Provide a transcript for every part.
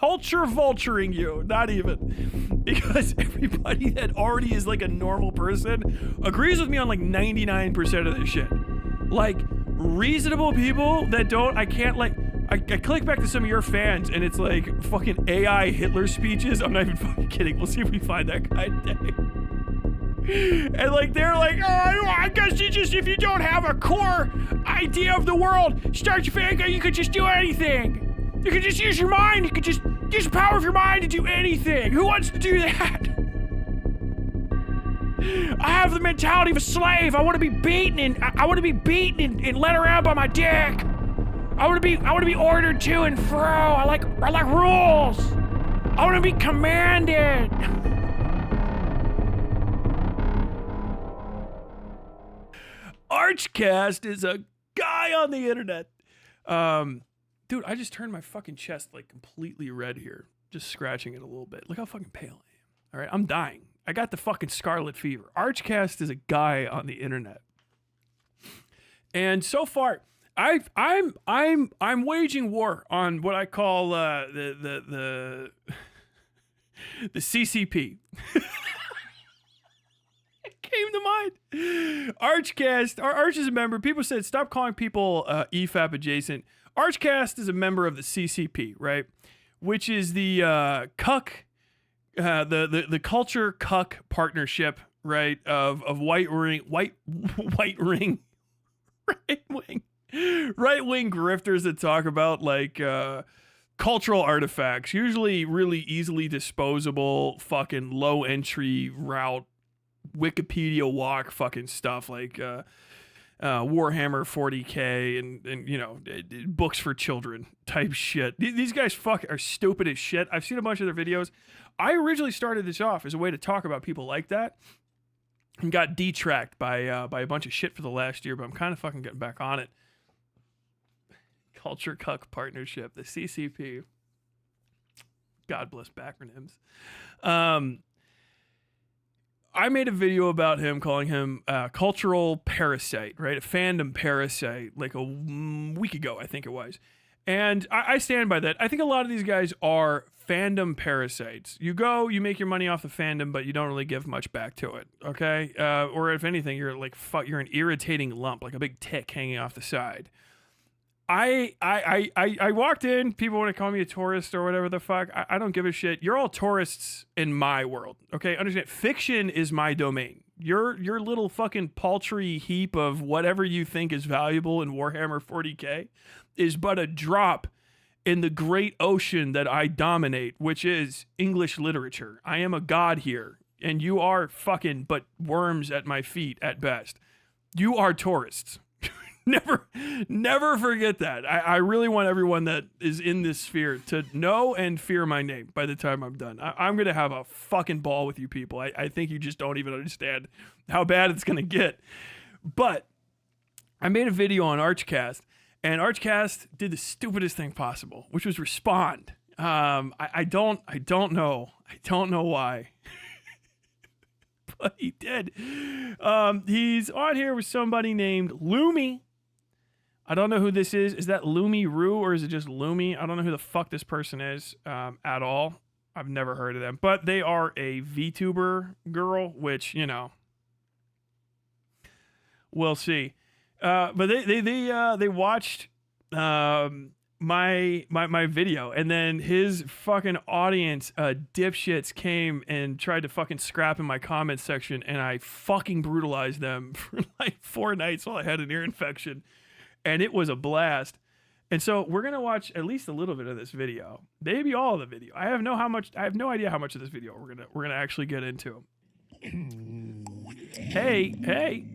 culture vulturing you. Not even. Because everybody that already is like a normal person agrees with me on like 99% of this shit. Like, reasonable people that don't, I can't like, I click back to some of your fans and it's like fucking AI Hitler speeches. I'm not even fucking kidding. We'll see if we find that guy today. And like, they're like, oh, I guess you just, if you don't have a core idea of the world, start your fan, you could just do anything. You could just use your mind. You could just use the power of your mind to do anything. Who wants to do that? I have the mentality of a slave. I want to be beaten and led around by my dick. I want to be ordered to and fro. I like rules. I want to be commanded. Archcast is a guy on the internet. Dude, I just turned my fucking chest like completely red here. Just scratching it a little bit. Look how fucking pale I am. All right, I'm dying. I got the fucking scarlet fever. Archcast is a guy on the internet. And so far, I'm waging war on what I call the CCP. Came to mind. Archcast, Arch is a member. People said stop calling people EFAP adjacent. Archcast is a member of the CCP, right? Which is the cuck, the culture cuck partnership, right? Of right wing grifters that talk about like cultural artifacts, usually really easily disposable, fucking low entry route. Wikipedia walk fucking stuff like Warhammer 40K and you know, books for children type shit. These guys are stupid as shit. I've seen a bunch of their videos. I originally started this off as a way to talk about people like that and got detracked by a bunch of shit for the last year, but I'm kind of fucking getting back on it. Culture Cuck Partnership, the CCP. God bless backronyms. I made a video about him, calling him a cultural parasite, right? A fandom parasite, like a week ago, I think it was. And I stand by that. I think a lot of these guys are fandom parasites. You go, you make your money off the fandom, but you don't really give much back to it, okay? Or if anything, you're like, you're an irritating lump, like a big tick hanging off the side. I walked in, people want to call me a tourist or whatever the fuck. I don't give a shit. You're all tourists in my world, okay? Understand, fiction is my domain. Your little fucking paltry heap of whatever you think is valuable in Warhammer 40K is but a drop in the great ocean that I dominate, which is English literature. I am a god here, and you are fucking but worms at my feet at best. You are tourists. Never forget that. I really want everyone that is in this sphere to know and fear my name by the time I'm done. I'm going to have a fucking ball with you people. I think you just don't even understand how bad it's going to get. But I made a video on Archcast, and Archcast did the stupidest thing possible, which was respond. I don't know. I don't know why. But he did. He's on here with somebody named Loomy. I don't know who this is. Is that Loomy Roo or is it just Loomy? I don't know who the fuck this person is at all. I've never heard of them. But they are a VTuber girl, which, you know, we'll see. But they watched my video, and then his fucking audience dipshits came and tried to fucking scrap in my comment section, and I fucking brutalized them for like 4 nights while I had an ear infection, and it was a blast. And so we're gonna watch at least a little bit of this video, maybe all of the video. I have no idea how much of this video we're gonna actually get into. Hey.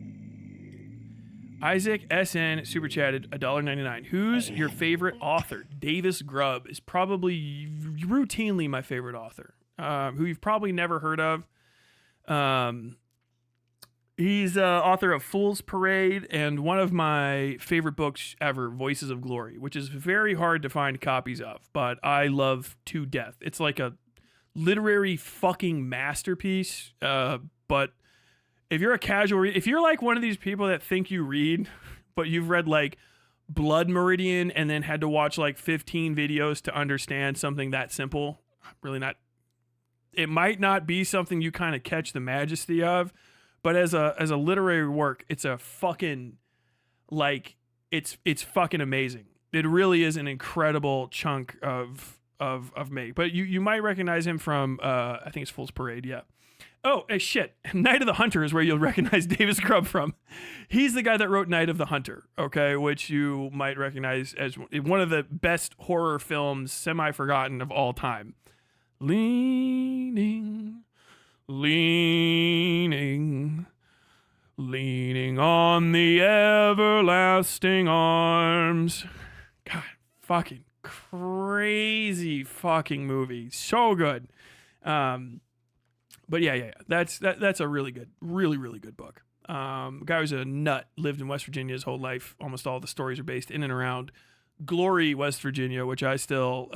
Isaac SN super chatted $1.99. Who's your favorite author? Davis Grubb is probably routinely my favorite author, who you've probably never heard of. He's author of Fool's Parade and one of my favorite books ever, Voices of Glory, which is very hard to find copies of, but I love to death. It's like a literary fucking masterpiece, but if you're a casual reader, if you're like one of these people that think you read, but you've read like blood meridian and then had to watch like 15 videos to understand something that simple. Really not. It might not be something you kind of catch the majesty of, but as a literary work, it's a fucking like it's fucking amazing. It really is an incredible chunk of make. But you might recognize him from I think it's Fool's Parade, yeah. Oh, shit. Night of the Hunter is where you'll recognize Davis Grubb from. He's the guy that wrote Night of the Hunter, okay, which you might recognize as one of the best horror films, semi-forgotten of all time. Leaning on the everlasting arms. God, fucking crazy fucking movie. So good. But yeah. That's a really good book. Guy was a nut, lived in West Virginia his whole life. Almost all the stories are based in and around Glory, West Virginia, which I still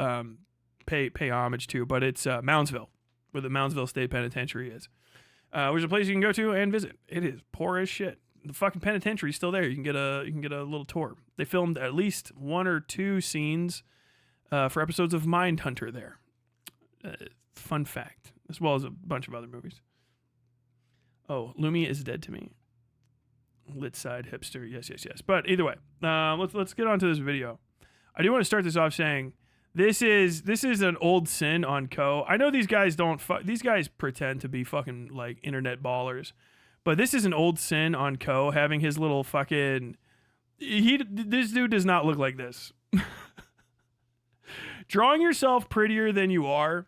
pay homage to, but it's Moundsville, where the Moundsville State Penitentiary is. Which is a place you can go to and visit. It is poor as shit. The fucking penitentiary's still there. You can get a little tour. They filmed at least 1 or 2 scenes for episodes of Mindhunter there. Fun fact, as well as a bunch of other movies. Oh, Lumia is dead to me. Lit side hipster, yes. But either way, let's get on to this video. I do want to start this off saying this is an old sin on Ko. I know these guys these guys pretend to be fucking like internet ballers, but this is an old sin on Ko having his little fucking. This dude does not look like this. Drawing yourself prettier than you are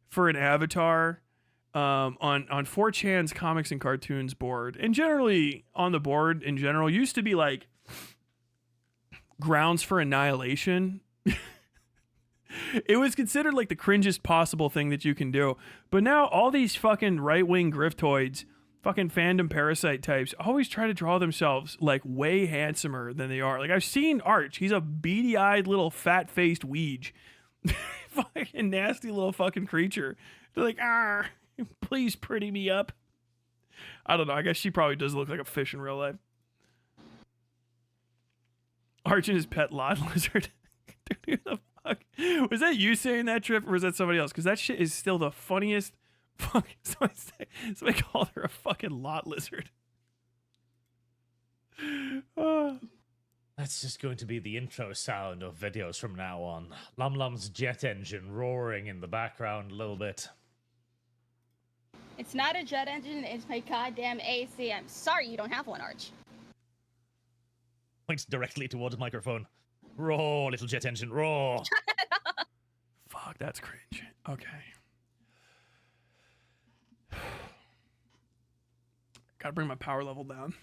for an avatar on 4chan's comics and cartoons board, and generally on the board in general, used to be like grounds for annihilation. It was considered like the cringest possible thing that you can do. But now all these fucking right-wing griftoids, fucking fandom parasite types, always try to draw themselves like way handsomer than they are. Like I've seen Arch. He's a beady-eyed little fat-faced weege. Fucking nasty little fucking creature. They're like, please pretty me up. I don't know. I guess she probably does look like a fish in real life. Arch and his pet lot lizard. Dude, who the fuck? Was that you saying that, Trip, or was that somebody else? Because that shit is still the funniest. Fuck. Somebody called her a fucking lot lizard. That's just going to be the intro sound of videos from now on. Lum Lum's jet engine roaring in the background a little bit. It's not a jet engine, it's my goddamn AC. I'm sorry you don't have one, Arch. Points directly towards the microphone. Roar, little jet engine, roar. Fuck, that's cringe. Okay. Gotta bring my power level down.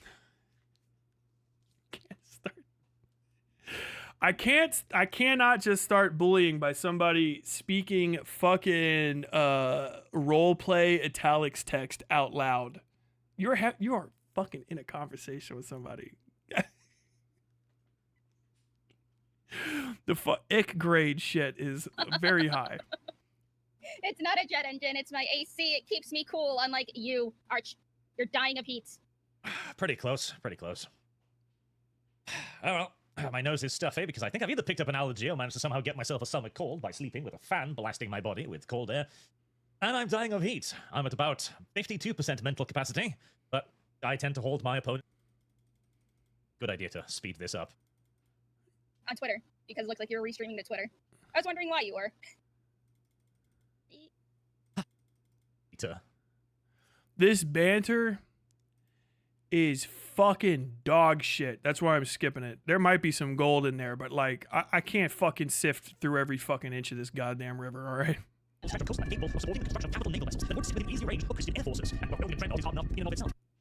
I cannot just start bullying by somebody speaking fucking roleplay italics text out loud. You are fucking in a conversation with somebody. The ick grade shit is very high. It's not a jet engine, it's my AC. It keeps me cool, unlike you, Arch. You're dying of heat. Pretty close. Oh well, my nose is stuffy because I think I've either picked up an allergy or managed to somehow get myself a summer cold by sleeping with a fan blasting my body with cold air. And I'm dying of heat. I'm at about 52% mental capacity, but I tend to hold my opponent. Good idea to speed this up. On Twitter, because it looks like you were restreaming to Twitter. I was wondering why you were. This banter is fucking dog shit. That's why I'm skipping it. There might be some gold in there, but like, I can't fucking sift through every fucking inch of this goddamn river, all right?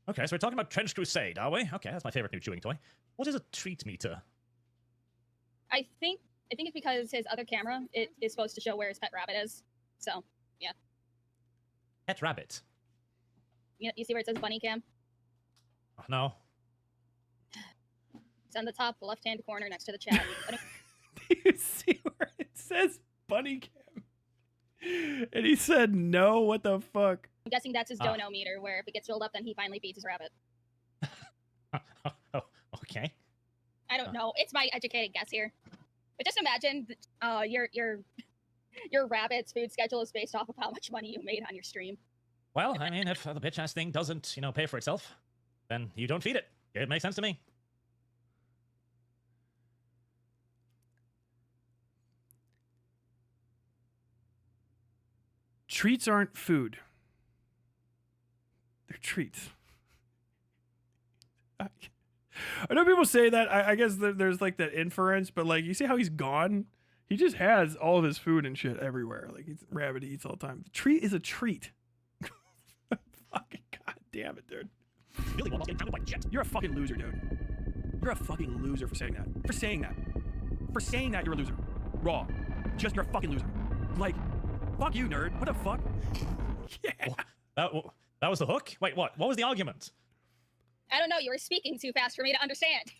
Okay, so we're talking about Trench Crusade, are we? Okay, that's my favorite new chewing toy. What is a treat meter? I think it's because his other camera is supposed to show where his pet rabbit is. So, yeah. Pet rabbit? You see where it says bunny cam? Oh, no. It's on the top left-hand corner next to the chat. Do you see where it says bunny cam? And he said no? What the fuck? I'm guessing that's his dono meter, where if it gets filled up, then he finally feeds his rabbit. Oh, okay. I don't know. It's my educated guess here. But just imagine your rabbit's food schedule is based off of how much money you made on your stream. Well, I mean, if the bitch-ass thing doesn't, pay for itself, then you don't feed it. It makes sense to me. Treats aren't food. They're treats. I know people say that. I guess there's like that inference, but like, you see how he's gone? He just has all of his food and shit everywhere. Like, rabbit eats all the time. The treat is a treat. Fucking god damn it, dude. Really, almost getting pounded by jet. You're a fucking loser, dude. You're a fucking loser for saying that. For saying that. For saying that, you're a loser. Raw. Just, you're a fucking loser. Like, fuck you, nerd. What the fuck? Yeah. That was the hook? Wait, what? What was the argument? I don't know. You were speaking too fast for me to understand.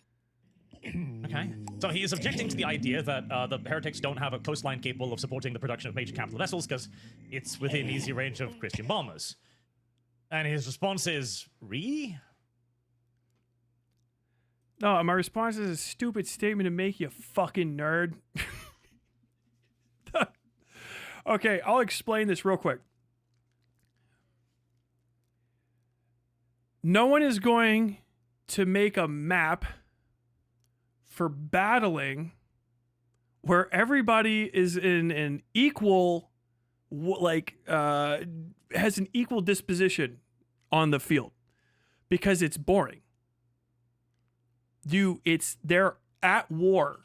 Okay. So he is objecting to the idea that the heretics don't have a coastline capable of supporting the production of major capital vessels because it's within easy range of Christian bombers. And his response is, No, my response is a stupid statement to make, you fucking nerd. Okay, I'll explain this real quick. No one is going to make a map for battling where everybody is in an equal, has an equal disposition on the field, because it's boring. They're at war,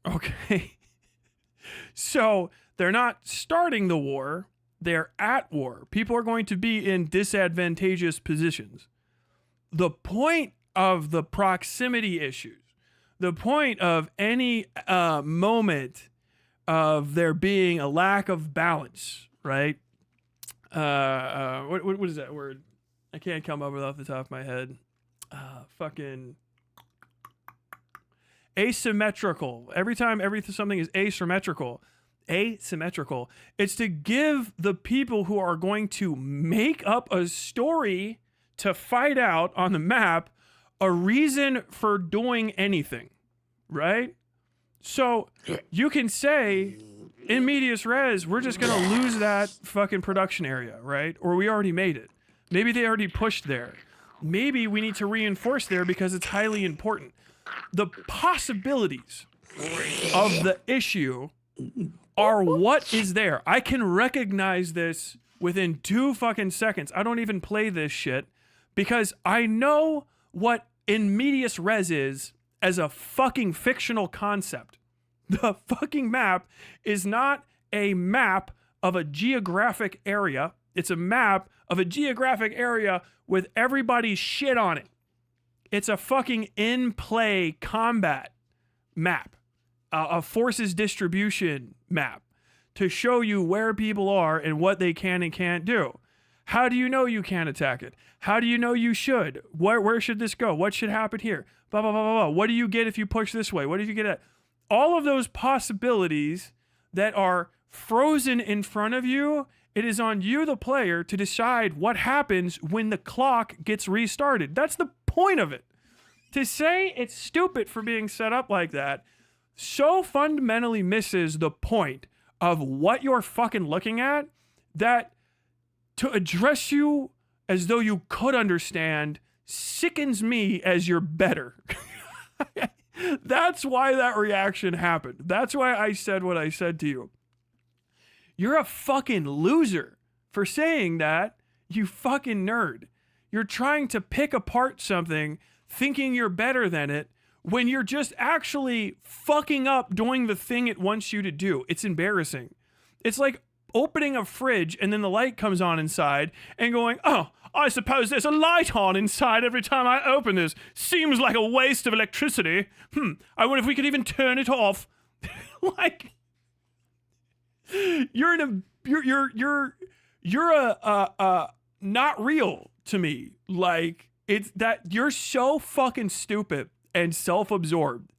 okay? So they're not starting the war, they're at war. People are going to be in disadvantageous positions. The point of the proximity issues, the point of any moment of there being a lack of balance, right? What is that word? I can't come up with it off the top of my head. Fucking asymmetrical. Every time something is asymmetrical, it's to give the people who are going to make up a story to fight out on the map a reason for doing anything, right? So you can say in medias res, we're just gonna lose that fucking production area, right? Or we already made it. Maybe they already pushed there. Maybe we need to reinforce there because it's highly important. The possibilities of the issue are what is there. I can recognize this within 2 fucking seconds. I don't even play this shit because I know what in medias res is as a fucking fictional concept. The fucking map is not a map of a geographic area. It's a map of a geographic area with everybody's shit on it. It's a fucking in-play combat map, a forces distribution map to show you where people are and what they can and can't do. How do you know you can't attack it? How do you know you should? Where should this go? What should happen here? Blah, blah, blah, blah, blah. What do you get if you push this way? What do you get at? All of those possibilities that are frozen in front of you, it is on you, the player, to decide what happens when the clock gets restarted. That's the point of it. To say it's stupid for being set up like that so fundamentally misses the point of what you're fucking looking at that to address you as though you could understand sickens me as you're better. That's why that reaction happened. That's why I said what I said to you. You're a fucking loser for saying that, you fucking nerd. You're trying to pick apart something thinking you're better than it when you're just actually fucking up doing the thing it wants you to do. It's embarrassing. It's like opening a fridge and then the light comes on inside and going, oh, I suppose there's a light on inside every time I open this. Seems like a waste of electricity. I wonder if we could even turn it off. Like, you're not real to me. Like, it's that you're so fucking stupid and self-absorbed.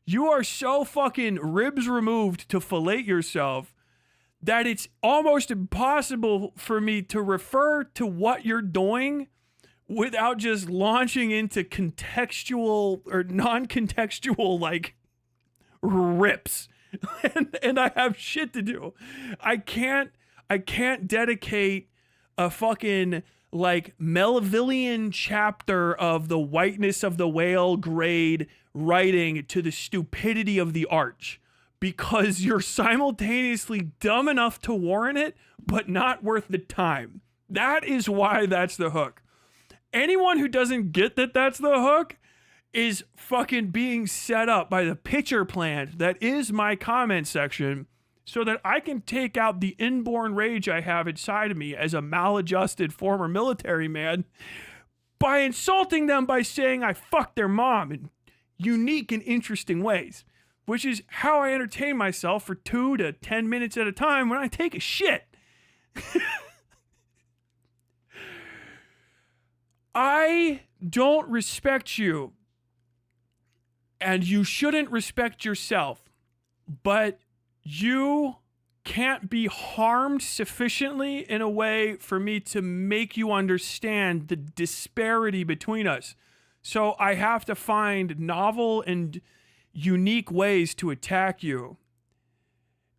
You are so fucking ribs removed to fillet yourself that it's almost impossible for me to refer to what you're doing without just launching into contextual or non-contextual like rips. and I have shit to do. I can't dedicate a fucking like Melvillian chapter of the whiteness of the whale grade writing to the stupidity of the arch because you're simultaneously dumb enough to warrant it, but not worth the time. That is why that's the hook. Anyone who doesn't get that that's the hook is fucking being set up by the pitcher plant that is my comment section so that I can take out the inborn rage I have inside of me as a maladjusted former military man by insulting them by saying I fucked their mom in unique and interesting ways, which is how I entertain myself for 2 to 10 minutes at a time when I take a shit. I don't respect you, and you shouldn't respect yourself, but you can't be harmed sufficiently in a way for me to make you understand the disparity between us. So I have to find novel and unique ways to attack you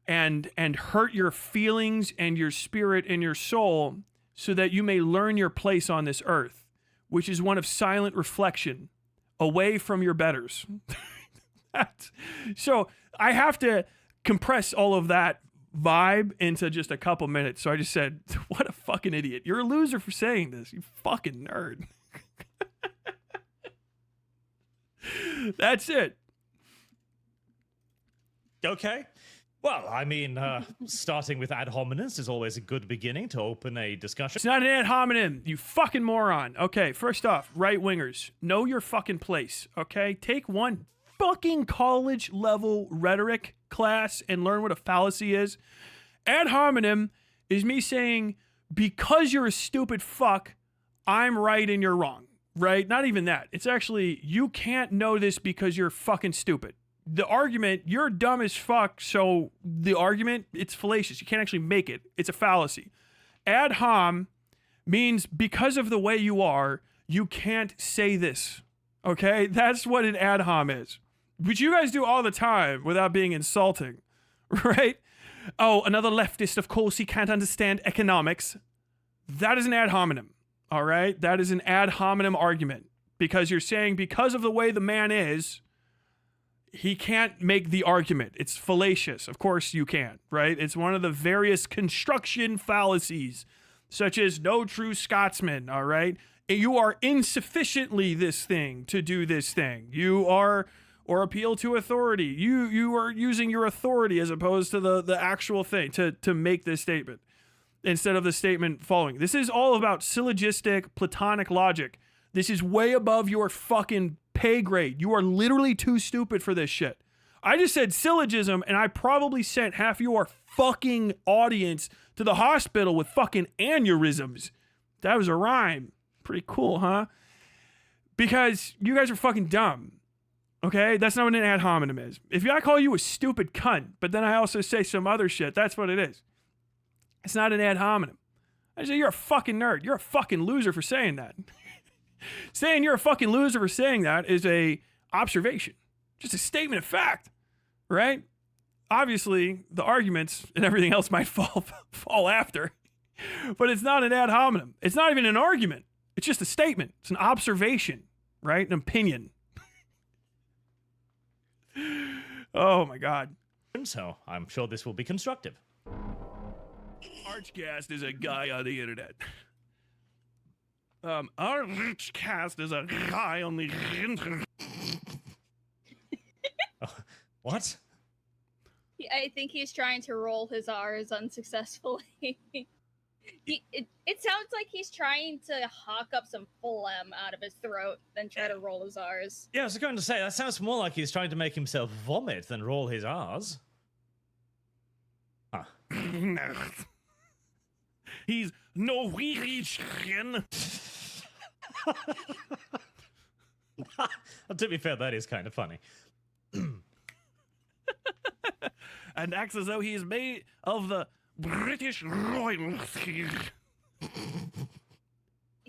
and hurt your feelings and your spirit and your soul so that you may learn your place on this earth, which is one of silent reflection away from your betters. So I have to compress all of that vibe into just a couple minutes. So I just said, what a fucking idiot. You're a loser for saying this, you fucking nerd. That's it. Okay. Well, I mean, starting with ad hominems is always a good beginning to open a discussion. It's not an ad hominem, you fucking moron. Okay, first off, right-wingers, know your fucking place, okay? Take one fucking college-level rhetoric class and learn what a fallacy is. Ad hominem is me saying, because you're a stupid fuck, I'm right and you're wrong, right? Not even that. It's actually, you can't know this because you're fucking stupid. The argument, you're dumb as fuck, so the argument, it's fallacious. You can't actually make it. It's a fallacy. Ad hom means because of the way you are, you can't say this, okay? That's what an ad hom is. Which you guys do all the time without being insulting, right? Oh, another leftist, of course, he can't understand economics. That is an ad hominem, all right? That is an ad hominem argument because you're saying because of the way the man is, he can't make the argument. It's fallacious. Of course you can't, right? It's one of the various construction fallacies, such as no true Scotsman, all right? You are insufficiently this thing to do this thing. You are, or appeal to authority. You are using your authority as opposed to the actual thing to make this statement instead of the statement following. This is all about syllogistic Platonic logic. This is way above your fucking pay grade. You are literally too stupid for this shit. I just said syllogism and I probably sent half your fucking audience to the hospital with fucking aneurysms. That was a rhyme. Pretty cool, huh? Because you guys are fucking dumb. Okay? That's not what an ad hominem is. If I call you a stupid cunt, but then I also say some other shit, that's what it is. It's not an ad hominem. I say you're a fucking nerd. You're a fucking loser for saying that. Saying you're a fucking loser for saying that is a observation. Just a statement of fact, right? Obviously, the arguments and everything else might fall after, but it's not an ad hominem. It's not even an argument. It's just a statement. It's an observation, right? An opinion. Oh my God. So I'm sure this will be constructive. Archcast is a guy on the internet. Archcast is a guy on the internet. What? I think he's trying to roll his R's unsuccessfully. It sounds like he's trying to hawk up some phlegm out of his throat than try to roll his R's. Yeah, I was going to say, that sounds more like he's trying to make himself vomit than roll his R's. Huh. He's Norwegian. To be fair, that is kind of funny. And acts as though he is made of the British royalty.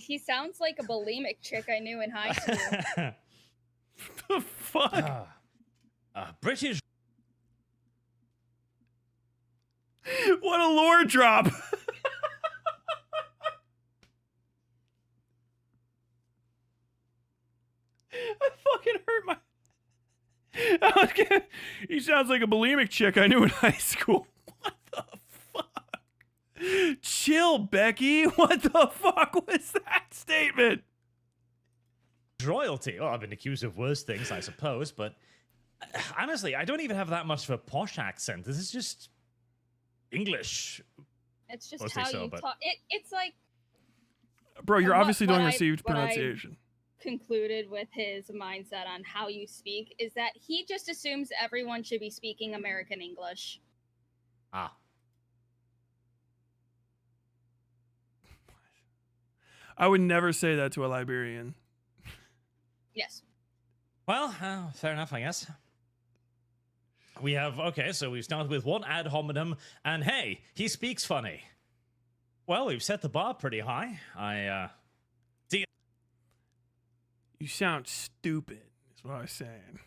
he sounds like a bulimic chick I knew in high school. The fuck? British. What a lore drop. I fucking hurt my. He sounds like a bulimic chick I knew in high school. What the fuck? Chill, Becky. What the fuck was that statement? Royalty. Oh, I've been accused of worse things, I suppose, but honestly, I don't even have that much of a posh accent. This is just English. It's just Mostly how so, you but- talk. It's like Bro, you're What- obviously what doing I- received what I- pronunciation. concluded with his mindset on how you speak is that he just assumes everyone should be speaking American English. Ah. I would never say that to a Liberian. Yes. Well, fair enough, I guess. We have, okay, so we've started with one ad hominem, and hey, he speaks funny. Well, we've set the bar pretty high. You sound stupid, is what I was saying.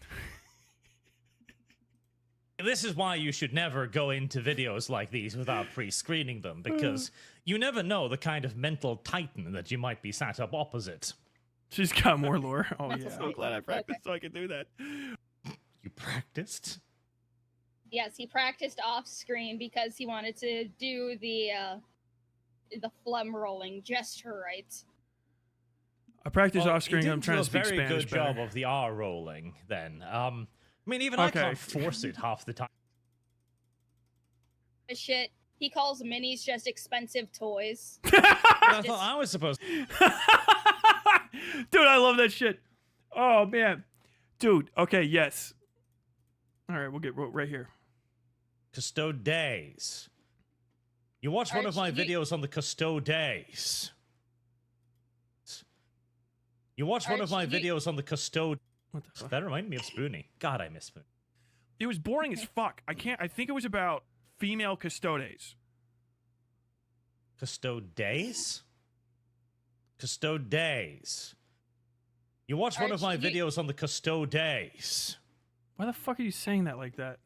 This is why you should never go into videos like these without pre-screening them, because you never know the kind of mental titan that you might be sat up opposite. She's got more lore. Oh, That's yeah. a I'm sweet glad I one. practiced so I could do that. You practiced? Yes, he practiced off screen because he wanted to do the phlegm rolling gesture right. I practiced Well, off screen. you I'm did trying do to speak a very Spanish good job better. of the R rolling, then. I mean, even I Okay. can't force it half the time. The shit. He calls minis just expensive toys. But I thought I was supposed Dude, I love that shit. Oh, man. Dude, okay, yes. All right, we'll get right here. Custodes. You watch one of my Archie, videos on the Custodes. You watch one of my Archie, videos on the Custode. What the fuck? That reminded me of Spoonie. God, I miss Spoonie. It was boring as fuck. I think it was about female custodes. Custodes? Custodes. You watch one of my Archie, videos on the Custodes. Why the fuck are you saying that like that?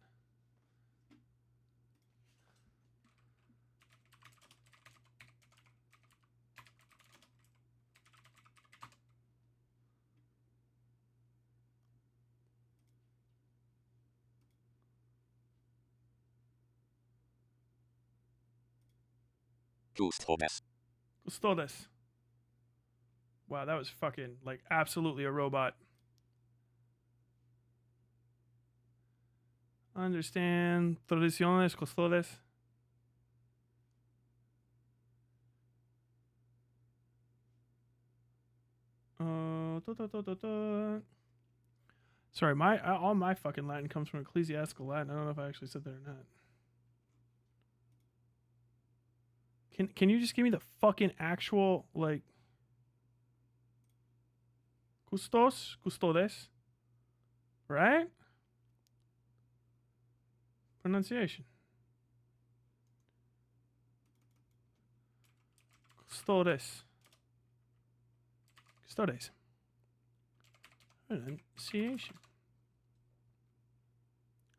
Custodes. Wow, that was fucking, like, absolutely a robot. Understand tradiciones, custodes. Sorry, all my fucking Latin comes from ecclesiastical Latin. I don't know if I actually said that or not. Can you just give me the fucking actual, like, custodes, right? Pronunciation. Custodes. Pronunciation.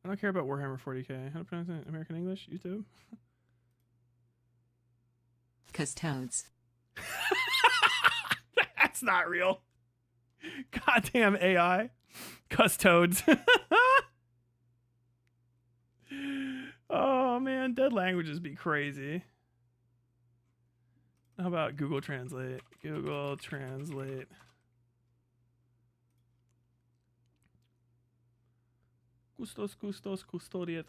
I don't care about Warhammer 40k. How to pronounce it? American English? YouTube? Custodes. That's not real. Goddamn AI. Custodes. Oh man, dead languages be crazy. How about Google Translate? Google Translate. Custodiet.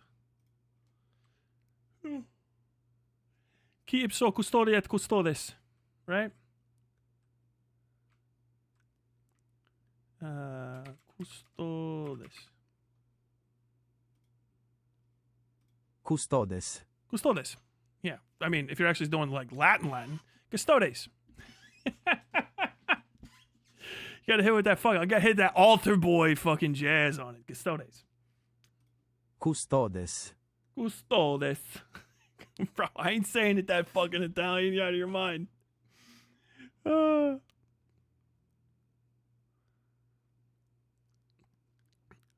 Qui ipso custodiet custodes, right? Custodes. Custodes. Yeah. I mean, if you're actually doing like Latin, custodes. You gotta hit with that fucking, I gotta hit that altar boy fucking jazz on it. Custodes. Custodes. Bro, I ain't saying it that fucking Italian. You out of your mind.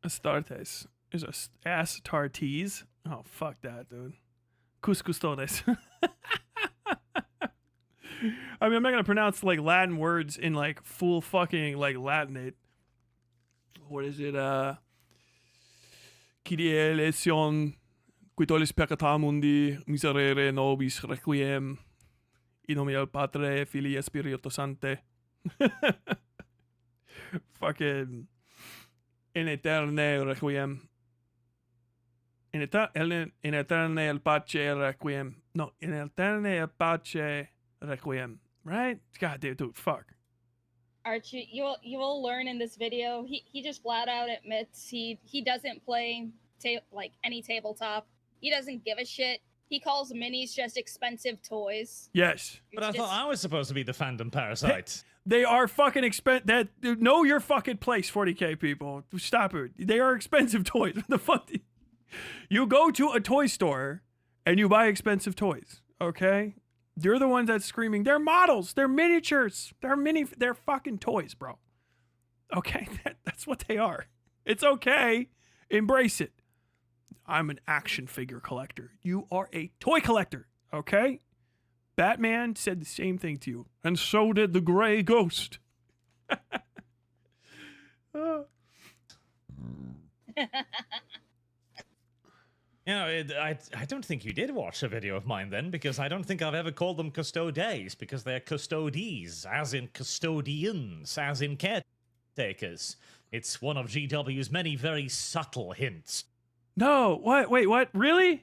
Astartes is a Astartes. Oh, fuck that, dude. Cuscustodes. I mean, I'm not gonna pronounce like Latin words in like full fucking like Latinate. What is it? Kyrie eleison, quitolis peccata mundi, miserere nobis requiem, in nomine Patre, Filii, Spiritus Sancte. Fucking in eterne requiem. In eterne el pace requiem. No, in eterne el pace requiem. Right? God damn, dude, fuck. Archie, you will learn in this video. He just flat out admits he doesn't play like any tabletop. He doesn't give a shit. He calls minis just expensive toys. Yes. But I thought I was supposed to be the fandom parasite. They are fucking expensive. That know your fucking place, 40K people. Stop it. They are expensive toys. What the fuck? You go to a toy store and you buy expensive toys. Okay, you're the ones that's screaming. They're models. They're miniatures. They're fucking toys, bro. Okay, that's what they are. It's okay. Embrace it. I'm an action figure collector. You are a toy collector. Okay. Batman said the same thing to you, and so did the Gray Ghost. You know, I don't think you did watch a video of mine then, because I don't think I've ever called them custodes, because they're custodies, as in custodians, as in caretakers. It's one of GW's many very subtle hints. No, what? Wait, what? Really?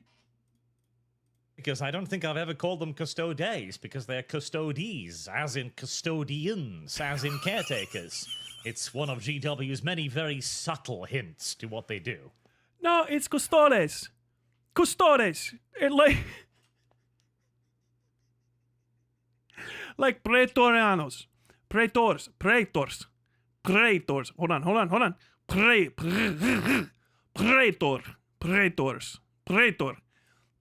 Because I don't think I've ever called them custodes, because they're custodies, as in custodians, as in caretakers. It's one of GW's many very subtle hints to what they do. No, it's custodes. Custodes. It like praetorianos. Praetors. Hold on.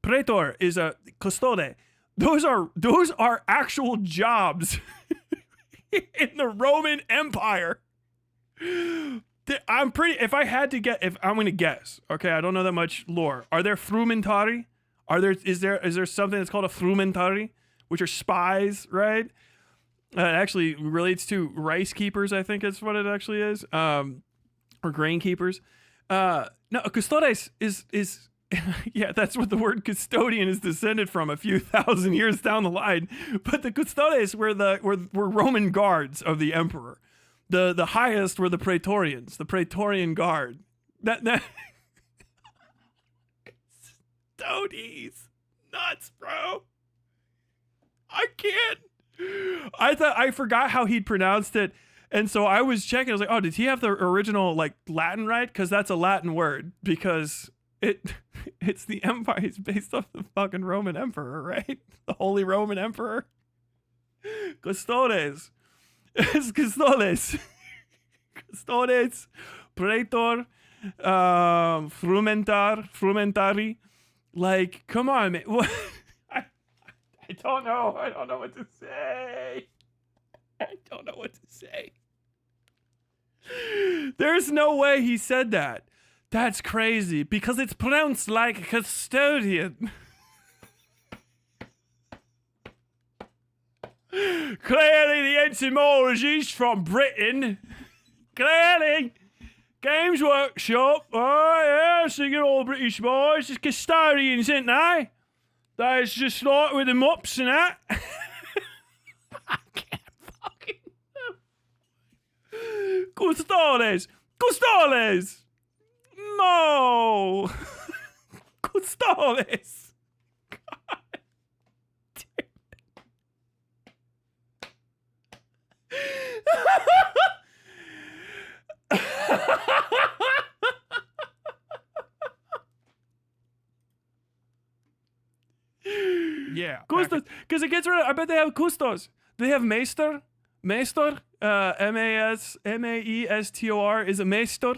Praetor is a custode. Those are actual jobs in the Roman Empire. I'm if I'm gonna guess, okay, I don't know that much lore. Are there frumentari? Is there something that's called a frumentari, which are spies, right? It actually relates to rice keepers, I think is what it actually is, or grain keepers. No, custodes is yeah, that's what the word custodian is descended from a few thousand years down the line. But the custodes were Roman guards of the emperor. The highest were the praetorians, the praetorian guard. That custodies, nuts, bro. I can't. I forgot how he'd pronounced it, and so I was checking. I was like, oh, did he have the original like Latin right? Because that's a Latin word. Because it's the empire. It's based off the fucking Roman emperor, right? The Holy Roman Emperor. Custodes. It's custodes. Custodes. Praetor. Frumentari. Like, come on, man. What? I don't know. I don't know what to say. There's no way he said that. That's crazy because it's pronounced like custodian. Clearly the etymology's from Britain. Clearly. Games Workshop. Oh yeah, so good old British boys. It's custodians, ain't they? That's just like with the mops and that. I can't fucking... Custodes. No. Custodes. God damn it. Yeah. Custos. Because it gets rid of, I bet they have custos. They have maester. Maester. M-A-E-S-T-O-R is a maester.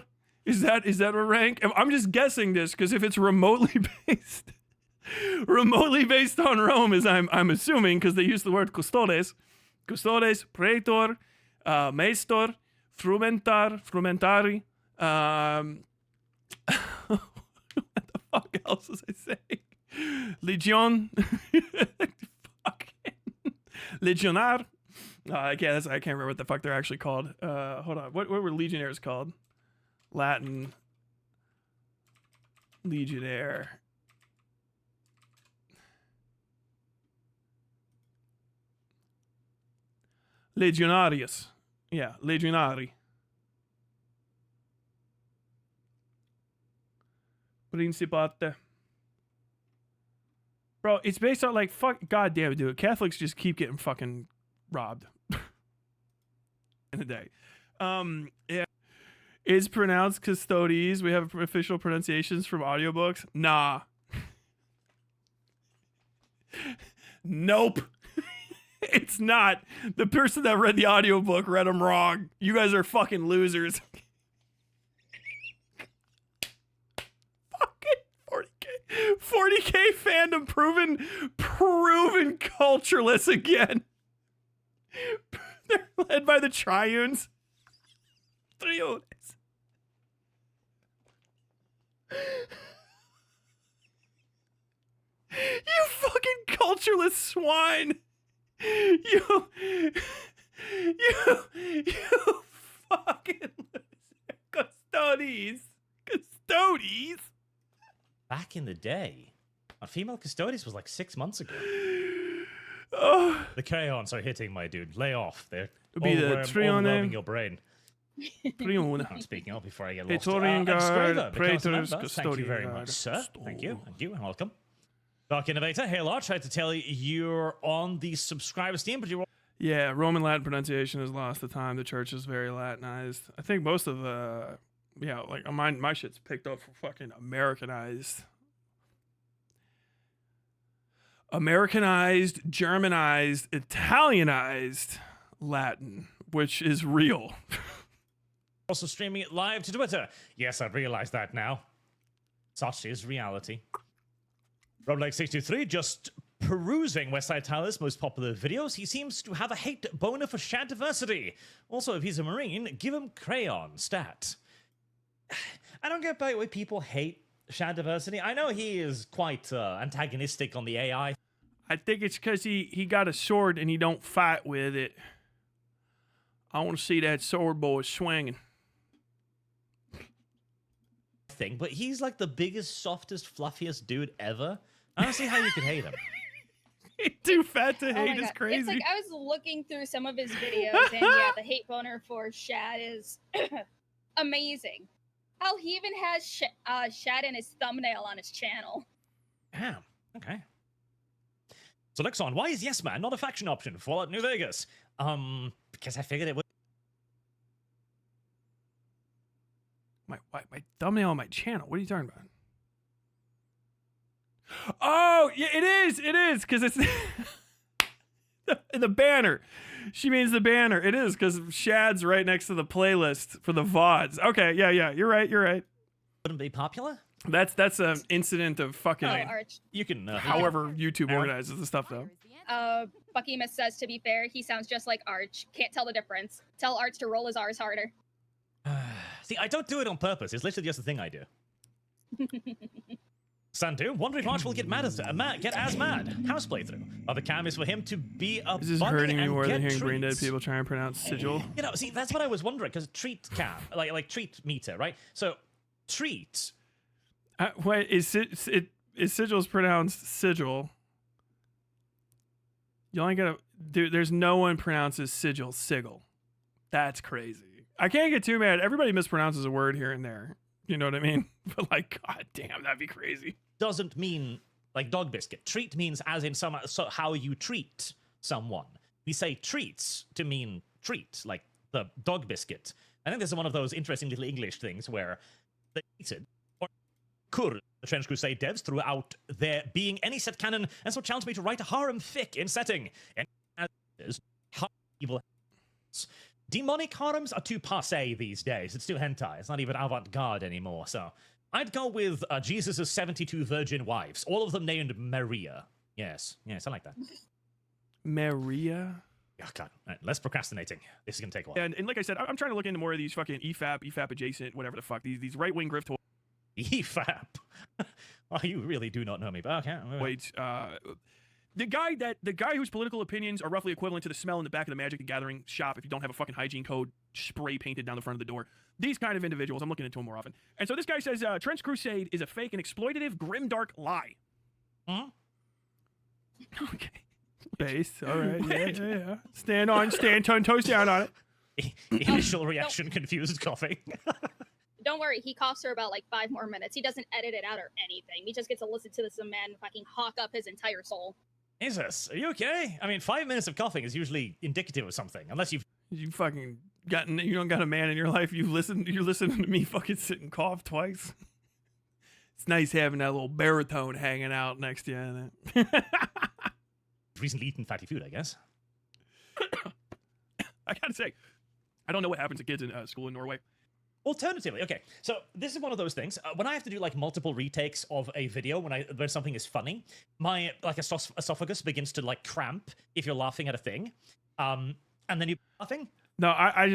Is that a rank? I'm just guessing this because if it's remotely based on Rome, as I'm assuming because they use the word custodes, custodes, praetor, maestor, frumentari. What the fuck else was I saying? Legion. Fucking legionar. I can't remember what the fuck they're actually called. Hold on. What were legionnaires called? Latin legionnaire. Legionarius. Yeah, legionari. Principate. Bro, it's based on like fuck. God damn it, dude. Catholics just keep getting fucking robbed in a day. Yeah. Is pronounced custodes. We have official pronunciations from audiobooks. Nah. Nope. It's not. The person that read the audiobook read them wrong. You guys are fucking losers. Fucking 40K fandom proven cultureless again. They're led by the triunes. Triunes. You fucking cultureless swine. You fucking loser. Custodes. Back in the day, our female custodes was like 6 months ago. Oh. The crayons are hitting my dude. Lay off. They're Be the overwhelming your brain. Triune. I'm speaking up before I get lost. Praetorian guard, Exgraver, because praetors, members, thank you custodian very guard. much, sir. Thank you, and welcome. Dark Innovator, hey Lord, tried to tell you you're on the subscriber team, but you're... Yeah, Roman Latin pronunciation has lost the time. The church is very Latinized. I think most of the, yeah, like my shit's picked up for fucking Americanized, Germanized, Italianized Latin, which is real. Also streaming it live to Twitter. Yes, I realize that now. Such is reality. Roblake623 just perusing Westside Tyler's most popular videos. He seems to have a hate boner for Shad diversity. Also, if he's a Marine, give him crayon stat. I don't get why people hate Shad diversity. I know he is quite antagonistic on the AI. I think it's because he got a sword and he don't fight with it. I want to see that sword boy swinging. Thing, but he's like the biggest, softest, fluffiest dude ever. I don't see how you could hate him. Too fat to Oh my hate is God. crazy. It's like I was looking through some of his videos, and yeah, the hate boner for Shad is amazing. Hell, he even has Shad in his thumbnail on his channel. Damn. Okay. So Lexon, why is Yes Man not a faction option for Fallout New Vegas? Because I figured it would. My thumbnail on my channel. What are you talking about? Oh, yeah, it is, because it's the banner. She means the banner. It is, because Shad's right next to the playlist for the VODs. Okay, yeah, you're right. Wouldn't be popular? That's an incident of fucking... Oh, Arch. You can... however YouTube organizes the stuff, though. Buckymus says, to be fair, he sounds just like Arch. Can't tell the difference. Tell Arch to roll his R's harder. See, I don't do it on purpose. It's literally just a thing I do. Sandu, wondering if Arch will get as mad. House playthrough. Other cam is for him to be a This is bunny hurting me and more than get hearing brain dead treats. people try and pronounce sigil. You know, see, that's what I was wondering, because treat cam, like treat meter, right? So, treat. Wait, is sigils pronounced sigil? You only gotta... Dude, there's no one pronounces sigil. That's crazy. I can't get too mad. Everybody mispronounces a word here and there. You know what I mean? But like, god damn, that'd be crazy. Doesn't mean like dog biscuit. Treat means as in how you treat someone. We say treats to mean treat, like the dog biscuit. I think this is one of those interesting little English things where they treated or could the French Crusade devs throughout there being any set canon, and so challenged me to write a harem fic in setting. And as evil. Demonic harems are too passé these days. It's too hentai. It's not even avant-garde anymore, so... I'd go with Jesus' 72 virgin wives, all of them named Maria. Yes, I like that. Maria? Oh, God. All right, less procrastinating. This is going to take a while. And like I said, I'm trying to look into more of these fucking EFAP adjacent, whatever the fuck, these right-wing grift EFAP. Oh, you really do not know me, but okay. Wait, the guy whose political opinions are roughly equivalent to the smell in the back of the Magic the Gathering shop if you don't have a fucking hygiene code spray painted down the front of the door. These kind of individuals, I'm looking into them more often. And so this guy says Trench Crusade is a fake and exploitative, grimdark lie. Huh? Okay. Base. All right. Yeah. Stand 10 toes down on it. Initial reaction, confused coughing. Don't worry, he coughs for about like 5 more minutes. He doesn't edit it out or anything. He just gets to listen to this man fucking hawk up his entire soul. Jesus, are you okay? I mean, 5 minutes of coughing is usually indicative of something, unless you fucking you don't got a man in your life. You're listening to me fucking sit and cough twice. It's nice having that little baritone hanging out next to you. recently eaten fatty food, I guess. I gotta say, I don't know what happens to kids in school in Norway. Alternatively, okay, so this is one of those things. When I have to do like multiple retakes of a video when something is funny, my like esophagus begins to like cramp if you're laughing at a thing, and then you're laughing. No, I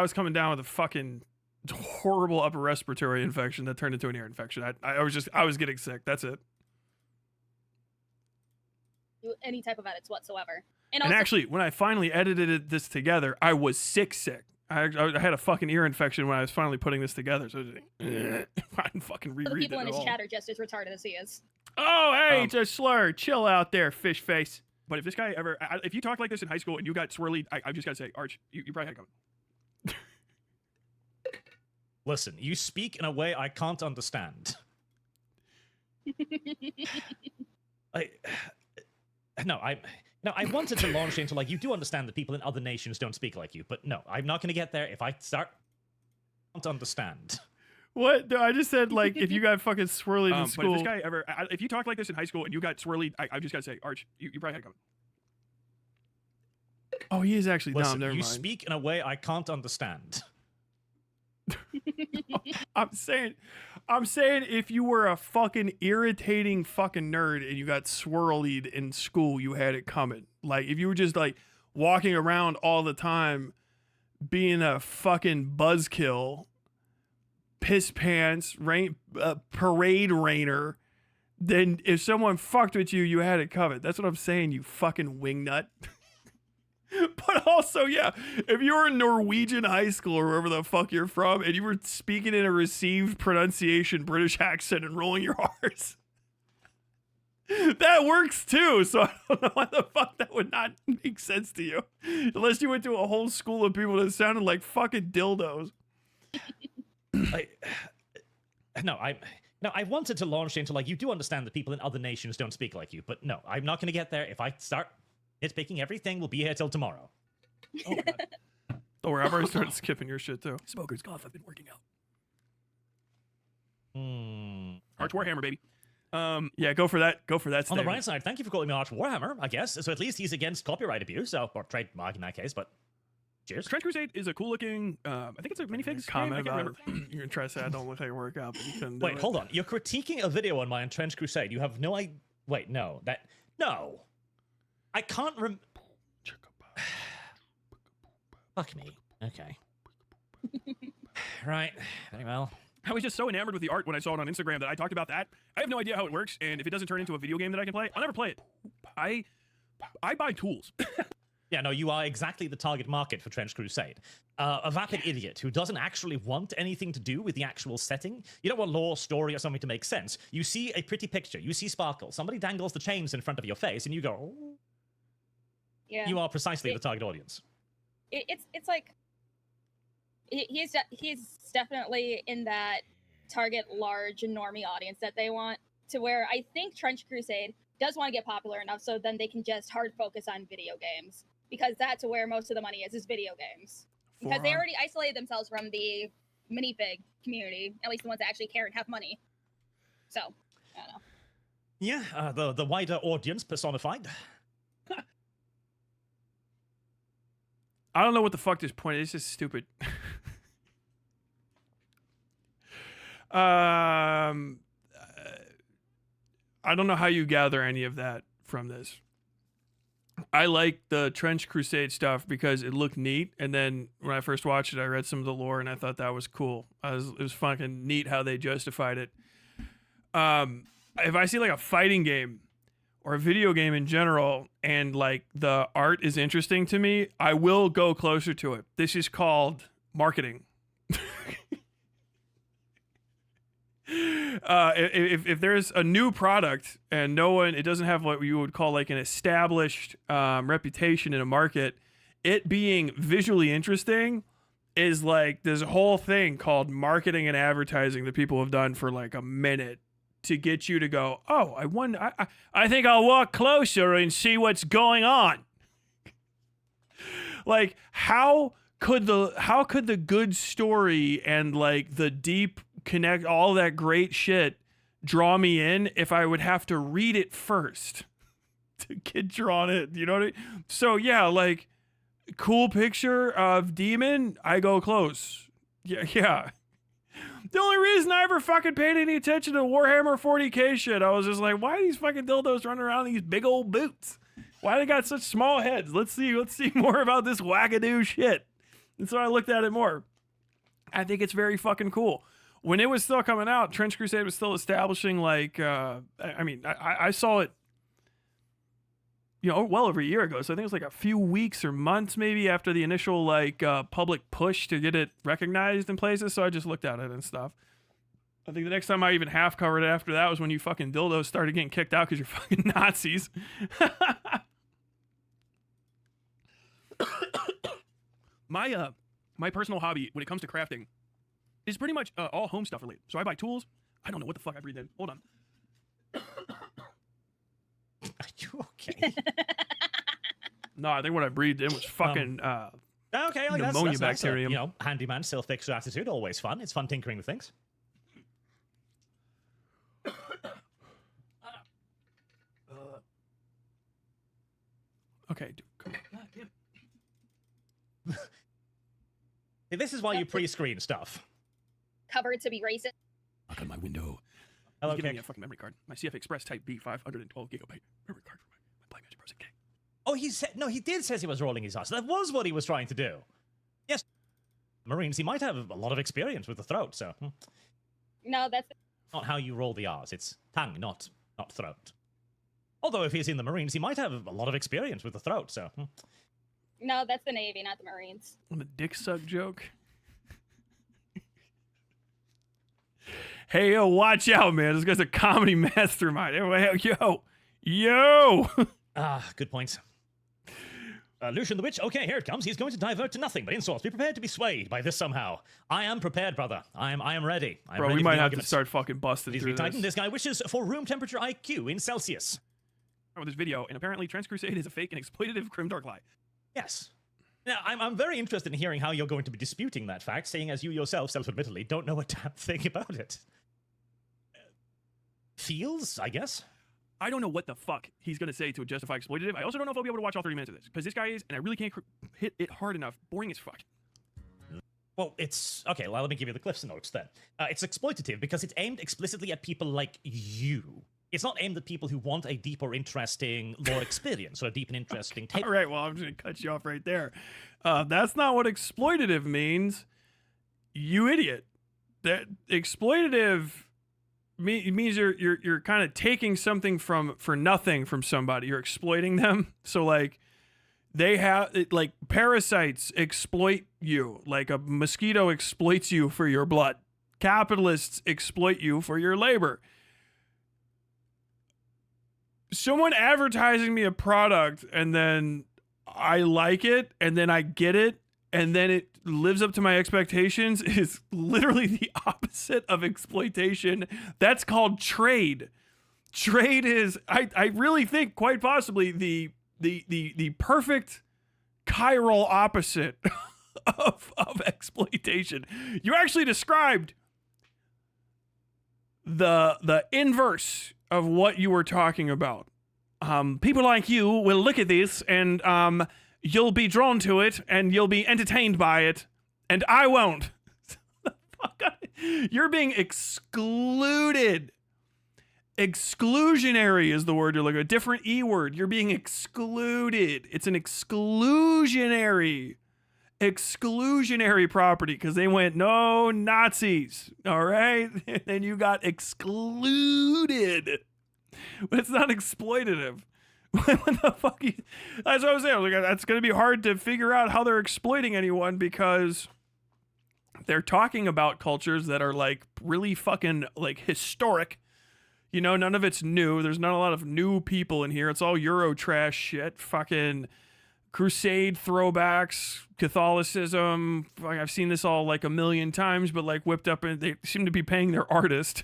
was coming down with a fucking horrible upper respiratory infection that turned into an ear infection. I was getting sick. That's it. Do any type of edits whatsoever. And And also, actually, when I finally edited this together, I was sick. I had a fucking ear infection when I was finally putting this together. So I didn't fucking the reread people it in at his all. chat are just as retarded as he is. Oh, hey, it's a slur. Chill out there, fish face. But if this guy ever, if you talk like this in high school and you got swirly, I just gotta say, Arch, you probably had it coming. Listen, you speak in a way I can't understand. I wanted to launch into like, you do understand that people in other nations don't speak like you, but no, I'm not going to get there. If I start, I can't understand. What? No, I just said, like, if you got fucking swirly in school. But if this guy ever, if you talk like this in high school and you got swirly, I just gotta say, Arch, you probably had it coming. Oh, he is actually Listen, dumb. Never you mind. speak in a way I can't understand. I'm saying if you were a fucking irritating fucking nerd and you got swirlied in school, you had it coming. Like, if you were just like walking around all the time being a fucking buzzkill, piss pants, parade rainer, then if someone fucked with you, you had it covered. That's what I'm saying, you fucking wingnut. But also, yeah, if you were in Norwegian high school or wherever the fuck you're from and you were speaking in a received pronunciation British accent and rolling your R's, that works too. So I don't know why the fuck that would not make sense to you. Unless you went to a whole school of people that sounded like fucking dildos. I wanted to launch into like, you do understand that people in other nations don't speak like you, but no, I'm not going to get there. If I start nitpicking everything, we'll be here till tomorrow. Oh my God. Don't worry, I've already started skipping your shit too. Smoker's cough, I've been working out. Arch Warhammer, baby. Yeah, go for that. Go for that. On the bright side, thank you for calling me Arch Warhammer, I guess. So at least he's against copyright abuse, or trademark in that case, but cheers. Trench Crusade is a cool looking, I think it's a minifigs comment game. I about it. You're gonna try to say I don't look like a workout, but you couldn't do Wait, it. hold on. You're critiquing a video on mine, Trench Crusade. You have no idea. Wait, no. No. I can't Fuck me. Okay. Right. Very well. I was just so enamored with the art when I saw it on Instagram that I talked about that. I have no idea how it works, and if it doesn't turn into a video game that I can play, I'll never play it. I buy tools. Yeah, no, you are exactly the target market for Trench Crusade. A vapid idiot who doesn't actually want anything to do with the actual setting. You don't want lore, story, or something to make sense. You see a pretty picture. You see sparkle. Somebody dangles the chains in front of your face, and you go, oh. Yeah. You are precisely the target audience. It's like he's definitely in that target large normie audience that they want, to where I think Trench Crusade does want to get popular enough so then they can just hard focus on video games, because that's where most of the money is video games, because they already isolated themselves from the minifig community, at least the ones that actually care and have money. So I don't know. Yeah, the wider audience personified. I don't know what the fuck this point is. It's just stupid. I don't know how you gather any of that from this. I like the Trench Crusade stuff because it looked neat, and then when I first watched it, I read some of the lore, and I thought that was cool. It was fucking neat how they justified it. If I see like a fighting game or a video game in general, and like the art is interesting to me, I will go closer to it. This is called marketing. If there's a new product and it doesn't have what you would call like an established reputation in a market, it being visually interesting is like this whole thing called marketing and advertising that people have done for like a minute to get you to go, oh, I think I'll walk closer and see what's going on. Like, how could the good story and like the deep connect, all that great shit draw me in if I would have to read it first to get drawn in? You know what I mean? So yeah, like, cool picture of demon, I go close. Yeah. The only reason I ever fucking paid any attention to Warhammer 40k shit, I was just like, why are these fucking dildos running around in these big old boots? Why they got such small heads? Let's see more about this wackadoo shit. And so I looked at it more. I think it's very fucking cool. When it was still coming out, Trench Crusade was still establishing, like, I saw it, well over a year ago. So I think it was like a few weeks or months maybe after the initial, like, public push to get it recognized in places. So I just looked at it and stuff. I think the next time I even half covered it after that was when you fucking dildos started getting kicked out because you're fucking Nazis. My personal hobby when it comes to crafting is pretty much all home stuff related. So I buy tools. I don't know what the fuck I breathed in. Hold on. Are you okay? No, I think what I breathed in was fucking okay, like pneumonia that's bacterium. Handyman, self-fixer attitude, always fun. It's fun tinkering with things. Okay, dude, come on. God damn. This is why you pre-screen stuff. Covered to be racist. Knock on my window. Hello, He's giving Kick. me a fucking memory card. My CF Express Type B 512 gigabyte memory card for my Blackmagic Pro 6K. Oh, he did says he was rolling his ass. That was what he was trying to do. Yes. Marines, he might have a lot of experience with the throat, so. No, that's Not how you roll the R's. It's tongue, not throat. Although if he's in the Marines, he might have a lot of experience with the throat, so. no, that's the Navy, not the Marines. The dick suck joke. Hey, yo, watch out, man. This guy's a comedy mastermind. Yo. Good point. Lucian the Witch, okay, here it comes. He's going to divert to nothing but insults. Be prepared to be swayed by this somehow. I am prepared, brother. I am ready. Bro, we might have to start fucking busting Please through be tightened. this. This guy wishes for room temperature IQ in Celsius. With this video, and apparently Trench Crusade is a fake and exploitative Grimdark lie. Yes. Now, I'm very interested in hearing how you're going to be disputing that fact, seeing as you yourself, self-admittedly, don't know a damn thing about it. Feels, I guess? I don't know what the fuck he's going to say to justify exploitative. I also don't know if I'll be able to watch all 30 minutes of this. Because this guy is, and I really can't hit it hard enough, boring as fuck. Well, it's... Okay, well, let me give you the Cliff's Notes then. It's exploitative because it's aimed explicitly at people like you. It's not aimed at people who want a deep or interesting lore experience or a deep and interesting tape. All right, well, I'm just going to cut you off right there. That's not what exploitative means, you idiot. That exploitative means you're kind of taking something for nothing from somebody. You're exploiting them. So like they have like parasites exploit you, like a mosquito exploits you for your blood. Capitalists exploit you for your labor. Someone advertising me a product and then I like it and then I get it and then it lives up to my expectations is literally the opposite of exploitation. That's called trade. Trade is, I really think, quite possibly the perfect chiral opposite of exploitation. You actually described the inverse of what you were talking about. People like you will look at this and you'll be drawn to it and you'll be entertained by it, and I won't. You're being excluded. Exclusionary is the word you're looking at. Different E word. You're being excluded. It's an exclusionary property because they went, no Nazis. All right. And then you got excluded. But it's not exploitative. What the fuck? That's what I was saying. Like, that's going to be hard to figure out how they're exploiting anyone because they're talking about cultures that are like really fucking like historic. You know, none of it's new. There's not a lot of new people in here. It's all Euro trash shit. Fucking Crusade throwbacks, Catholicism. I've seen this all like a million times, but like whipped up, and they seem to be paying their artist.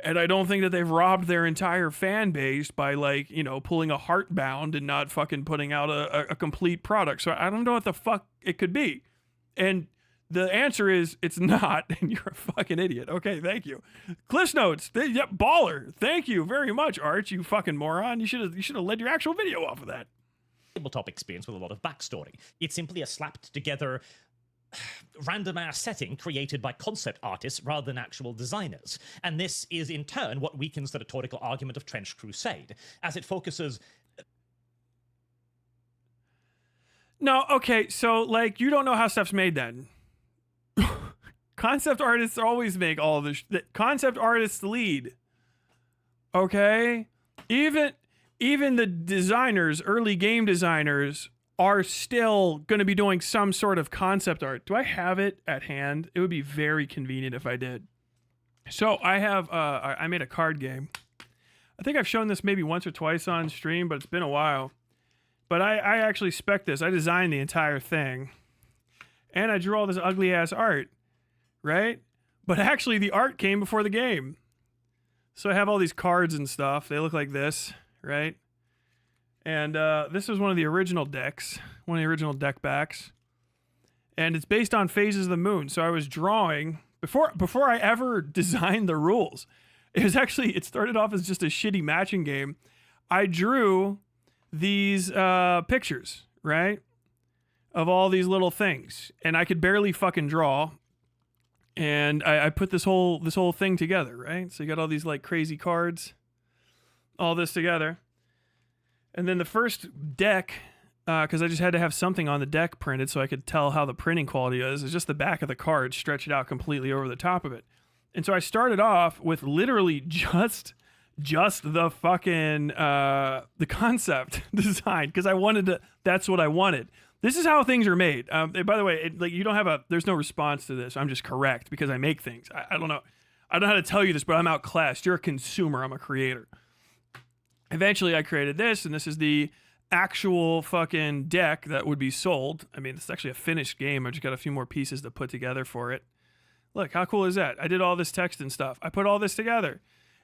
And I don't think that they've robbed their entire fan base by like, you know, pulling a Heartbound and not fucking putting out a complete product. So I don't know what the fuck it could be. And the answer is it's not, and you're a fucking idiot. Okay, thank you. Cliff Notes, yep, baller. Thank you very much, Arch, you fucking moron. You should have led your actual video off of that. Tabletop experience with a lot of backstory. It's simply a slapped together random ass setting created by concept artists rather than actual designers. And this is in turn what weakens the rhetorical argument of Trench Crusade, as it focuses. No, okay, so like you don't know how stuff's made then. Concept artists always make all of this. Concept artists lead. Okay? Even the designers, early game designers, are still going to be doing some sort of concept art. Do I have it at hand? It would be very convenient if I did. So I have, I made a card game. I think I've shown this maybe once or twice on stream, but it's been a while. But I actually spec'd this. I designed the entire thing. And I drew all this ugly ass art. Right? But actually the art came before the game. So I have all these cards and stuff. They look like this, right? And this was one of the original decks, one of the original deck backs. And it's based on phases of the moon. So I was drawing, before I ever designed the rules, it started off as just a shitty matching game. I drew these pictures, right? Of all these little things. And I could barely fucking draw. And I put this whole thing together, right? So you got all these like crazy cards, all this together. And then the first deck, because I just had to have something on the deck printed so I could tell how the printing quality is just the back of the card, stretch it out completely over the top of it. And so I started off with literally just the fucking, the concept design, because that's what I wanted. This is how things are made. By the way, you don't have there's no response to this. I'm just correct because I make things. I don't know. I don't know how to tell you this, but I'm outclassed. You're a consumer. I'm a creator. Eventually, I created this, and this is the actual fucking deck that would be sold. I mean, it's actually a finished game. I just got a few more pieces to put together for it. Look, how cool is that? I did all this text and stuff. I put all this together.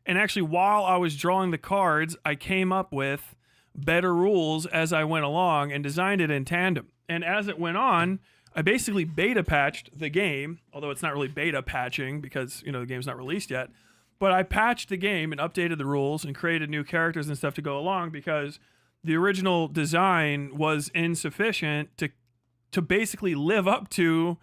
And actually, while I was drawing the cards, I came up with better rules as I went along and designed it in tandem. And as it went on, I basically beta patched the game, although it's not really beta patching because, the game's not released yet. But I patched the game and updated the rules and created new characters and stuff to go along because the original design was insufficient to basically live up to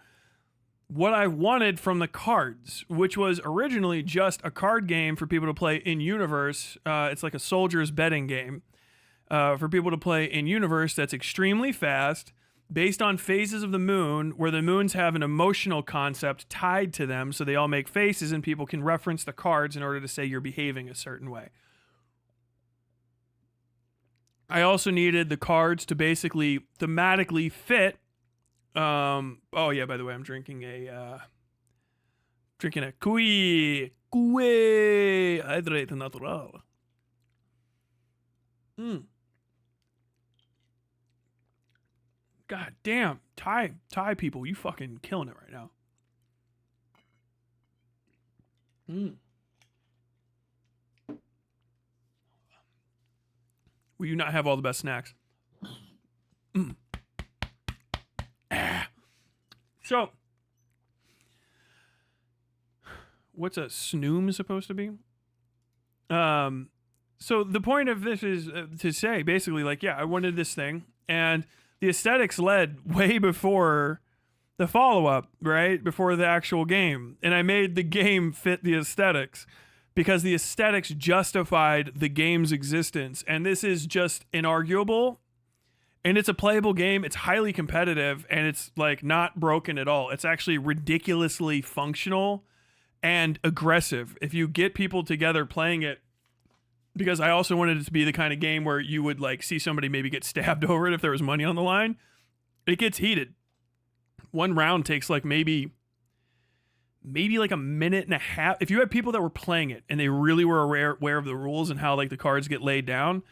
what I wanted from the cards, which was originally just a card game for people to play in universe. It's like a soldier's betting game. For people to play in universe that's extremely fast, based on phases of the moon, where the moons have an emotional concept tied to them, so they all make faces and people can reference the cards in order to say you're behaving a certain way. I also needed the cards to basically thematically fit. Oh yeah, by the way, I'm drinking a Kui Hydrate Natural. God damn, Thai people, you fucking killing it right now. Will you not have all the best snacks? So, what's a snoom supposed to be? So the point of this is to say, basically, like, yeah, I wanted this thing, and the aesthetics led way before the follow-up, right? Before the actual game. And I made the game fit the aesthetics because the aesthetics justified the game's existence. And this is just inarguable. And it's a playable game. It's highly competitive, and it's like not broken at all. It's actually ridiculously functional and aggressive. If you get people together playing it, because I also wanted it to be the kind of game where you would like see somebody maybe get stabbed over it if there was money on the line. It gets heated. One round takes like maybe like a minute and a half. If you had people that were playing it and they really were aware of the rules and how like the cards get laid down,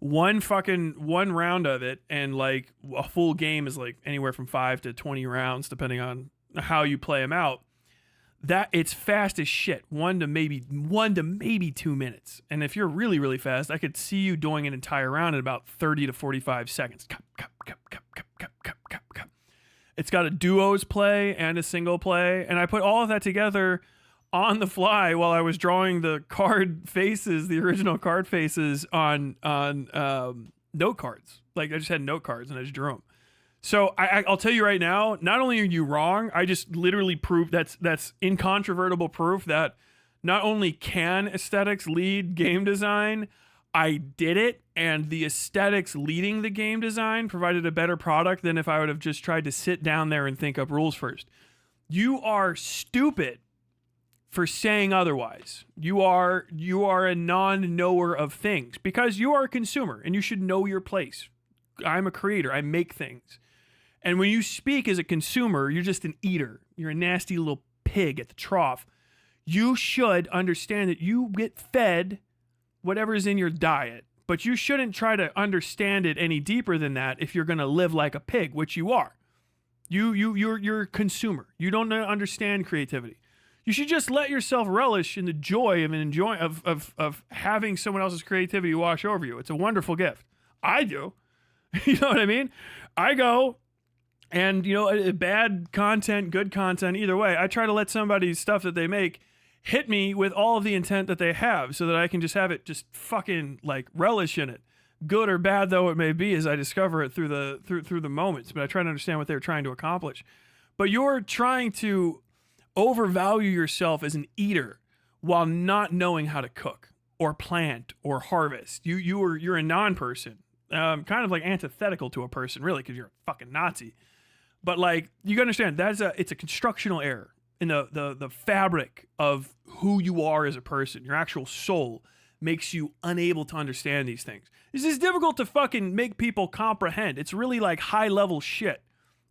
one round of it, and like a full game is like anywhere from 5 to 20 rounds depending on how you play them out. That it's fast as shit. 1 to maybe 2 minutes. And if you're really, really fast, I could see you doing an entire round in about 30 to 45 seconds. It's got a duos play and a single play, and I put all of that together on the fly while I was drawing the card faces, the original card faces on note cards. Like I just had note cards and I just drew them. So I'll tell you right now, not only are you wrong, I just literally proved that's incontrovertible proof that not only can aesthetics lead game design, I did it, and the aesthetics leading the game design provided a better product than if I would have just tried to sit down there and think up rules first. You are stupid for saying otherwise. You are a non-knower of things because you are a consumer and you should know your place. I'm a creator. I make things. And when you speak as a consumer, you're just an eater. You're a nasty little pig at the trough. You should understand that you get fed whatever is in your diet, but you shouldn't try to understand it any deeper than that if you're going to live like a pig, which you are. You're a consumer. You don't understand creativity. You should just let yourself relish in the joy of having someone else's creativity wash over you. It's a wonderful gift. I do. You know what I mean? I go and, bad content, good content, either way, I try to let somebody's stuff that they make hit me with all of the intent that they have so that I can just have it just fucking like relish in it. Good or bad though it may be as I discover it through the moments, but I try to understand what they're trying to accomplish. But you're trying to overvalue yourself as an eater while not knowing how to cook or plant or harvest. You're a non-person, kind of like antithetical to a person, really, because you're a fucking Nazi. But like you gotta understand, it's a constructional error in the fabric of who you are as a person. Your actual soul makes you unable to understand these things. This is difficult to fucking make people comprehend. It's really like high level shit.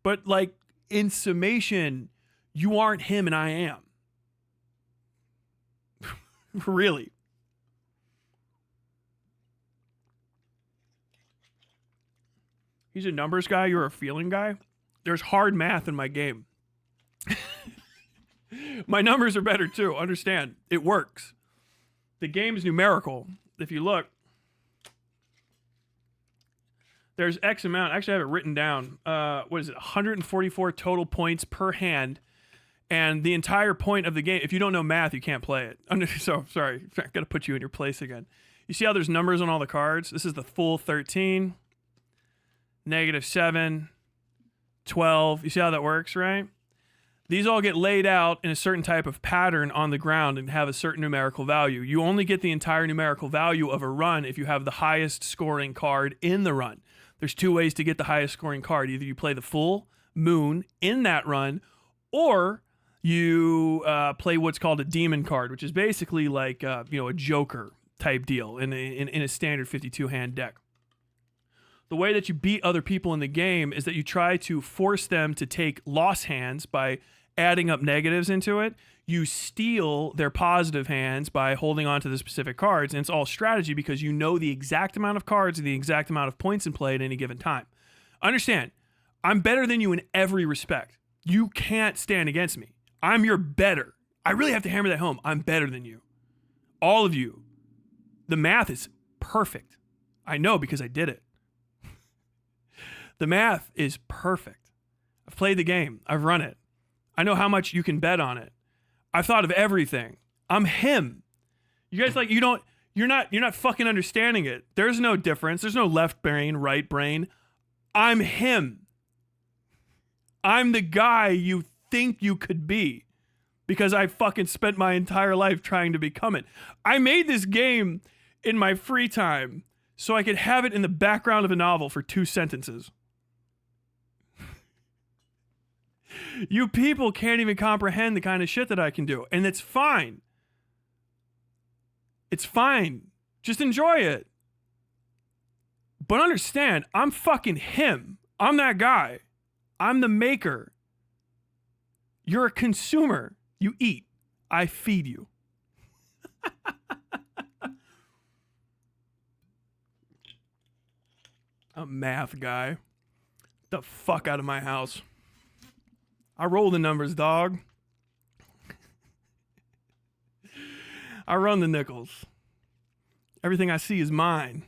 But like in summation, you aren't him and I am. Really. He's a numbers guy, you're a feeling guy. There's hard math in my game. My numbers are better too, understand. It works. The game is numerical. If you look, there's X amount. Actually, I have it written down. What is it? 144 total points per hand. And the entire point of the game, if you don't know math, you can't play it. So, sorry. I've got to put you in your place again. You see how there's numbers on all the cards? This is the full 13, -7, 12. You see how that works, right? These all get laid out in a certain type of pattern on the ground and have a certain numerical value. You only get the entire numerical value of a run if you have the highest scoring card in the run. There's 2 ways to get the highest scoring card. Either you play the full moon in that run, or you play what's called a demon card, which is basically like a Joker type deal in a standard 52 hand deck. The way that you beat other people in the game is that you try to force them to take loss hands by adding up negatives into it. You steal their positive hands by holding on to the specific cards, and it's all strategy because you know the exact amount of cards and the exact amount of points in play at any given time. Understand, I'm better than you in every respect. You can't stand against me. I'm your better. I really have to hammer that home. I'm better than you. All of you. The math is perfect. I know because I did it. The math is perfect. I've played the game. I've run it. I know how much you can bet on it. I've thought of everything. I'm him. You guys you're not fucking understanding it. There's no difference. There's no left brain, right brain. I'm him. I'm the guy you think you could be. because I fucking spent my entire life trying to become it. I made this game in my free time so I could have it in the background of a novel for 2 sentences. You people can't even comprehend the kind of shit that I can do, and it's fine. It's fine. Just enjoy it. But understand, I'm fucking him. I'm that guy. I'm the maker. You're a consumer. You eat. I feed you. A math guy. The fuck out of my house. I roll the numbers, dog. I run the nickels. Everything I see is mine.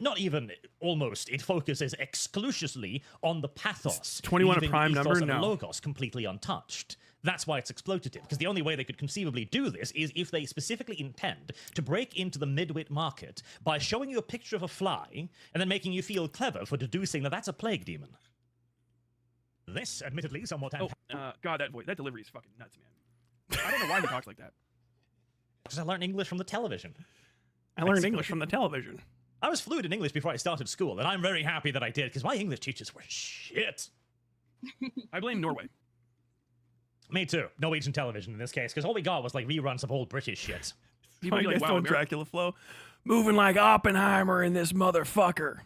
Not even almost. It focuses exclusively on the pathos. 21 a leaving prime ethos number? and No. logos completely untouched. That's why it's exploitative, because the only way they could conceivably do this is if they specifically intend to break into the midwit market by showing you a picture of a fly and then making you feel clever for deducing that that's a plague demon. This, admittedly, somewhat... God, that delivery is fucking nuts, man. I don't know why he talks like that. Because I learned English from the television. I learned English from the television. I was fluent in English before I started school, and I'm very happy that I did, because my English teachers were shit. I blame Norway. Me too. Norwegian television in this case, because all we got was like reruns of old British shit. People You be guys like, know wow, Dracula flow. Moving like Oppenheimer in this motherfucker.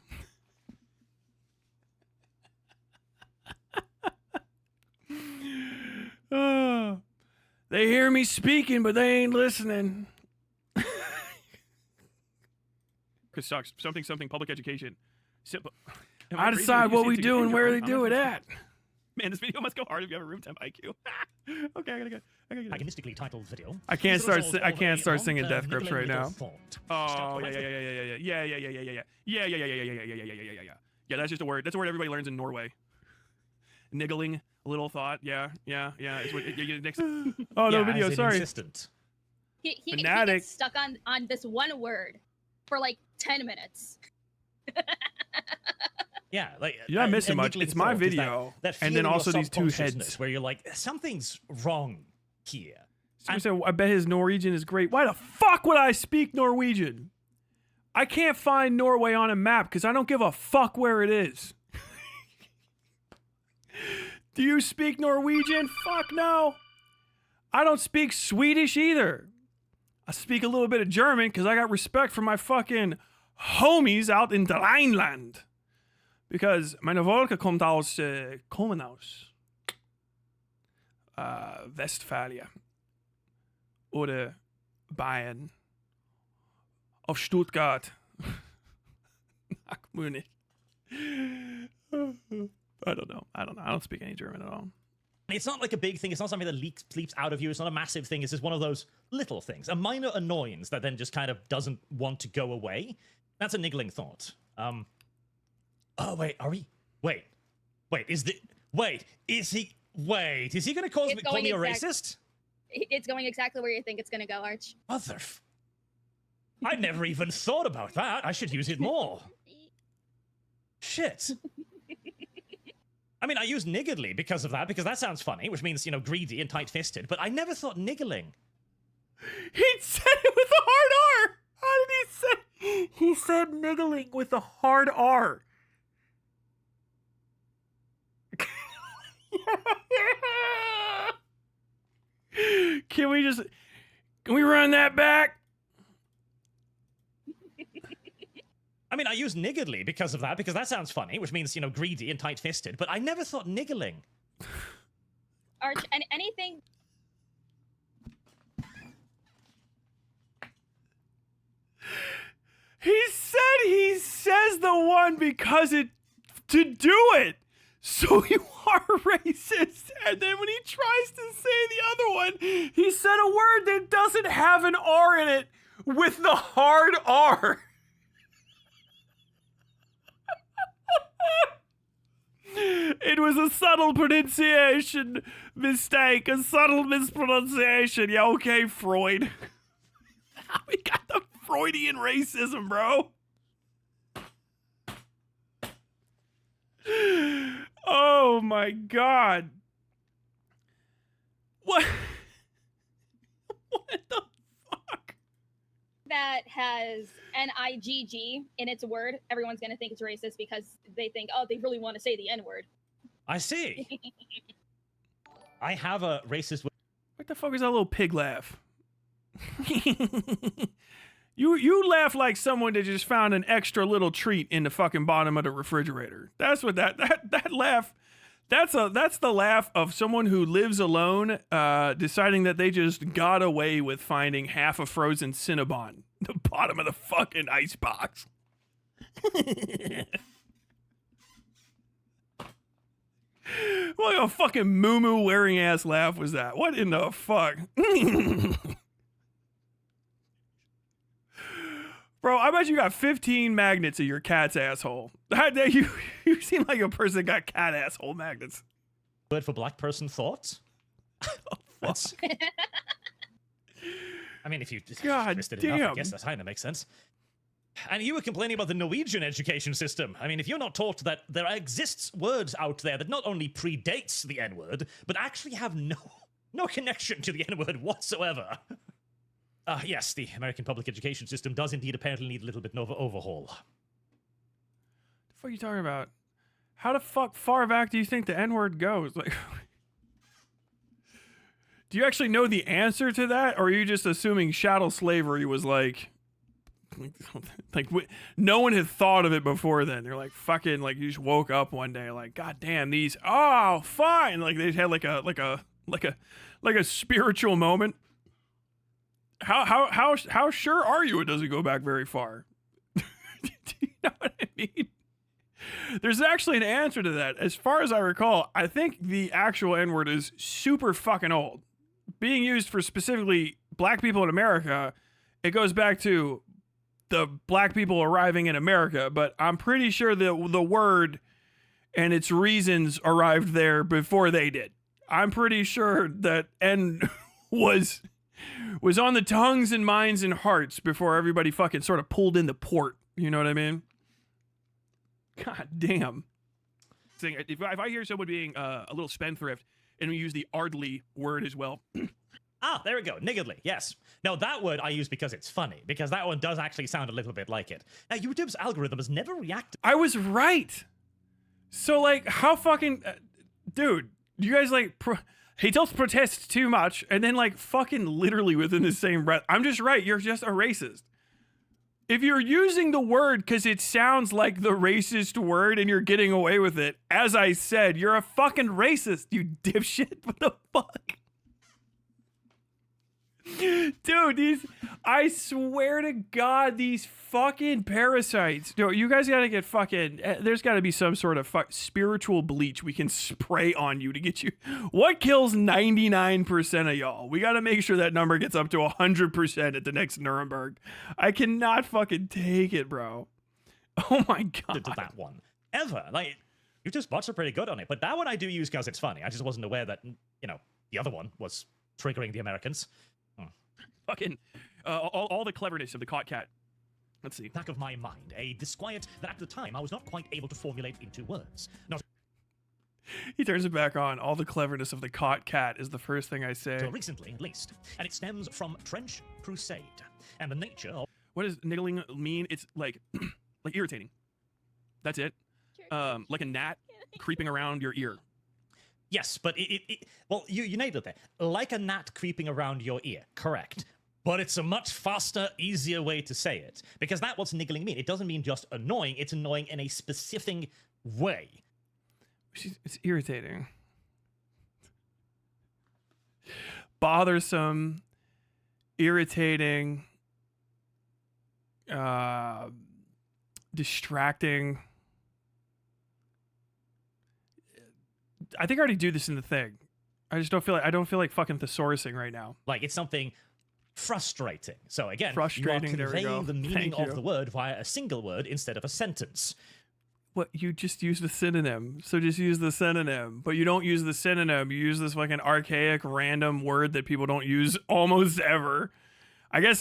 They hear me speaking, but they ain't listening. Chris sucks. Something public education. Simple. I decide what we do and where they do it at. Man, this video must go hard if you have a room temp IQ. Okay, I gotta go. Agonistically titled video. I can't is the start. result I of can't a start singing long-term death grips niggling right little now. thought. Oh yeah. That's just a word. That's a word everybody learns in Norway. Niggling, a little thought. Yeah. It's what, next. Oh no, Yeah, video. as in Sorry. insistent. He Fanatic. gets stuck on this one word for like 10 minutes. Yeah, like You're not missing much. niggling It's my thought is video, that and then feeling of also these two subconsciousness heads. where you're like, something's wrong here. I bet his Norwegian is great. Why the fuck would I speak Norwegian? I can't find Norway on a map because I don't give a fuck where it is. Do you speak Norwegian? Fuck no. I don't speak Swedish either. I speak a little bit of German because I got respect for my fucking homies out in the Rhineland. Because meine Volke kommt aus, kommen aus Westphalia oder Bayern auf Stuttgart nach Munich. I don't know. I don't speak any German at all. It's not like a big thing. It's not something that leaps out of you. It's not a massive thing. It's just one of those little things. A minor annoyance that then just kind of doesn't want to go away. That's a niggling thought. Oh, wait, are we? Wait, is he going to call me a racist? It's going exactly where you think it's going to go, Arch. I never even thought about that. I should use it more. Shit. I mean, I use niggardly because of that, because that sounds funny, which means, greedy and tight-fisted, but I never thought niggling. He said it with a hard R. How did he say? He said niggling with a hard R. Can we run that back? I mean, I use niggardly because of that, because that sounds funny, which means, greedy and tight-fisted, but I never thought niggling. Arch, and anything... He says the one because to do it. So you are racist. And then when he tries to say the other one, he said a word that doesn't have an R in it with the hard R. It was a subtle pronunciation mistake, a subtle mispronunciation. Yeah, okay, Freud. We got the Freudian racism, bro. Oh my god. What? What the fuck? That has NIGG in its word, everyone's going to think it's racist because they think, oh, they really want to say the N-word. I see. I have a racist. What the fuck is that little pig laugh? You laugh like someone that just found an extra little treat in the fucking bottom of the refrigerator. That's what that laugh. That's the laugh of someone who lives alone, deciding that they just got away with finding half a frozen Cinnabon in the bottom of the fucking icebox. What a fucking moo-moo wearing ass laugh was that? What in the fuck? Bro, I bet you got 15 magnets in your cat's asshole. You seem like a person that got cat asshole magnets. Word for black person thoughts? That's... I mean, if you just twisted it enough, I guess that kind of makes sense. And you were complaining about the Norwegian education system. I mean, if you're not taught that there exists words out there that not only predates the N-word, but actually have no connection to the N-word whatsoever. Yes, the American public education system does indeed apparently need a little bit of an overhaul. The fuck are you talking about? How the fuck far back do you think the N-word goes? Like, do you actually know the answer to that, or are you just assuming chattel slavery was like no one had thought of it before then? They're like fucking like you just woke up one day like, god damn, these, oh fine, like they had like a spiritual moment. How sure are you it doesn't go back very far? Do you know what I mean? There's actually an answer to that. As far as I recall, I think the actual N-word is super fucking old. Being used for specifically black people in America, it goes back to the black people arriving in America, but I'm pretty sure that the word and its reasons arrived there before they did. I'm pretty sure that N was on the tongues and minds and hearts before everybody fucking sort of pulled in the port. You know what I mean? God damn. If I hear someone being a little spendthrift and we use the Ardley word as well. Ah, there we go. Niggardly. Yes. Now, that word I use because it's funny, because that one does actually sound a little bit like it. Now, YouTube's algorithm has never reacted. I was right. So, like, how fucking... dude, you guys, like... he does protest too much, and then, like, fucking literally within the same breath, I'm just right, you're just a racist. If you're using the word because it sounds like the racist word and you're getting away with it, as I said, you're a fucking racist, you dipshit. What the fuck? Dude, I swear to God, these fucking parasites. No, you guys gotta get fucking, there's gotta be some sort of spiritual bleach we can spray on you to get you. What kills 99% of y'all? We gotta make sure that number gets up to 100% at the next Nuremberg. I cannot fucking take it, bro. Oh my God. To that one. Ever. Like, YouTube's bots are pretty good on it, but that one I do use because it's funny. I just wasn't aware that, you know, the other one was triggering the Americans. Fucking all the cleverness of the caught cat. Let's see. Back of my mind, a disquiet that at the time I was not quite able to formulate into words. Not he turns it back on. All the cleverness of the caught cat is the first thing I say. Until recently, at least. And it stems from French Crusade and the nature of... What does niggling mean? It's like like irritating. That's it. Like a gnat creeping around your ear. Yes, but well, you nailed it there. Like a gnat creeping around your ear, correct. But it's a much faster, easier way to say it. Because that's what's niggling mean. It doesn't mean just annoying, it's annoying in a specific way. It's irritating. Bothersome, irritating, distracting. I think I already do this in the thing. I just don't feel like fucking thesaurusing right now. Like it's something frustrating. So again, frustrating, you are conveying the meaning Thank you. of the word via a single word instead of a sentence. What, you just use the synonym, so just use the synonym. But you don't use the synonym. You use this fucking archaic, random word that people don't use almost ever. I guess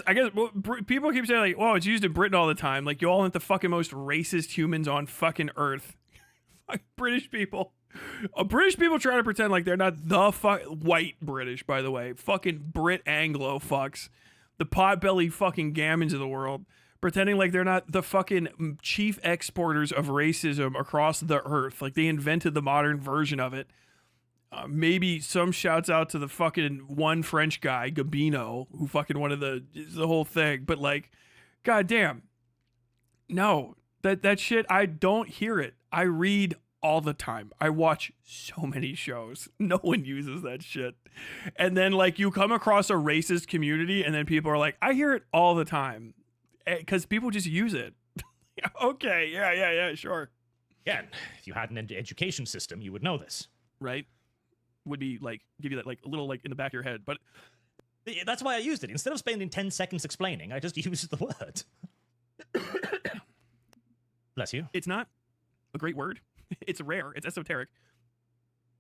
people keep saying like, "Well, it's used in Britain all the time." Like, you all aren't the fucking most racist humans on fucking earth. British people. British people try to pretend like they're not the white British, by the way. Fucking Brit Anglo fucks. The potbelly fucking gammons of the world. Pretending like they're not the fucking chief exporters of racism across the earth. Like they invented the modern version of it. Maybe some shouts out to the fucking one French guy, Gabino, who fucking wanted the whole thing. But like, goddamn. No, that shit, I don't hear it. I read all the time. I watch so many shows. No one uses that shit. And then like you come across a racist community and then people are like, I hear it all the time. Because people just use it. Okay, yeah, sure. Yeah, if you had an education system, you would know this. Right? Would be like, give you that like a little like in the back of your head. But that's why I used it. Instead of spending 10 seconds explaining, I just used the word. Bless you. It's not a great word. It's rare. It's esoteric.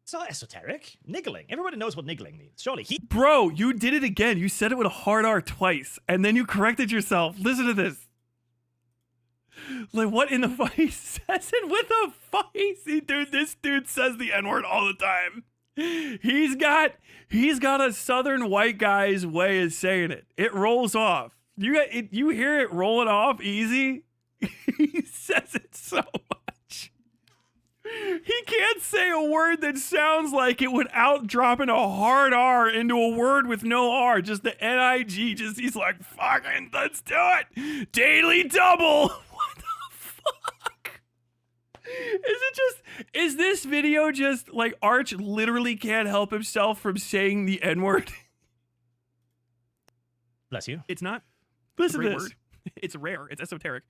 It's not esoteric. Niggling. Everybody knows what niggling means. Surely he... Bro, you did it again. You said it with a hard R twice, and then you corrected yourself. Listen to this. Like, what in the fuck? He says it with a face. Dude, this dude says the N-word all the time. He's got a southern white guy's way of saying it. It rolls off. You hear it rolling off easy? He says it so much. He can't say a word that sounds like it without dropping a hard R into a word with no R. Just the N-I-G. He's like, fucking, let's do it. Daily double. What the fuck? Is this video just like Arch literally can't help himself from saying the N-word? Bless you. It's not. Listen to this. Word. It's rare. It's esoteric.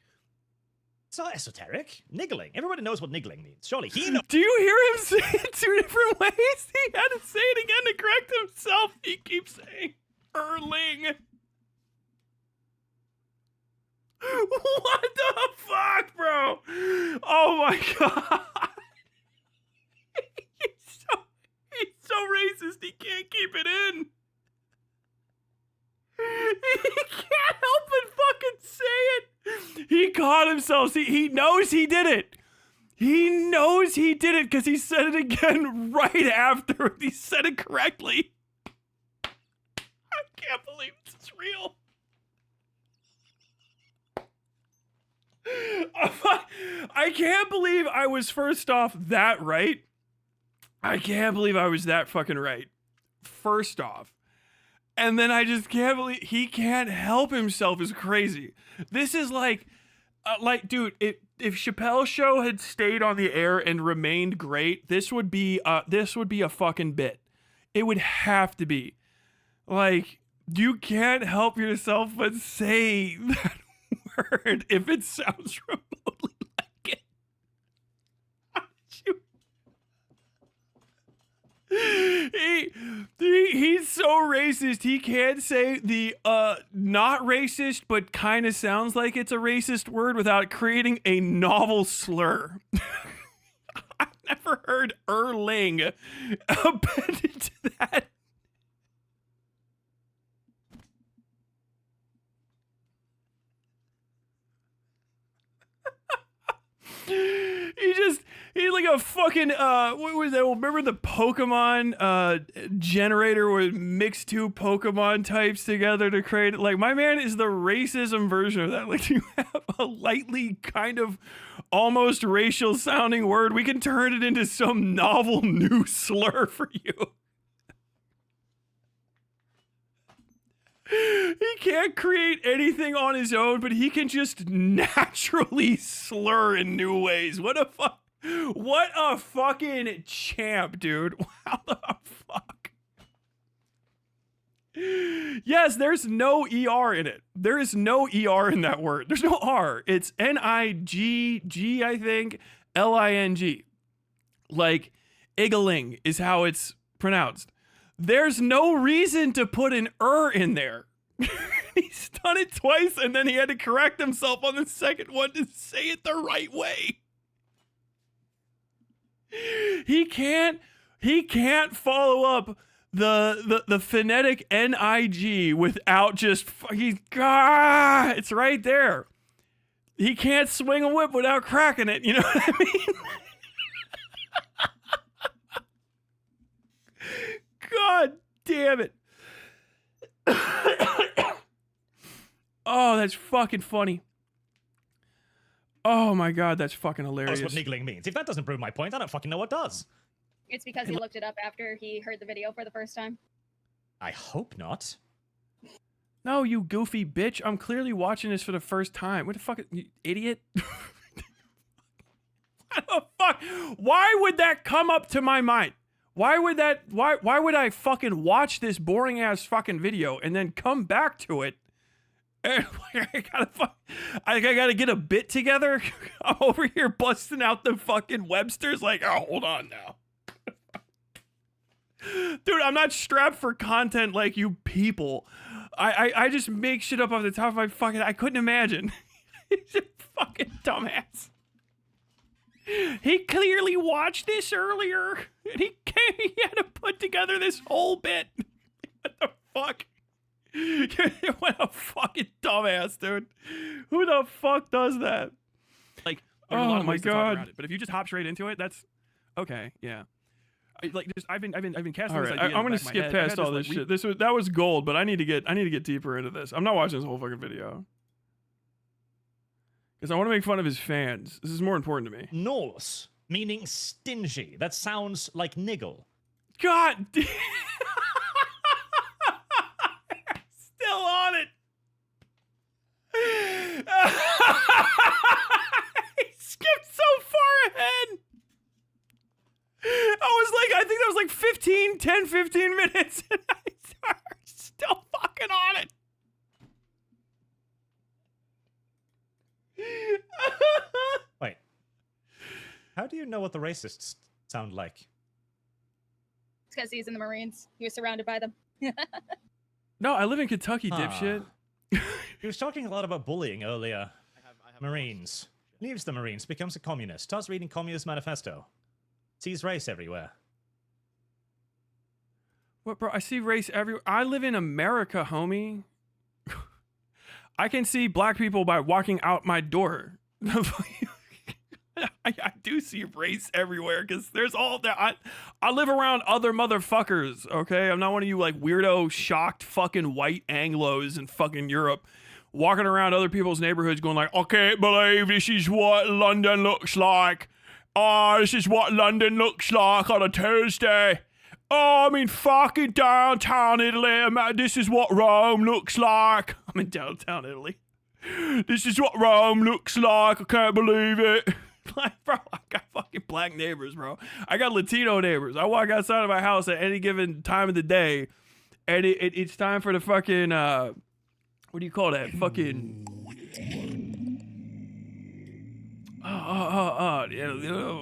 It's not esoteric. Niggling. Everybody knows what niggling means. Surely he knows. Do you hear him say it 2 different ways? He had to say it again to correct himself. He keeps saying Erling. What the fuck, bro? Oh my god. He's so racist, he can't keep it in. He can't help but fucking say it. He caught himself. See, he knows he did it. He knows he did it because he said it again right after he said it correctly. I can't believe this is real. I can't believe I was first off that right. I can't believe I was that fucking right. First off. And then I just can't believe he can't help himself is crazy. This is like, dude, if Chappelle's show had stayed on the air and remained great, this would be a fucking bit. It would have to be. Like, you can't help yourself but say that word if it sounds remotely like it. He's so racist he can't say the not racist but kind of sounds like it's a racist word without creating a novel slur. I've never heard Erling appended to that. He's like a fucking, what was that? Remember the Pokemon generator where it mixed 2 Pokemon types together to create, like, my man is the racism version of that. Like, you have a lightly kind of almost racial sounding word. We can turn it into some novel new slur for you. He can't create anything on his own, but he can just naturally slur in new ways. What a fucking champ, dude. How the fuck? Yes, there's no ER in it. There is no ER in that word. There's no R. It's N-I-G-G, I think, L-I-N-G. Like, iggling is how it's pronounced. There's no reason to put an in there. He's done it twice, and then he had to correct himself on the second one to say it the right way. He can't follow up the phonetic N-I-G without just it's right there. He can't swing a whip without cracking it, you know what I mean? God damn it. Oh, that's fucking funny. Oh my God, that's fucking hilarious. That's what niggling means. If that doesn't prove my point, I don't fucking know what does. It's because he looked it up after he heard the video for the first time. I hope not. No, you goofy bitch. I'm clearly watching this for the first time. What the fuck, you idiot? What the fuck? Why would that come up to my mind? Why would that, why would I fucking watch this boring ass fucking video and then come back to it? And I gotta get a bit together. I'm over here busting out the fucking Websters like, oh, hold on now. Dude, I'm not strapped for content like you people. I just make shit up off the top of my fucking, I couldn't imagine. He's a fucking dumbass. He clearly watched this earlier, and he had to put together this whole bit. What the fuck? What a fucking dumbass, dude. Who the fuck does that? Like, oh my God. But if you just hop straight into it, that's okay. Yeah. I've been casting this idea. I'm gonna skip past all this shit. That was gold, but I need to get deeper into this. I'm not watching this whole fucking video because I want to make fun of his fans. This is more important to me. Norse, meaning stingy. That sounds like niggle. God damn. Still on it. He skipped so far ahead. I think that was like 15 minutes, and I still fucking on it. Wait. How do you know what the racists sound like? It's because he's in the Marines. He was surrounded by them. No, I live in Kentucky, dipshit. He was talking a lot about bullying earlier. Marines. Leaves the Marines, becomes a communist, starts reading Communist Manifesto. Sees race everywhere. What, bro? I see race everywhere. I live in America, homie. I can see black people by walking out my door. I do see race everywhere because there's all that. I live around other motherfuckers, okay? I'm not one of you like weirdo, shocked fucking white Anglos in fucking Europe walking around other people's neighborhoods going like, I can't believe this is what London looks like. Oh, this is what London looks like on a Tuesday. Oh, I'm in fucking downtown Italy. This is what Rome looks like. I'm in downtown Italy. This is what Rome looks like. I can't believe it. Like, bro, I got fucking black neighbors, bro. I got Latino neighbors. I walk outside of my house at any given time of the day, and it's time for the fucking, what do you call that? Fucking...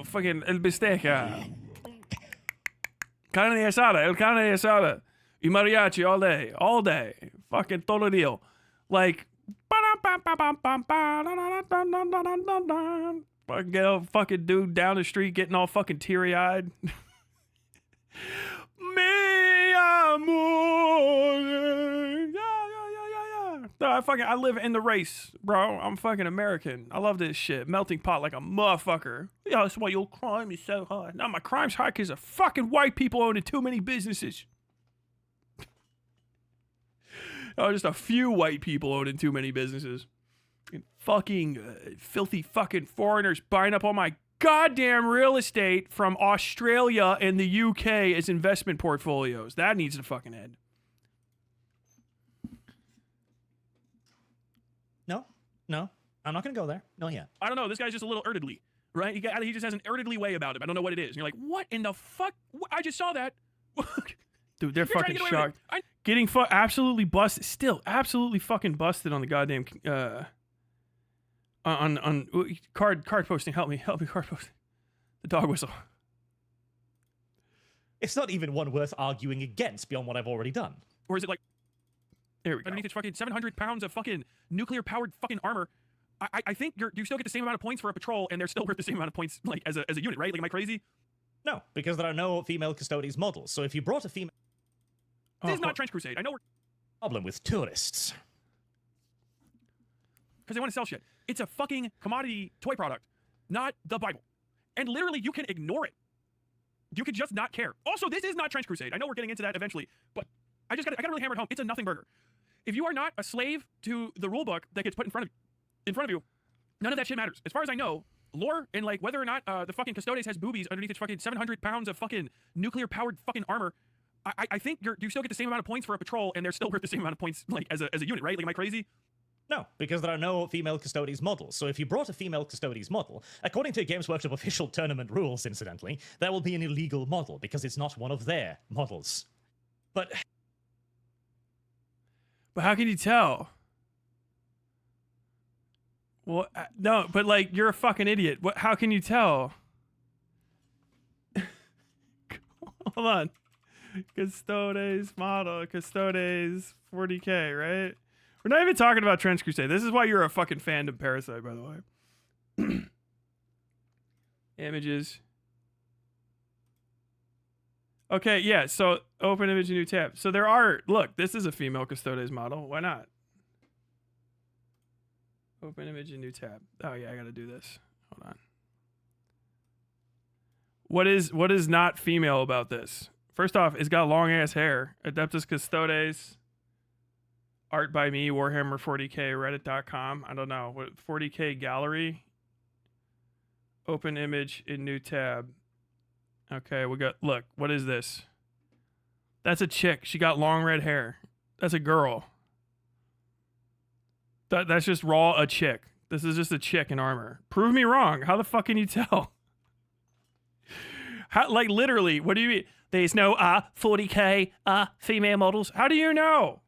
fucking el bistecca. Carne asada, el carne asada. Y mariachi all day. Fucking todo deal. Like, fucking get a fucking dude down the street getting all fucking teary-eyed. Me amor. I live in the race, bro. I'm fucking American. I love this shit. Melting pot like a motherfucker. Yeah, that's why your crime is so high. No, my crime's high because of fucking white people owning too many businesses. Oh, just a few white people owning too many businesses. And fucking filthy fucking foreigners buying up all my goddamn real estate from Australia and the UK as investment portfolios. That needs to fucking end. No, I'm not gonna go there. No, yeah. I don't know. This guy's just a little erdedly, right? He just has an erdedly way about him. I don't know what it is. And you're like, what in the fuck? I just saw that. Dude, they're fucking shocked. Getting absolutely busted. Still, absolutely fucking busted on the goddamn on card posting. Help me, card posting. The dog whistle. It's not even one worth arguing against beyond what I've already done. Or is it like, there we go. Underneath it's fucking 700 pounds of fucking nuclear-powered fucking armor. I think you still get the same amount of points for a patrol, and they're still worth the same amount of points, like, as a unit, right? Like, am I crazy? No, because there are no female custodies models. So if you brought a female... This is not Trench Crusade. I know we're... Problem with tourists. Because they want to sell shit. It's a fucking commodity toy product, not the Bible. And literally, you can ignore it. You could just not care. Also, this is not Trench Crusade. I know we're getting into that eventually, but I gotta really hammer it home. It's a nothing burger. If you are not a slave to the rule book that gets put in front of you, none of that shit matters. As far as I know, lore and like whether or not the fucking Custodes has boobies underneath its fucking 700 pounds of fucking nuclear powered fucking armor, I think you still get the same amount of points for a patrol, and they're still worth the same amount of points like as a unit, right? Like, am I crazy? No, because there are no female Custodes models. So if you brought a female Custodes model, according to Games Workshop official tournament rules, incidentally, that will be an illegal model because it's not one of their models. But how can you tell? Well, no, but like, you're a fucking idiot. How can you tell? Hold on. Custodes model, Custodes 40k, right? We're not even talking about Trench Crusade. This is why you're a fucking fandom parasite, by the way. Images. Okay, yeah, so open image, new tab. So there are, look, this is a female Custodes model. Why not? Open image, and new tab. Oh yeah, I gotta do this. Hold on. What is not female about this? First off, it's got long ass hair. Adeptus Custodes. Art by me, Warhammer 40k, Reddit.com. I don't know. What 40k gallery? Open image in new tab. Okay, we got, look, what is this? That's a chick. She got long red hair. That's a girl. That's just raw a chick. This is just a chick in armor. Prove me wrong. How the fuck can you tell? How, like, literally, what do you mean? There's no 40k female models. How do you know?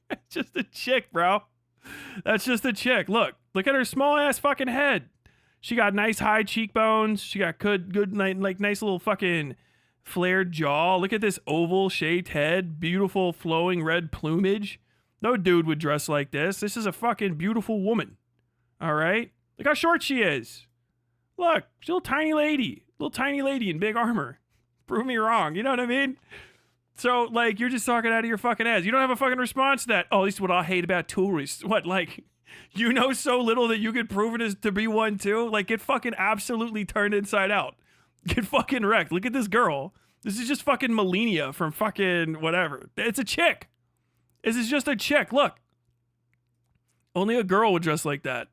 It's just a chick, bro. That's just a chick. Look at her small ass fucking head. She got nice high cheekbones. She got good like nice little fucking flared jaw. Look at this oval shaped head. Beautiful flowing red plumage. No dude would dress like this. This is a fucking beautiful woman. All right? Look how short she is. Look, she's a little tiny lady. Little tiny lady in big armor. Prove me wrong. You know what I mean? So, like, you're just talking out of your fucking ass. You don't have a fucking response to that. Oh, this is what I hate about tourists. What, like, you know so little that you get proven as to be one too? Like, get fucking absolutely turned inside out. Get fucking wrecked. Look at this girl. This is just fucking Melania from fucking whatever. It's a chick. This is just a chick. Look. Only a girl would dress like that.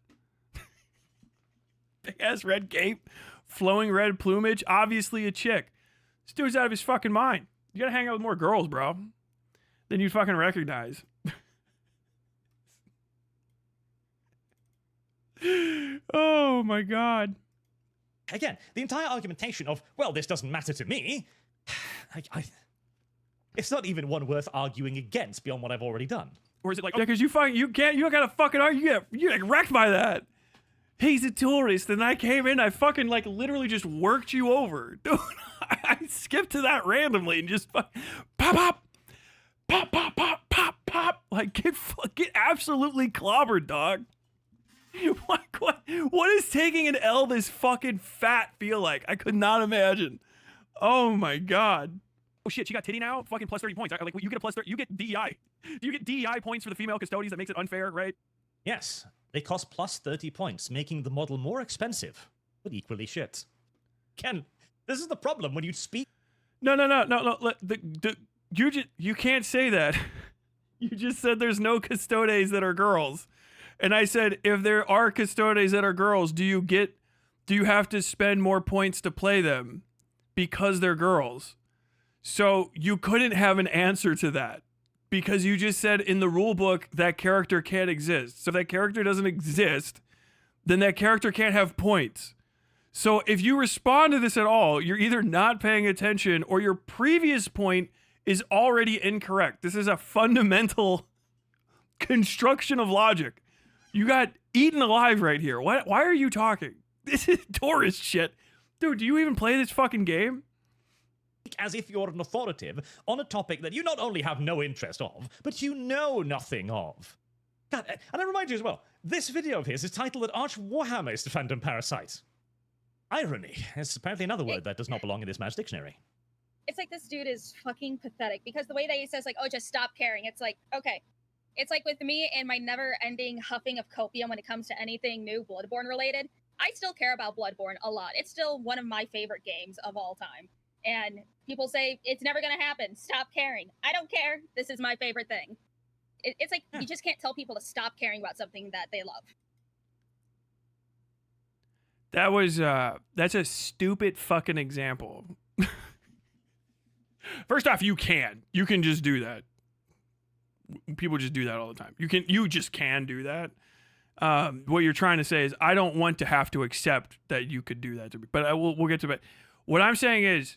Big ass red cape. Flowing red plumage. Obviously a chick. This dude's out of his fucking mind. You gotta hang out with more girls, bro. Then you fucking recognize. Oh my god. again, the entire argumentation of, well, this doesn't matter to me, it's not even one worth arguing against beyond what I've already done. Or is it like, yeah, because you gotta fucking argue, you get wrecked by that. He's a tourist, and I came in, I fucking, like, literally just worked you over. Dude, I skipped to that randomly and just pop, pop, pop, pop, pop, pop, pop. Like, get absolutely clobbered, dog. What is taking an L this fucking fat feel like? I could not imagine. Oh my god. Oh shit, she got titty now? Fucking plus 30 points. Like, you get a plus 30, you get DEI. You get DEI points for the female custodians. That makes it unfair, right? Yes, they cost plus 30 points, making the model more expensive, but equally shit. Ken, this is the problem when you speak. No. You can't say that. You just said there's no custodes that are girls. And I said, if there are custodes that are girls, do you have to spend more points to play them because they're girls? So you couldn't have an answer to that because you just said in the rule book that character can't exist. So if that character doesn't exist, then that character can't have points. So if you respond to this at all, you're either not paying attention or your previous point is already incorrect. This is a fundamental construction of logic. You got eaten alive right here. Why are you talking? This is tourist shit. Dude, do you even play this fucking game? As if you're an authoritative on a topic that you not only have no interest of, but you know nothing of. God, and I remind you as well, this video of his is titled Arch Warhammer is the Phantom Parasite. Irony is apparently another word that does not belong in this man's dictionary. It's like this dude is fucking pathetic because the way that he says, like, oh, just stop caring. It's like, okay. It's like with me and my never-ending huffing of copium when it comes to anything new Bloodborne related. I still care about Bloodborne a lot. It's still one of my favorite games of all time. And people say, it's never going to happen. Stop caring. I don't care. This is my favorite thing. It's like, you just can't tell people to stop caring about something that they love. That's a stupid fucking example. First off, you can just do that. People just do that all the time. You just can do that. What you're trying to say is, I don't want to have to accept that you could do that to me, but we'll get to it. What I'm saying is,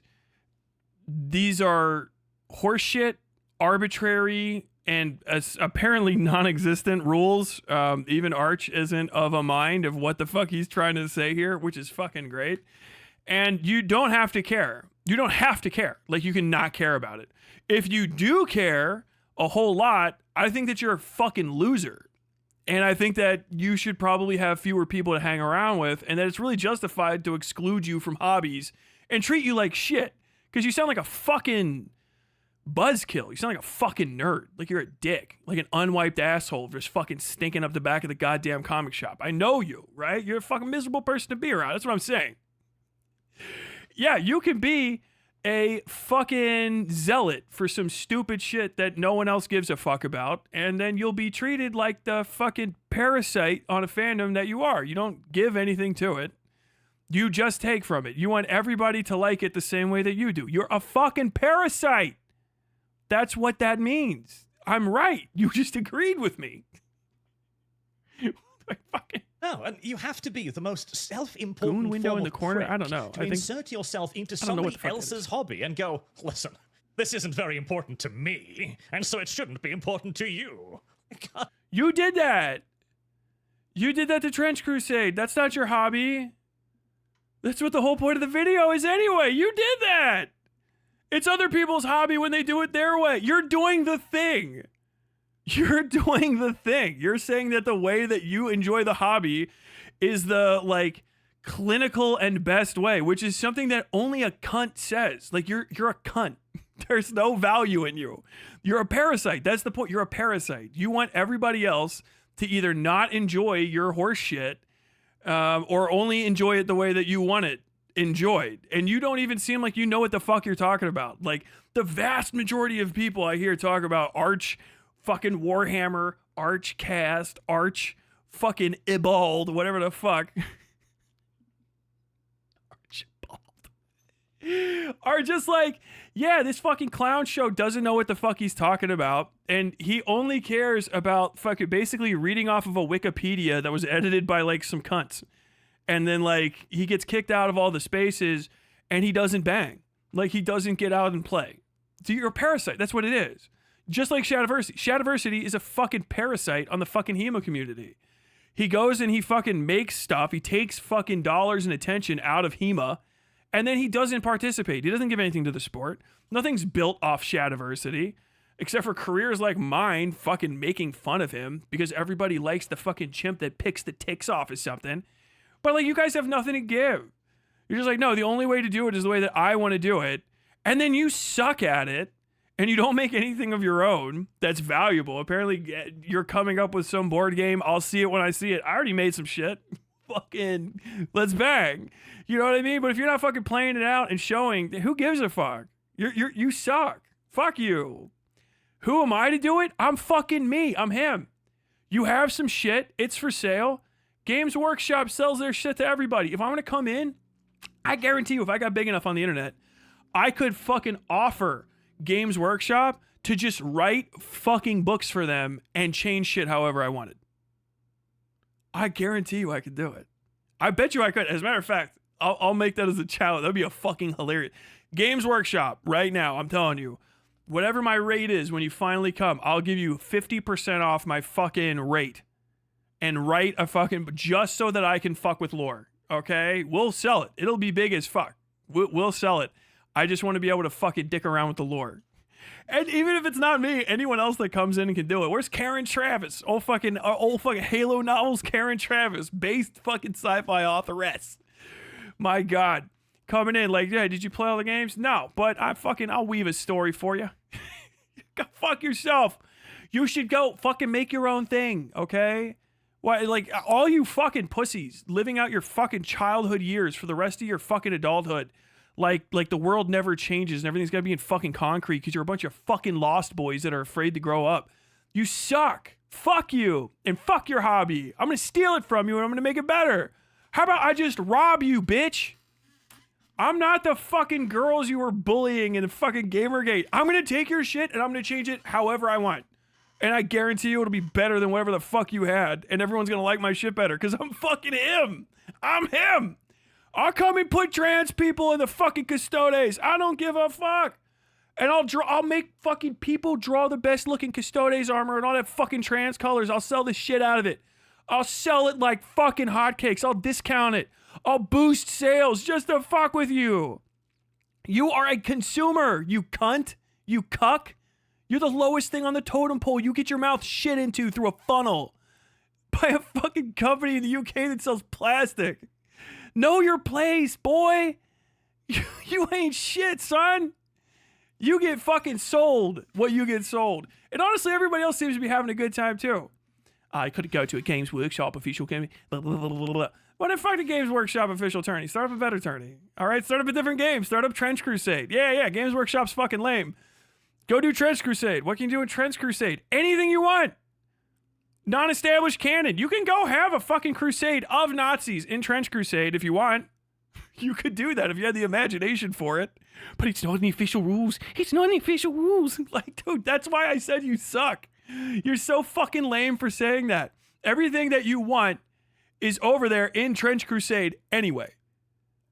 these are horseshit, arbitrary, and apparently non-existent rules. Even Arch isn't of a mind of what the fuck he's trying to say here, which is fucking great. And you don't have to care. You don't have to care. Like, you can not care about it. If you do care a whole lot, I think that you're a fucking loser. And I think that you should probably have fewer people to hang around with, and that it's really justified to exclude you from hobbies and treat you like shit. Because you sound like a fucking buzzkill. You sound like a fucking nerd. Like you're a dick. Like an unwiped asshole just fucking stinking up the back of the goddamn comic shop. I know you, right? You're a fucking miserable person to be around. That's what I'm saying. Yeah, you can be a fucking zealot for some stupid shit that no one else gives a fuck about, and then you'll be treated like the fucking parasite on a fandom that you are. You don't give anything to it. You just take from it. You want everybody to like it the same way that you do. You're a fucking parasite. That's what that means. I'm right. You just agreed with me. No, and you have to be the most self-important Goon window form in the of corner? prick I don't know. to I think- insert yourself into I don't know what somebody the fuck that else's is. hobby and go, listen, this isn't very important to me, and so it shouldn't be important to you. God. You did that. You did that to Trench Crusade. That's not your hobby. That's what the whole point of the video is anyway. You did that. It's other people's hobby when they do it their way. You're doing the thing. You're doing the thing. You're saying that the way that you enjoy the hobby is the, like, clinical and best way, which is something that only a cunt says. Like, you're a cunt. There's no value in you. You're a parasite. That's the point. You're a parasite. You want everybody else to either not enjoy your horse shit or only enjoy it the way that you want it enjoyed. And you don't even seem like you know what the fuck you're talking about. Like, the vast majority of people I hear talk about Arch fucking Warhammer, Archcast, Arch fucking Ibald, whatever the fuck. Archibald. Are just like, yeah, this fucking clown show doesn't know what the fuck he's talking about, and he only cares about fucking basically reading off of a Wikipedia that was edited by like some cunts. And then like he gets kicked out of all the spaces and he doesn't bang. Like he doesn't get out and play. So you're a parasite. That's what it is. Just like Shadiversity. Shadiversity is a fucking parasite on the fucking Hemo community. He goes and he fucking makes stuff. He takes fucking dollars and attention out of Hema, and then he doesn't participate. He doesn't give anything to the sport. Nothing's built off Shadiversity, except for careers like mine fucking making fun of him because everybody likes the fucking chimp that picks the ticks off or something. But like, you guys have nothing to give. You're just like, no, the only way to do it is the way that I want to do it. And then you suck at it. And you don't make anything of your own that's valuable. Apparently, you're coming up with some board game. I'll see it when I see it. I already made some shit. Fucking, let's bang. You know what I mean? But if you're not fucking playing it out and showing, who gives a fuck? You suck. Fuck you. Who am I to do it? I'm fucking me. I'm him. You have some shit. It's for sale. Games Workshop sells their shit to everybody. If I want to come in, I guarantee you, if I got big enough on the internet, I could fucking offer Games Workshop to just write fucking books for them and change shit however I wanted. I guarantee you I could do it. I bet you I could. As a matter of fact, I'll make that as a challenge. That'd be a fucking hilarious. Games Workshop, right now, I'm telling you, whatever my rate is when you finally come, I'll give you 50% off my fucking rate and write a fucking, just so that I can fuck with lore. Okay? We'll sell it. It'll be big as fuck. We'll sell it. I just want to be able to fucking dick around with the lore. And even if it's not me, anyone else that comes in and can do it. Where's Karen Travis? Old fucking Halo novels, Karen Travis, based fucking sci-fi authoress. My God. Coming in like, yeah, did you play all the games? No, but I'll weave a story for you. Go fuck yourself. You should go fucking make your own thing, okay? Why, like, all you fucking pussies living out your fucking childhood years for the rest of your fucking adulthood, like the world never changes and everything's gotta be in fucking concrete because you're a bunch of fucking lost boys that are afraid to grow up. You suck. Fuck you. And fuck your hobby. I'm gonna steal it from you and I'm gonna make it better. How about I just rob you, bitch? I'm not the fucking girls you were bullying in the fucking Gamergate. I'm gonna take your shit and I'm gonna change it however I want. And I guarantee you it'll be better than whatever the fuck you had. And everyone's gonna like my shit better because I'm fucking him. I'm him. I'll come and put trans people in the fucking Custodes. I don't give a fuck. And I'll make fucking people draw the best looking Custodes armor and all that fucking trans colors. I'll sell the shit out of it. I'll sell it like fucking hotcakes. I'll discount it. I'll boost sales just to fuck with you. You are a consumer, you cunt. You cuck. You're the lowest thing on the totem pole. You get your mouth shit into through a funnel by a fucking company in the UK that sells plastic. Know your place, boy. You ain't shit, son. You get fucking sold what you get sold. And honestly, everybody else seems to be having a good time too. I could go to a Games Workshop official game. What the fuck the Games Workshop official tourney? Start up a better tourney. All right, start up a different game. Start up Trench Crusade. Yeah, Games Workshop's fucking lame. Go do Trench Crusade. What can you do in Trench Crusade? Anything you want. Non-established canon. You can go have a fucking crusade of Nazis in Trench Crusade if you want. You could do that if you had the imagination for it. But it's not in the official rules. It's not in the official rules. Like, dude, that's why I said you suck. You're so fucking lame for saying that. Everything that you want is over there in Trench Crusade anyway.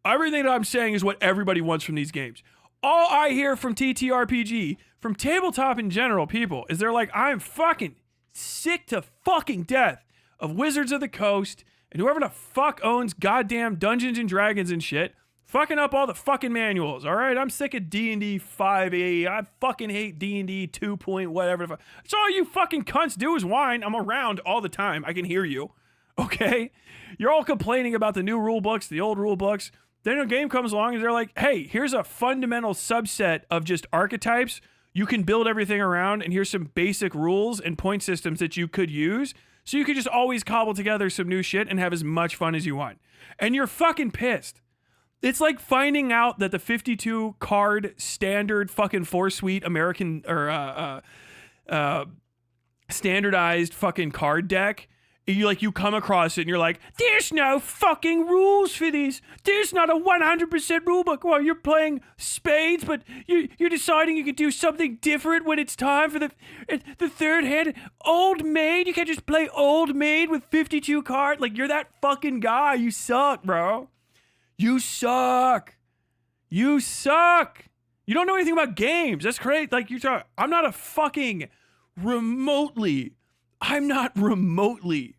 Everything that I'm saying is what everybody wants from these games. All I hear from TTRPG, from tabletop in general, people, is they're like, I'm fucking sick to fucking death of Wizards of the Coast and whoever the fuck owns goddamn Dungeons and Dragons and shit, fucking up all the fucking manuals, all right? I'm sick of D&D 5e. I fucking hate D&D 2 point whatever. That's all you fucking cunts do is whine. I'm around all the time. I can hear you, okay? You're all complaining about the new rule books, the old rule books. Then a game comes along and they're like, hey, here's a fundamental subset of just archetypes you can build everything around, and here's some basic rules and point systems that you could use, so you could just always cobble together some new shit and have as much fun as you want. And you're fucking pissed. It's like finding out that the 52 card standard fucking 4-suite American or standardized fucking card deck. You come across it and you're like, there's no fucking rules for these. There's not a 100% rule book. Well, you're playing spades, but you're deciding you can do something different when it's time for the third hand. Old maid, you can't just play old maid with 52 cards. Like, you're that fucking guy. You suck, bro. You suck. You suck. You don't know anything about games. That's great. Like, I'm not remotely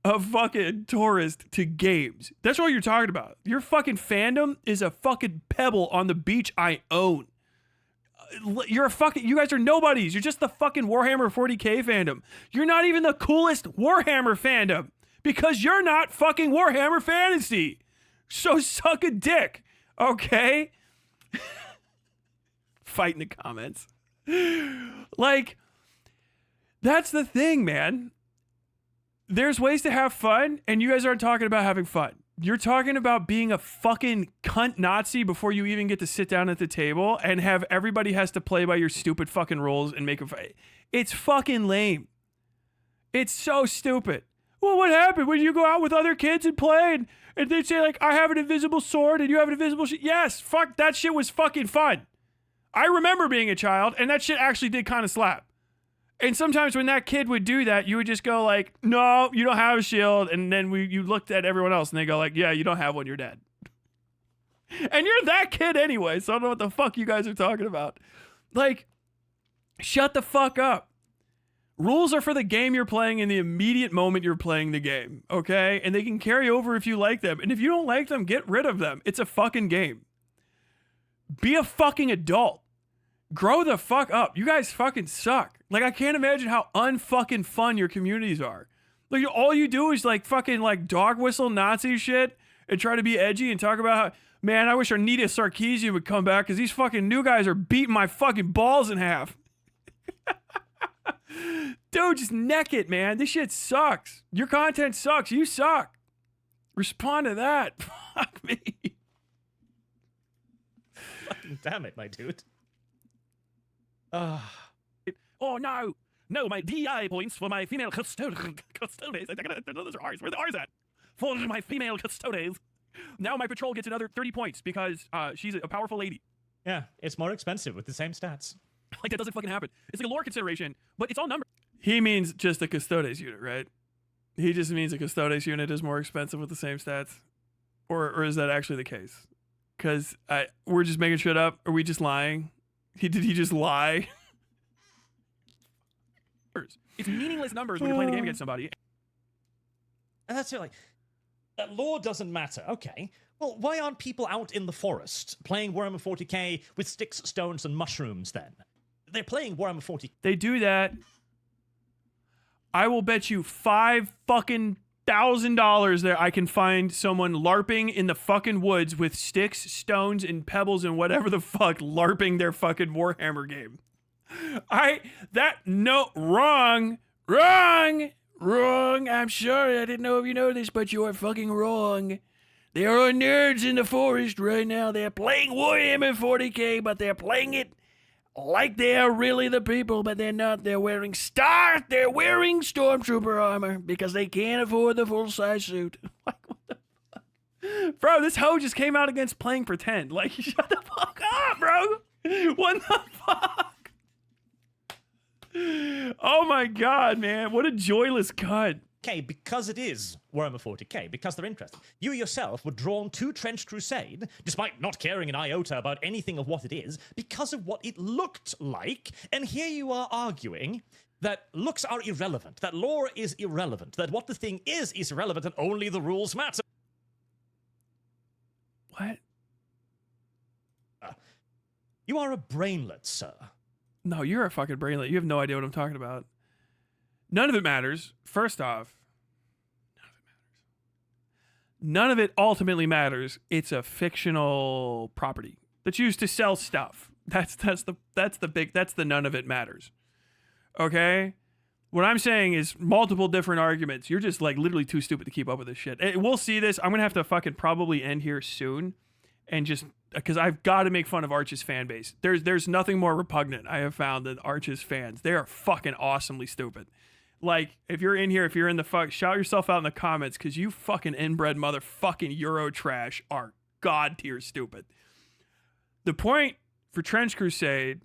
a fucking tourist to games. That's what you're talking about. Your fucking fandom is a fucking pebble on the beach I own. You guys are nobodies. You're just the fucking Warhammer 40k fandom. You're not even the coolest Warhammer fandom because you're not fucking Warhammer Fantasy. So suck a dick, okay? Fight in the comments. Like, that's the thing, man. There's ways to have fun, and you guys aren't talking about having fun. You're talking about being a fucking cunt Nazi before you even get to sit down at the table and have everybody has to play by your stupid fucking rules and make a fight. It's fucking lame. It's so stupid. Well, what happened when you go out with other kids and play and they say, like, I have an invisible sword and you have an invisible shit? Yes, fuck, that shit was fucking fun. I remember being a child, and that shit actually did kind of slap. And sometimes when that kid would do that, you would just go like, no, you don't have a shield. And then you looked at everyone else and they go like, yeah, you don't have one, you're dead. And you're that kid anyway, so I don't know what the fuck you guys are talking about. Like, shut the fuck up. Rules are for the game you're playing in the immediate moment you're playing the game, okay? And they can carry over if you like them. And if you don't like them, get rid of them. It's a fucking game. Be a fucking adult. Grow the fuck up. You guys fucking suck. Like, I can't imagine how unfucking fun your communities are. Like, all you do is like fucking like dog whistle Nazi shit and try to be edgy and talk about how, man, I wish Arnita Sarkeesian would come back because these fucking new guys are beating my fucking balls in half. Dude, do? Just neck it, man. This shit sucks. Your content sucks. You suck. Respond to that. Fuck me. Fucking damn it, my dude. Oh, no. No, my DI points for my female custodes. Those are R's. Where the R's at? For my female custodes. Now my patrol gets another 30 points because she's a powerful lady. Yeah, it's more expensive with the same stats. Like, that doesn't fucking happen. It's like a lore consideration, but it's all numbers. He means just the custodes unit, right? He just means a custodes unit is more expensive with the same stats? Or is that actually the case? Because we're just making shit up? Are we just lying? Did he just lie? It's meaningless numbers when you're playing the game against somebody. And that's it, like, that lore doesn't matter. Okay. Well, why aren't people out in the forest playing Warhammer 40k with sticks, stones, and mushrooms then? They're playing Warhammer 40k. They do that. I will bet you $5,000 that I can find someone LARPing in the fucking woods with sticks, stones, and pebbles and whatever the fuck LARPing their fucking Warhammer game. Wrong. I'm sorry. I didn't know if you know this, but you are fucking wrong. There are nerds in the forest right now. They're playing Warhammer 40k, but they're playing it like they are really the people, but they're not. They're wearing stormtrooper armor because they can't afford the full-size suit. Like, what the fuck? Bro, this hoe just came out against playing pretend. Like, shut the fuck up, bro. What the fuck? Oh my god, man. What a joyless cut. Okay, because it is Warhammer 40k, because they're interested. You yourself were drawn to Trench Crusade, despite not caring an iota about anything of what it is, because of what it looked like, and here you are arguing that looks are irrelevant, that lore is irrelevant, that what the thing is irrelevant, and only the rules matter. What? You are a brainlet, sir. No, you're a fucking brainlet. You have no idea what I'm talking about. None of it matters. First off, none of it ultimately matters. It's a fictional property that's used to sell stuff. That's the none of it matters. Okay? What I'm saying is multiple different arguments. You're just like literally too stupid to keep up with this shit. We'll see this. I'm going to have to fucking probably end here soon and just because I've got to make fun of Arch's fan base. There's nothing more repugnant I have found than Arch's fans. They are fucking awesomely stupid. Like, if you're in here, if you're in the fuck, shout yourself out in the comments because you fucking inbred motherfucking Euro trash are god tier stupid. The point for Trench Crusade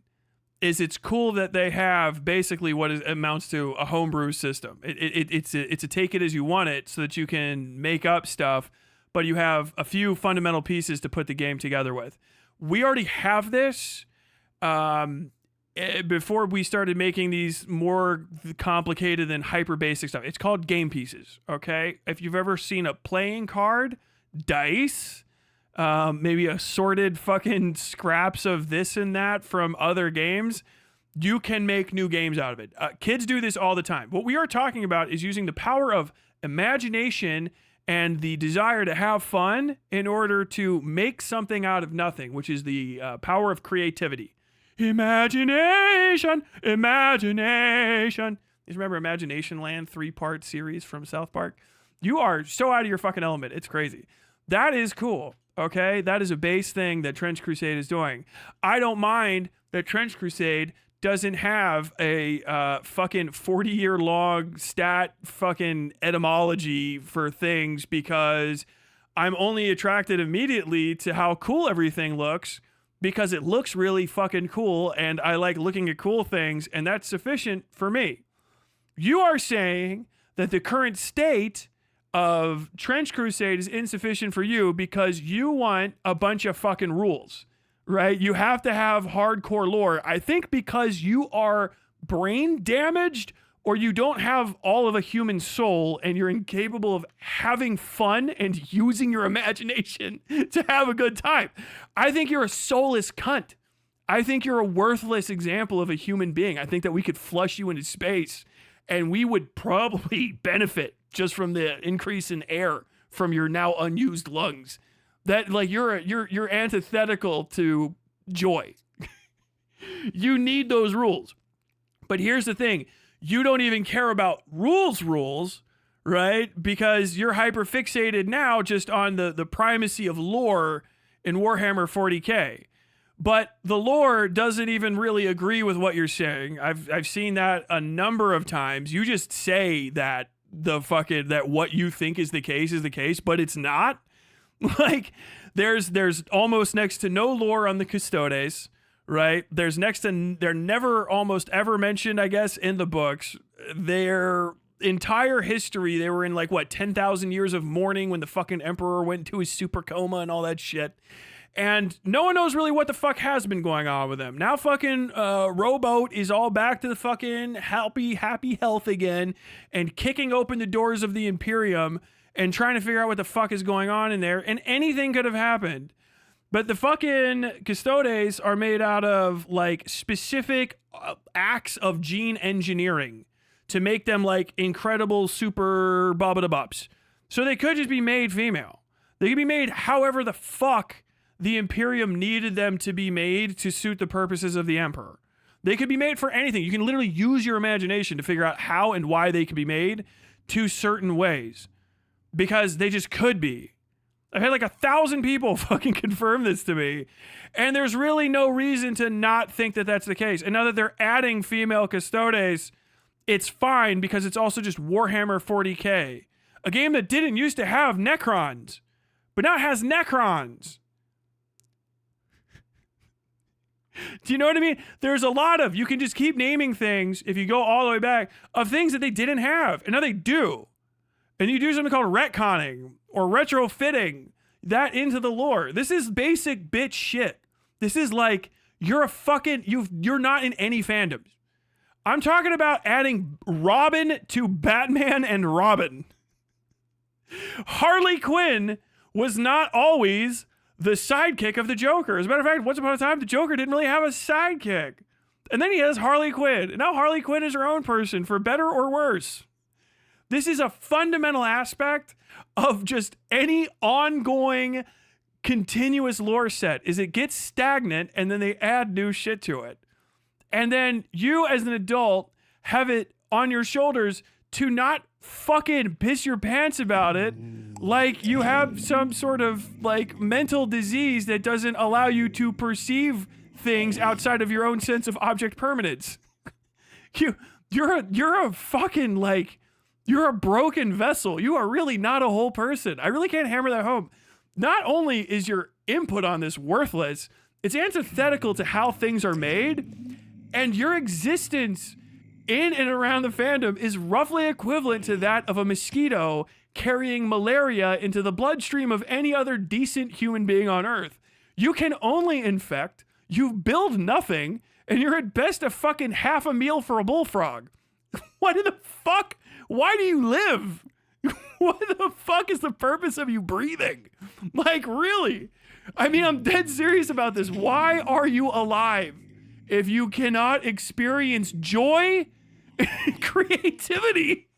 is it's cool that they have basically what amounts to a homebrew system. It's a take it as you want it so that you can make up stuff, but you have a few fundamental pieces to put the game together with. We already have this. Before we started making these more complicated and hyper basic stuff. It's called game pieces, okay? If you've ever seen a playing card, dice, maybe assorted fucking scraps of this and that from other games, you can make new games out of it. Kids do this all the time. What we are talking about is using the power of imagination and the desire to have fun in order to make something out of nothing, which is the power of creativity. Imagination. You remember Imagination Land 3-part series from South Park? You are so out of your fucking element. It's crazy. That is cool. Okay. That is a base thing that Trench Crusade is doing. I don't mind that Trench Crusade doesn't have a fucking 40-year long stat fucking etymology for things because I'm only attracted immediately to how cool everything looks because it looks really fucking cool and I like looking at cool things and that's sufficient for me. You are saying that the current state of Trench Crusade is insufficient for you because you want a bunch of fucking rules, right? You have to have hardcore lore. I think because you are brain damaged or you don't have all of a human soul and you're incapable of having fun and using your imagination to have a good time. I think you're a soulless cunt. I think you're a worthless example of a human being. I think that we could flush you into space and we would probably benefit just from the increase in air from your now unused lungs. That like you're antithetical to joy. You need those rules. But here's the thing. you don't even care about rules, right? Because you're hyper fixated now just on the primacy of lore in Warhammer 40K. But the lore doesn't even really agree with what you're saying. I've seen that a number of times. You just say that that what you think is the case, but it's not. Like there's almost next to no lore on the Custodes, right? They're never almost ever mentioned, I guess, in the books. Their entire history, they were in like 10,000 years of mourning when the fucking emperor went into his super coma and all that shit. And no one knows really what the fuck has been going on with them. Now fucking Rowboat is all back to the fucking happy health again and kicking open the doors of the Imperium and trying to figure out what the fuck is going on in there. And anything could have happened. But the fucking Custodes are made out of like specific acts of gene engineering to make them like incredible super bobbada-bops. So they could just be made female. They could be made however the fuck the Imperium needed them to be made to suit the purposes of the Emperor. They could be made for anything. You can literally use your imagination to figure out how and why they could be made to certain ways. Because they just could be. I've had like 1,000 people fucking confirm this to me. And there's really no reason to not think that that's the case. And now that they're adding female Custodes, it's fine because it's also just Warhammer 40K. A game that didn't used to have Necrons. But now it has Necrons. Do you know what I mean? There's a lot of, you can just keep naming things, if you go all the way back, of things that they didn't have. And now they do. And you do something called retconning or retrofitting that into the lore. This is basic bitch shit. This is like, you're not in any fandoms. I'm talking about adding Robin to Batman and Robin. Harley Quinn was not always the sidekick of the Joker. As a matter of fact, once upon a time, the Joker didn't really have a sidekick. And then he has Harley Quinn. And now Harley Quinn is her own person, for better or worse. This is a fundamental aspect of just any ongoing, continuous lore set, is it gets stagnant and then they add new shit to it. And then you, as an adult, have it on your shoulders to not fucking piss your pants about it like you have some sort of like mental disease that doesn't allow you to perceive things outside of your own sense of object permanence. You're a fucking like, you're a broken vessel. You are really not a whole person. I really can't hammer that home. Not only is your input on this worthless, it's antithetical to how things are made, and your existence in and around the fandom is roughly equivalent to that of a mosquito carrying malaria into the bloodstream of any other decent human being on Earth. You can only infect, you build nothing, and you're at best a fucking half a meal for a bullfrog. What in the fuck? Why do you live? What the fuck is the purpose of you breathing? Like, really? I mean, I'm dead serious about this. Why are you alive if you cannot experience joy and creativity?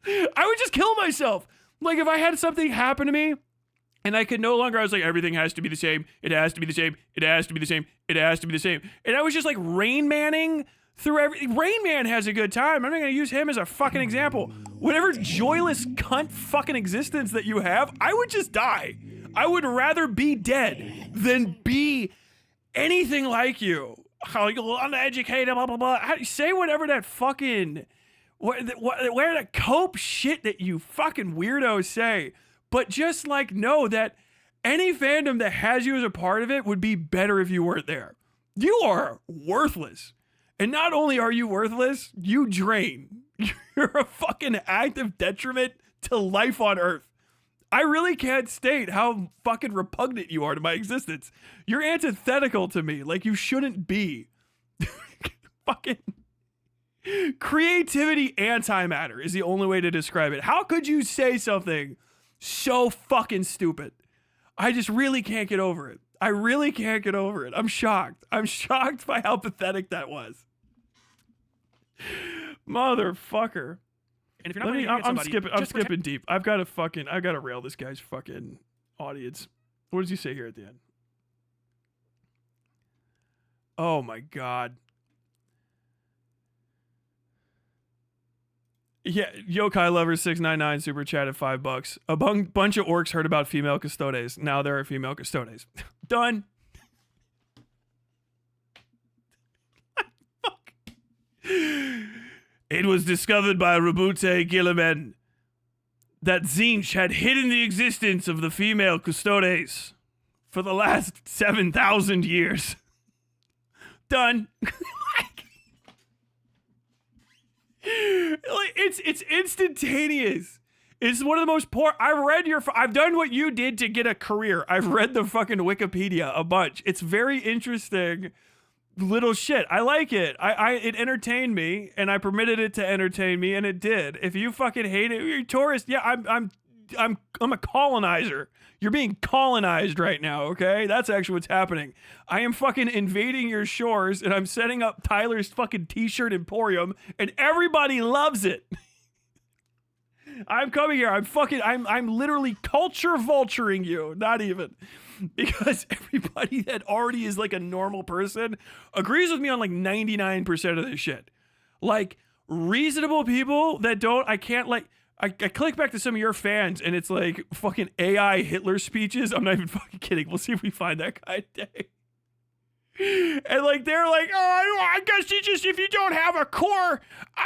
I would just kill myself. Like, if I had something happen to me and I could no longer, I was like, everything has to be the same. It has to be the same. It has to be the same. It has to be the same. And I was just like Rain Manning through Rain Man has a good time. I'm not going to use him as a fucking example. Whatever joyless cunt fucking existence that you have, I would just die. I would rather be dead than be anything like you. How you're uneducated, blah, blah, blah. Say whatever that fucking, where the cope shit that you fucking weirdos say. But just like know that any fandom that has you as a part of it would be better if you weren't there. You are worthless. And not only are you worthless, you drain. You're a fucking active detriment to life on Earth. I really can't state how fucking repugnant you are to my existence. You're antithetical to me, like you shouldn't be. Fucking creativity antimatter is the only way to describe it. How could you say something so fucking stupid? I just really can't get over it. I really can't get over it. I'm shocked. I'm shocked by how pathetic that was. Motherfucker. And if you're not I'm skipping deep. I've got to rail this guy's fucking audience. What does he say here at the end? Oh my God. Yeah, Yokai Lover 699 super chat at $5. A bunch of orcs heard about female custodes. Now there are female custodes. Done. Fuck. It was discovered by Rabute Gilliman that Zinch had hidden the existence of the female custodes for the last 7,000 years. Done. It's instantaneous. It's one of the most poor. I've done what you did to get a career. I've read the fucking Wikipedia a bunch. It's very interesting little shit. I like it. It entertained me, and I permitted it to entertain me, and it did. If you fucking hate it, you're a tourist. Yeah, I'm a colonizer. You're being colonized right now, okay? That's actually what's happening. I am fucking invading your shores, and I'm setting up Tyler's fucking t-shirt emporium, and everybody loves it. I'm coming here. I'm literally culture vulturing you. Not even. Because everybody that already is like a normal person agrees with me on like 99% of this shit. Like, reasonable people that don't, I can't like, I click back to some of your fans and it's like fucking AI Hitler speeches. I'm not even fucking kidding. We'll see if we find that guy today. And like, they're like, oh, I guess if you don't have a core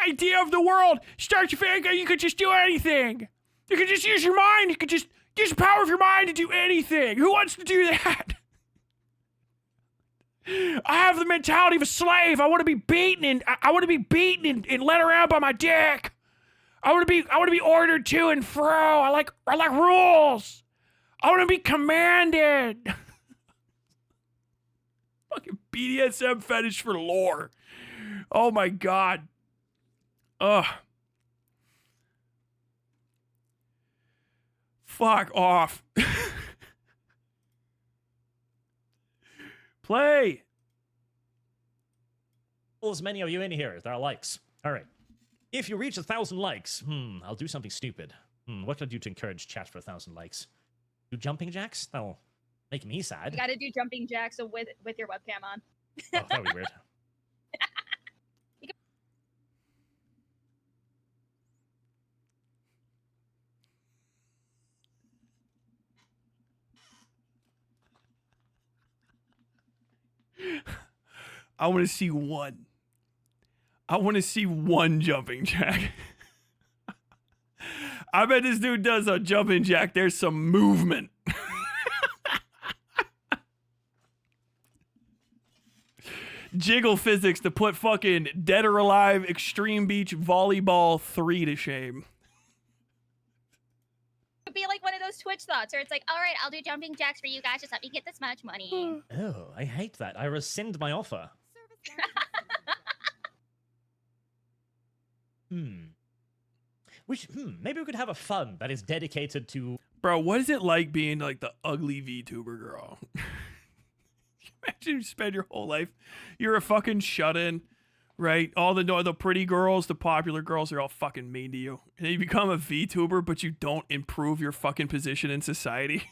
idea of the world, start your fan, you could just do anything. You could just use your mind. You could just use the power of your mind to do anything. Who wants to do that? I have the mentality of a slave. I want to be beaten and led around by my dick. I want to be ordered to and fro. I like rules. I want to be commanded. Fucking BDSM fetish for lore. Oh my god. Ugh. Fuck off. Play. As many of you in here, there are likes. All right. If you reach 1,000 likes, I'll do something stupid. What can I do to encourage chat for 1,000 likes? Do jumping jacks? That'll make me sad. You gotta do jumping jacks with your webcam on. Oh, that would be weird. I want to see one. I want to see one jumping jack. I bet this dude does a jumping jack. There's some movement. Jiggle physics to put fucking Dead or Alive Extreme Beach Volleyball 3 to shame. It'd be like one of those Twitch thoughts where it's like, all right, I'll do jumping jacks for you guys. Just let me get this much money. Oh, I hate that. I rescind my offer. Maybe we could have a fund that is dedicated to... Bro, what is it like being like the ugly VTuber girl? Imagine you spend your whole life, you're a fucking shut-in, right? All the pretty girls, the popular girls, are all fucking mean to you. And then you become a VTuber, but you don't improve your fucking position in society.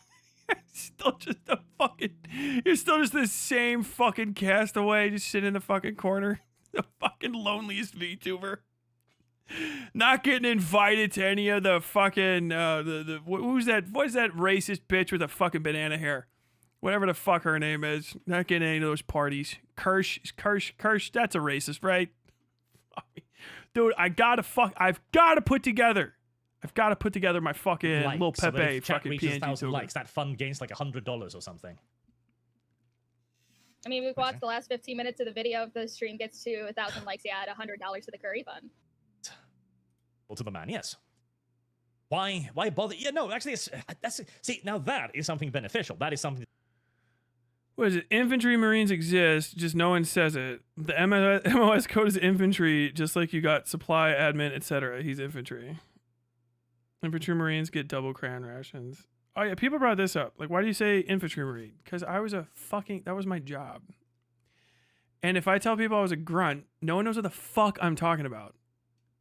You're still just the same fucking castaway, just sitting in the fucking corner. The fucking loneliest VTuber. Not getting invited to any of the fucking, who's that racist bitch with the fucking banana hair? Whatever the fuck her name is. Not getting any of those parties. Kirsch, that's a racist, right? Dude, I've got to put together my fucking likes, little so that Pepe if chat fucking reaches PNG 1,000 tuber. likes, that fund gains like $100 or something. I mean, we've watched the last 15 minutes of the video. If the stream gets to 1,000 likes, yeah, add $100 to the curry fund. Well, to the man, yes. Why bother? Yeah, no, actually, see, now that is something beneficial. That is something. What is it? Infantry Marines exist, just no one says it. The MOS code is infantry, just like you got supply, admin, etc. He's infantry. Infantry Marines get double crayon rations. Oh yeah, people brought this up. Like, why do you say infantry Marine? Because that was my job. And if I tell people I was a grunt, no one knows what the fuck I'm talking about.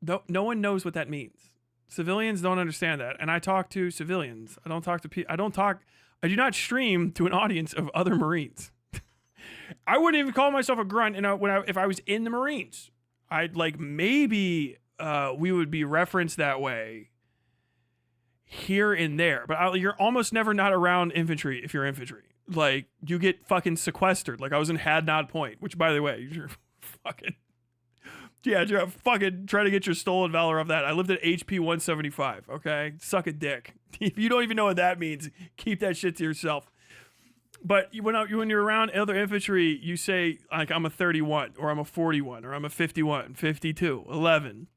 No one knows what that means. Civilians don't understand that. And I talk to civilians. I don't talk to people. I do not stream to an audience of other Marines. I wouldn't even call myself a grunt if I was in the Marines. I'd like maybe we would be referenced that way here and there. But you're almost never not around infantry if you're infantry. Like, you get fucking sequestered. Like, I was in Hadnot Point, which, by the way, you're fucking... Yeah, you're fucking trying to get your stolen valor off that. I lived at HP 175, okay? Suck a dick. If you don't even know what that means, keep that shit to yourself. But when you're around other infantry, you say, like, I'm a 31, or I'm a 41, or I'm a 51, 52, 11.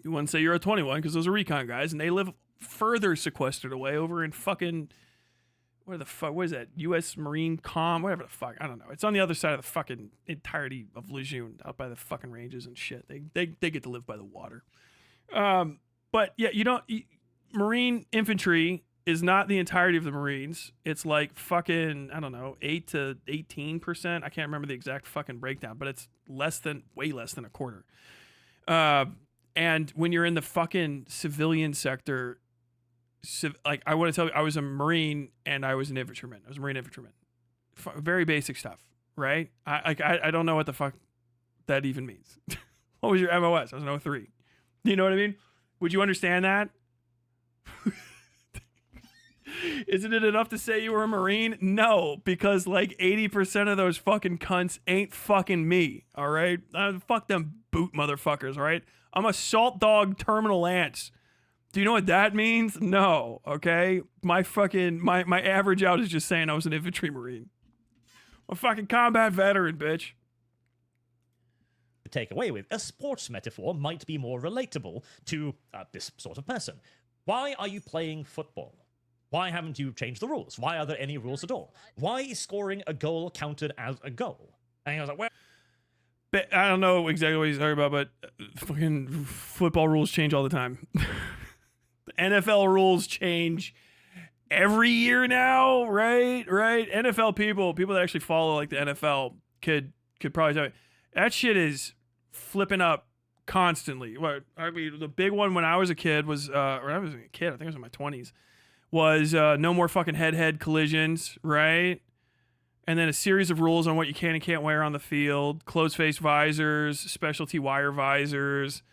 You wouldn't say you're a 21, because those are recon guys, and they live further sequestered away over in fucking... Where the fuck? What is that? U.S. Marine Com? Whatever the fuck. I don't know. It's on the other side of the fucking entirety of Lejeune, out by the fucking ranges and shit. They get to live by the water. But yeah, Marine infantry is not the entirety of the Marines. It's like fucking, I don't know, 8 to 18%. I can't remember the exact fucking breakdown, but it's way less than a quarter. And when you're in the fucking civilian sector, like, I want to tell you, I was a Marine and I was an infantryman. I was a Marine infantryman. Very basic stuff, right? I don't know what the fuck that even means. What was your MOS? I was an 03. You know what I mean? Would you understand that? Isn't it enough to say you were a Marine? No, because like 80% of those fucking cunts ain't fucking me, all right? Fuck them boot motherfuckers, all right? I'm a salt dog terminal lance. Do you know what that means? No, okay? My average out is just saying I was an infantry Marine. I'm a fucking combat veteran, bitch. To take away with, a sports metaphor might be more relatable to this sort of person. Why are you playing football? Why haven't you changed the rules? Why are there any rules at all? Why is scoring a goal counted as a goal? And I was like, well... But I don't know exactly what he's talking about, but fucking football rules change all the time. NFL rules change every year now, right? NFL people that actually follow like the NFL could probably tell you that shit is flipping up constantly. What I mean, the big one when I was a kid was, or I was a kid, I think I was in my 20s, was no more fucking head-to-head collisions, right? And then a series of rules on what you can and can't wear on the field, closed-face visors, specialty wire visors,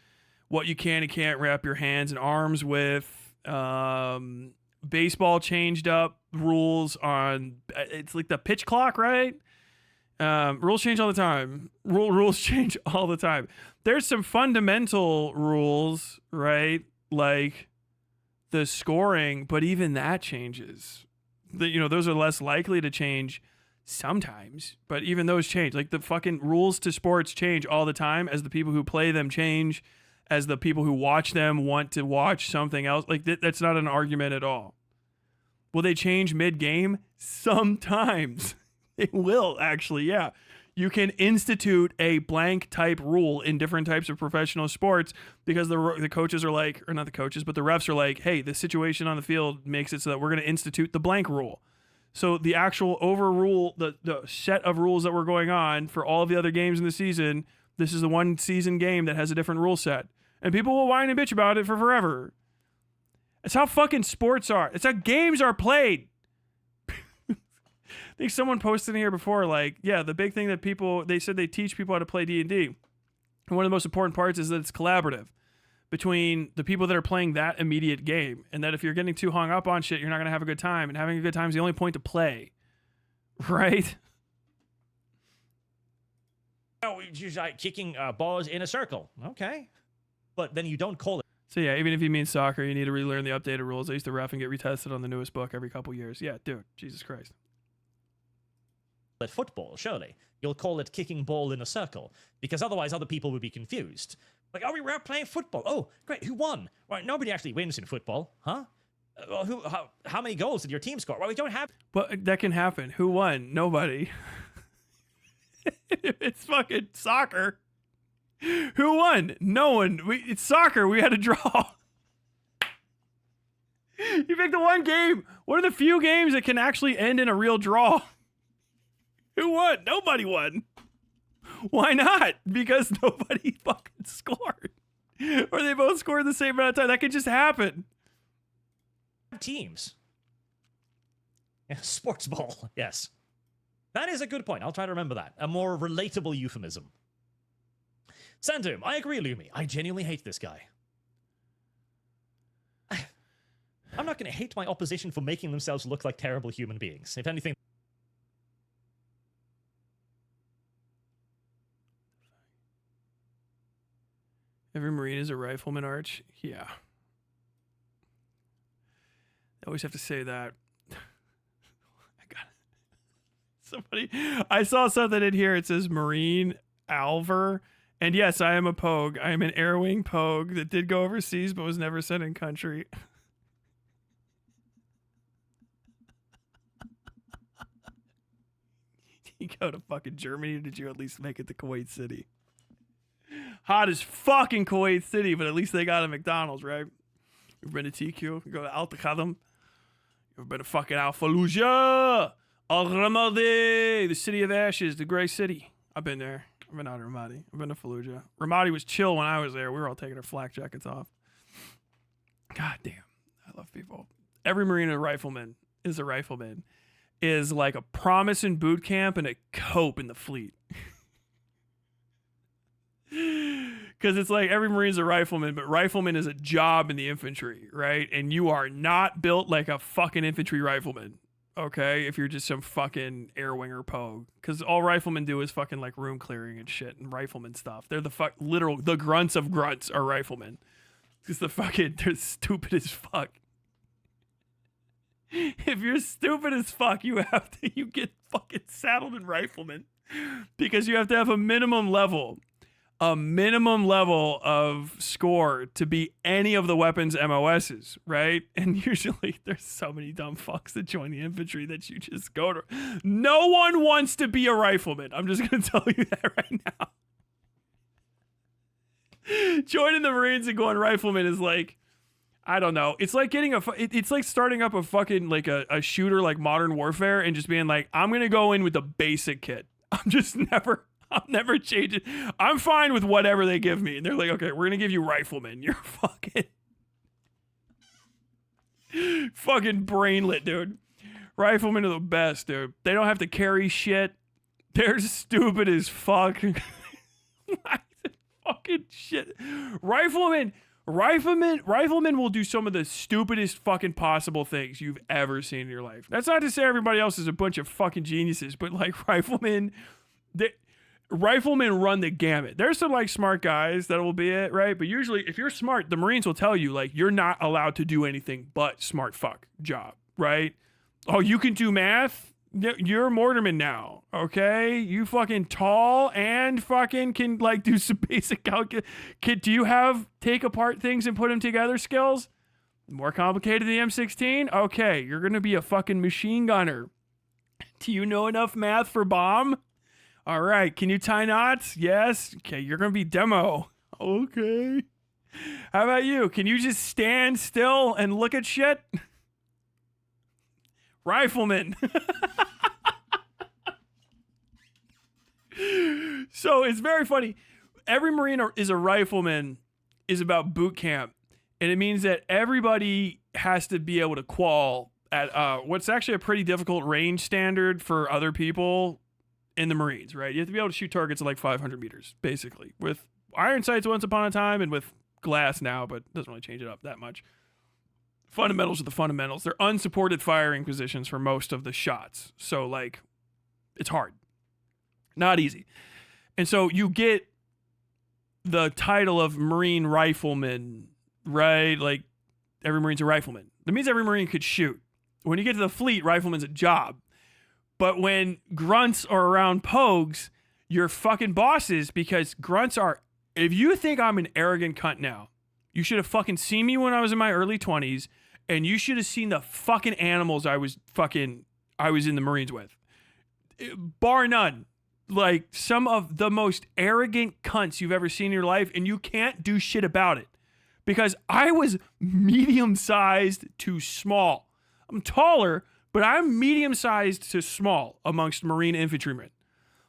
what you can and can't wrap your hands and arms with. Baseball changed up rules on, it's like the pitch clock, right? Rules change all the time. Rules change all the time. There's some fundamental rules, right? Like the scoring, but even that changes. Those are less likely to change sometimes, but even those change. Like the fucking rules to sports change all the time as the people who play them change, as the people who watch them want to watch something else. Like that's not an argument at all. Will they change mid-game? Sometimes. They will, actually, yeah. You can institute a blank type rule in different types of professional sports because the coaches are like, or not the coaches, but the refs are like, hey, the situation on the field makes it so that we're going to institute the blank rule. So the actual overrule, the set of rules that were going on for all of the other games in the season, this is the one season game that has a different rule set. And people will whine and bitch about it for forever. It's how fucking sports are. It's how games are played. I think someone posted in here before, like, yeah, the big thing that they said they teach people how to play D&D. And one of the most important parts is that it's collaborative between the people that are playing that immediate game. And that if you're getting too hung up on shit, you're not going to have a good time. And having a good time is the only point to play. Right? Oh, you're like kicking balls in a circle. Okay. But then you don't call it. So yeah, even if you mean soccer, you need to relearn the updated rules. I used to ref and get retested on the newest book every couple years. Yeah, dude, Jesus Christ. Football, surely. You'll call it kicking ball in a circle, because otherwise other people would be confused. Like, oh, we're out playing football. Oh, great, who won? Right, nobody actually wins in football, huh? How many goals did your team score? Well, we don't have... Well, that can happen. Who won? Nobody. It's fucking soccer. Who won? No one. It's soccer. We had a draw. You picked the one game. One of the few games that can actually end in a real draw. Who won? Nobody won. Why not? Because nobody fucking scored. Or they both scored the same amount of time. That could just happen. Teams. Yeah, sports ball. Yes. That is a good point. I'll try to remember that. A more relatable euphemism. Sandom, I agree, Lumi. I genuinely hate this guy. I'm not going to hate my opposition for making themselves look like terrible human beings. If anything... Every Marine is a rifleman, Arch. Yeah. I always have to say that. I saw something in here. It says Marine Alver. And yes, I am a Pogue. I am an air wing Pogue that did go overseas but was never sent in country. You go to fucking Germany, or did you at least make it to Kuwait City? Hot as fucking Kuwait City, but at least they got a McDonald's, right? You've been to TQ? You go to Al Takadam? You've been to fucking Al Fallujah? Al Ramadi, the city of ashes, the gray city. I've been there. I've been out of Ramadi. I've been to Fallujah. Ramadi was chill when I was there. We were all taking our flak jackets off. God damn. I love people. Every Marine and rifleman is a rifleman. Is like a promise in boot camp and a cope in the fleet. Because it's like every Marine's a rifleman, but rifleman is a job in the infantry, right? And you are not built like a fucking infantry rifleman. Okay, if you're just some fucking air winger Pogue, because all riflemen do is fucking like room clearing and shit and rifleman stuff. They're the grunts of grunts are riflemen. Because they're stupid as fuck. If you're stupid as fuck, you get fucking saddled in rifleman, because you have to have a minimum level of score to be any of the weapons MOSs, right? And usually there's so many dumb fucks that join the infantry that you just go to. No one wants to be a rifleman. I'm just going to tell you that right now. Joining the Marines and going rifleman is like, I don't know. It's like getting it's like starting up a fucking like a shooter like Modern Warfare and just being like, I'm going to go in with the basic kit. I'm never changing. I'm fine with whatever they give me. And they're like, okay, we're going to give you rifleman. You're fucking brainlet, dude. Riflemen are the best, dude. They don't have to carry shit. They're stupid as fuck. Fucking shit. Riflemen will do some of the stupidest fucking possible things you've ever seen in your life. That's not to say everybody else is a bunch of fucking geniuses, but like riflemen run the gamut. There's some like smart guys that will be it, right? But usually if you're smart, the Marines will tell you like you're not allowed to do anything but smart fuck job, right? Oh, you can do math? You're a Mortarman now, okay? You fucking tall and fucking can like do some basic calculus. Do you have take apart things and put them together skills? More complicated than the M16? Okay, you're gonna be a fucking machine gunner. Do you know enough math for bomb? All right, can you tie knots? Yes. Okay, you're going to be demo. Okay. How about you? Can you just stand still and look at shit? Rifleman. So it's very funny. Every Marine is a rifleman is about boot camp. And it means that everybody has to be able to qual at what's actually a pretty difficult range standard for other people in the Marines, right? You have to be able to shoot targets at like 500 meters, basically, with iron sights once upon a time and with glass now, but doesn't really change it up that much. Fundamentals are the fundamentals. They're unsupported firing positions for most of the shots. So, like, it's hard. Not easy. And so you get the title of Marine Rifleman, right? Like, every Marine's a rifleman. That means every Marine could shoot. When you get to the fleet, rifleman's a job. But when grunts are around Pogues, you're fucking bosses, because grunts are... If you think I'm an arrogant cunt now, you should have fucking seen me when I was in my early 20s, and you should have seen the fucking animals I was in the Marines with. Bar none. Like, some of the most arrogant cunts you've ever seen in your life, and you can't do shit about it. Because I was medium-sized to small. I'm taller, but I'm medium-sized to small amongst Marine infantrymen.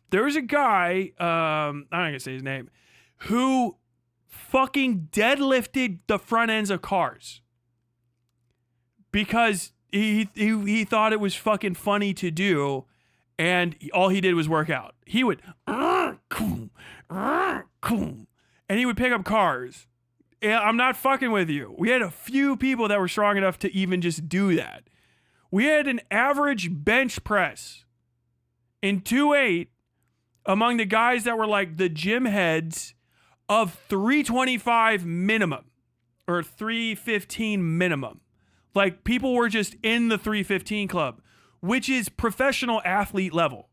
There was a guy, I'm not going to say his name, who fucking deadlifted the front ends of cars. Because he thought it was fucking funny to do, and all he did was work out. He would, and he would pick up cars. And I'm not fucking with you. We had a few people that were strong enough to even just do that. We had an average bench press in 2.8 among the guys that were like the gym heads of 325 minimum or 315 minimum. Like people were just in the 315 club, which is professional athlete level.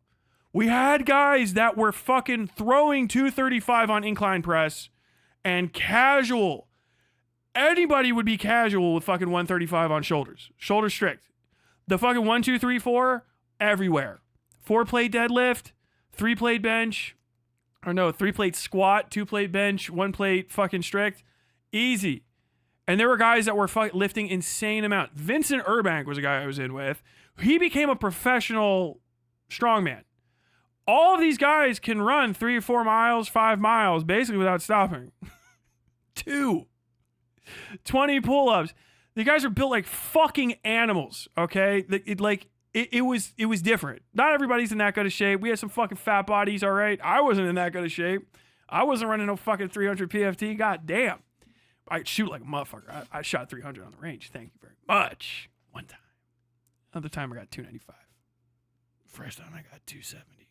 We had guys that were fucking throwing 235 on incline press and casual. Anybody would be casual with fucking 135 on shoulders. Shoulder strict. The fucking 1, 2, 3, 4 everywhere. 4-plate deadlift, 3-plate bench, or no, 3-plate squat, 2-plate bench, 1-plate fucking strict. Easy. And there were guys that were lifting insane amount. Vincent Urbank was a guy I was in with. He became a professional strongman. All of these guys can run 3 or 4 miles, 5 miles, basically without stopping. 20 pull-ups. The guys are built like fucking animals, okay? It was different. Not everybody's in that good of shape. We had some fucking fat bodies, all right? I wasn't in that good of shape. I wasn't running no fucking 300 PFT. God damn. I could shoot like a motherfucker. I shot 300 on the range. Thank you very much. One time. Another time I got 295. First time I got 270.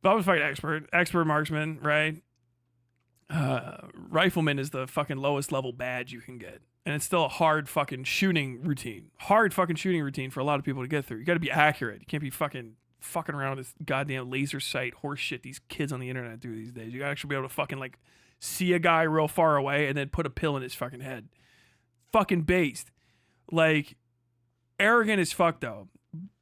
But I was fucking expert marksman, right? Rifleman is the fucking lowest level badge you can get. And it's still a hard fucking shooting routine. Hard fucking shooting routine for a lot of people to get through. You gotta be accurate. You can't be fucking around with this goddamn laser sight horse shit these kids on the internet do these days. You gotta actually be able to fucking like see a guy real far away and then put a pill in his fucking head. Fucking based. Like, arrogant as fuck though.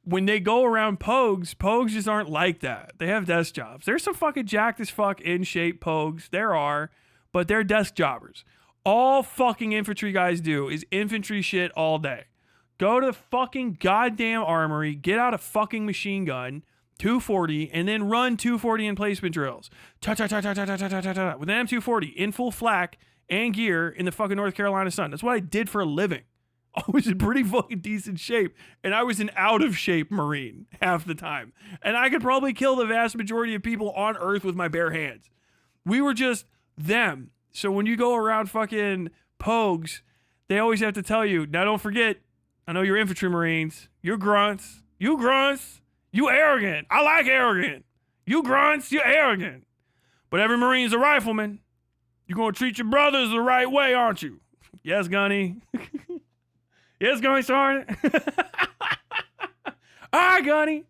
When they go around pogues just aren't like that. They have desk jobs. There's some fucking jacked as fuck in shape pogues. There are, but they're desk jobbers. All fucking infantry guys do is infantry shit all day. Go to the fucking goddamn armory, get out a fucking machine gun, 240, and then run 240 in placement drills. With an M240 in full flak and gear in the fucking North Carolina sun. That's what I did for a living. I was in pretty fucking decent shape, and I was an out of shape Marine half the time. And I could probably kill the vast majority of people on Earth with my bare hands. We were just them. So when you go around fucking pogues, they always have to tell you, now don't forget, I know you're infantry Marines. You're grunts. You grunts. You arrogant. I like arrogant. You grunts. You're arrogant. But every Marine's a rifleman. You're going to treat your brothers the right way, aren't you? Yes, Gunny. Yes, Gunny Sergeant. All right, Gunny.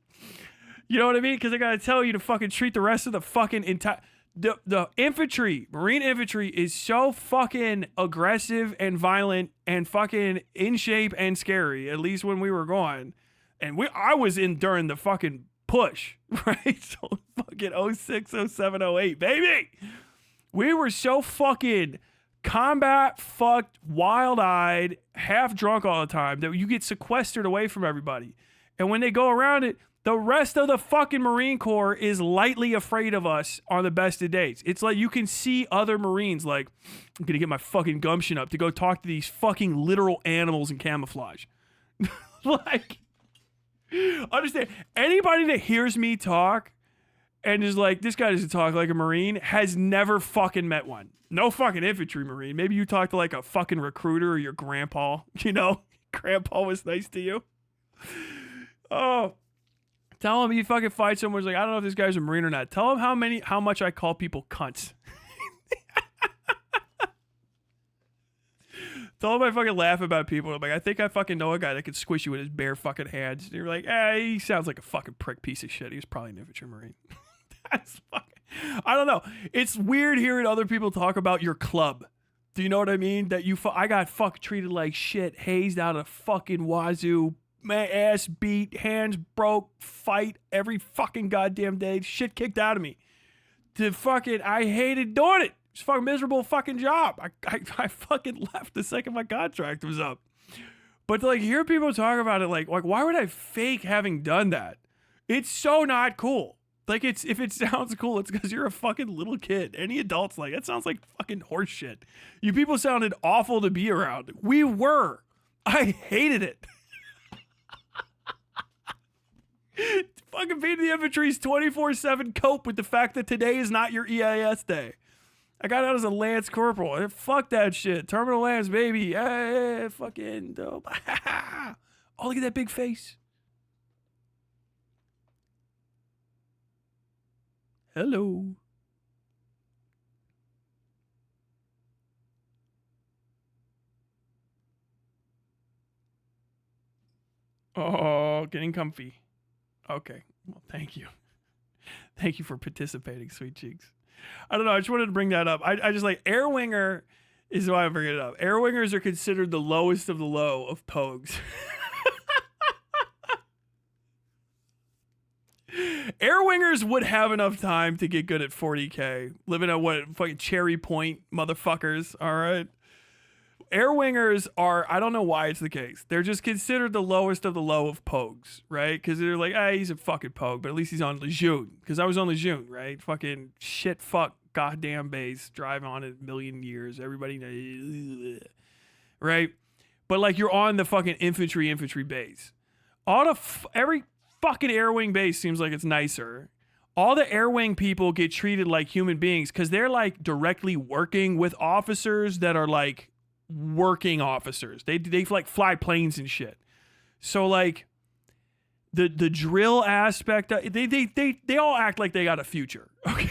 You know what I mean? Because I got to tell you to fucking treat the rest of the fucking entire... The infantry, Marine infantry is so fucking aggressive and violent and fucking in shape and scary, at least when we were going. And I was in during the fucking push, right? So fucking 06, 07, 08, baby. We were so fucking combat fucked, wild-eyed, half drunk all the time that you get sequestered away from everybody. And when they go around it, the rest of the fucking Marine Corps is lightly afraid of us on the best of days. It's like you can see other Marines like, I'm gonna get my fucking gumption up to go talk to these fucking literal animals in camouflage. Like, understand, anybody that hears me talk and is like, this guy doesn't talk like a Marine, has never fucking met one. No fucking infantry Marine. Maybe you talk to like a fucking recruiter or your grandpa, you know? Grandpa was nice to you. Oh. Tell him you fucking fight someone who's like, I don't know if this guy's a Marine or not. Tell him how much I call people cunts. Tell him I fucking laugh about people. I'm like, I think I fucking know a guy that could squish you with his bare fucking hands. And you're like, he sounds like a fucking prick piece of shit. He was probably an infantry Marine. That's fucking... I don't know. It's weird hearing other people talk about your club. Do you know what I mean? That I got fucking treated like shit, hazed out of fucking wazoo, my ass beat, hands broke, fight every fucking goddamn day, shit kicked out of me. I hated doing it. It's a fucking miserable fucking job. I fucking left the second my contract was up. But to like hear people talk about it, like why would I fake having done that? It's so not cool. Like if it sounds cool, it's because you're a fucking little kid. Any adults like that sounds like fucking horse shit. You people sounded awful to be around. We were. I hated it. Fucking being the infantry's 24/7 cope with the fact that today is not your EIS day. I got out as a Lance Corporal. Fuck that shit. Terminal Lance, baby. Hey, fucking dope. Oh, look at that big face. Hello. Oh, getting comfy. Okay. Well, thank you. Thank you for participating, sweet cheeks. I don't know. I just wanted to bring that up. I just like Air Winger is why I'm bringing it up. Air Wingers are considered the lowest of the low of pogues. Air Wingers would have enough time to get good at 40K. Living at what fucking Cherry Point motherfuckers. All right. Air Wingers are, I don't know why it's the case. They're just considered the lowest of the low of pogues, right? Because they're like, he's a fucking pogue, but at least he's on Lejeune. Because I was on Lejeune, right? Fucking shit, fuck, goddamn base. Drive on it a million years. Everybody knows. Right? But like you're on the fucking infantry base. Every fucking air wing base seems like it's nicer. All the air wing people get treated like human beings because they're like directly working with officers that are like working officers. They like fly planes and shit. So like the drill aspect, they all act like they got a future. Okay.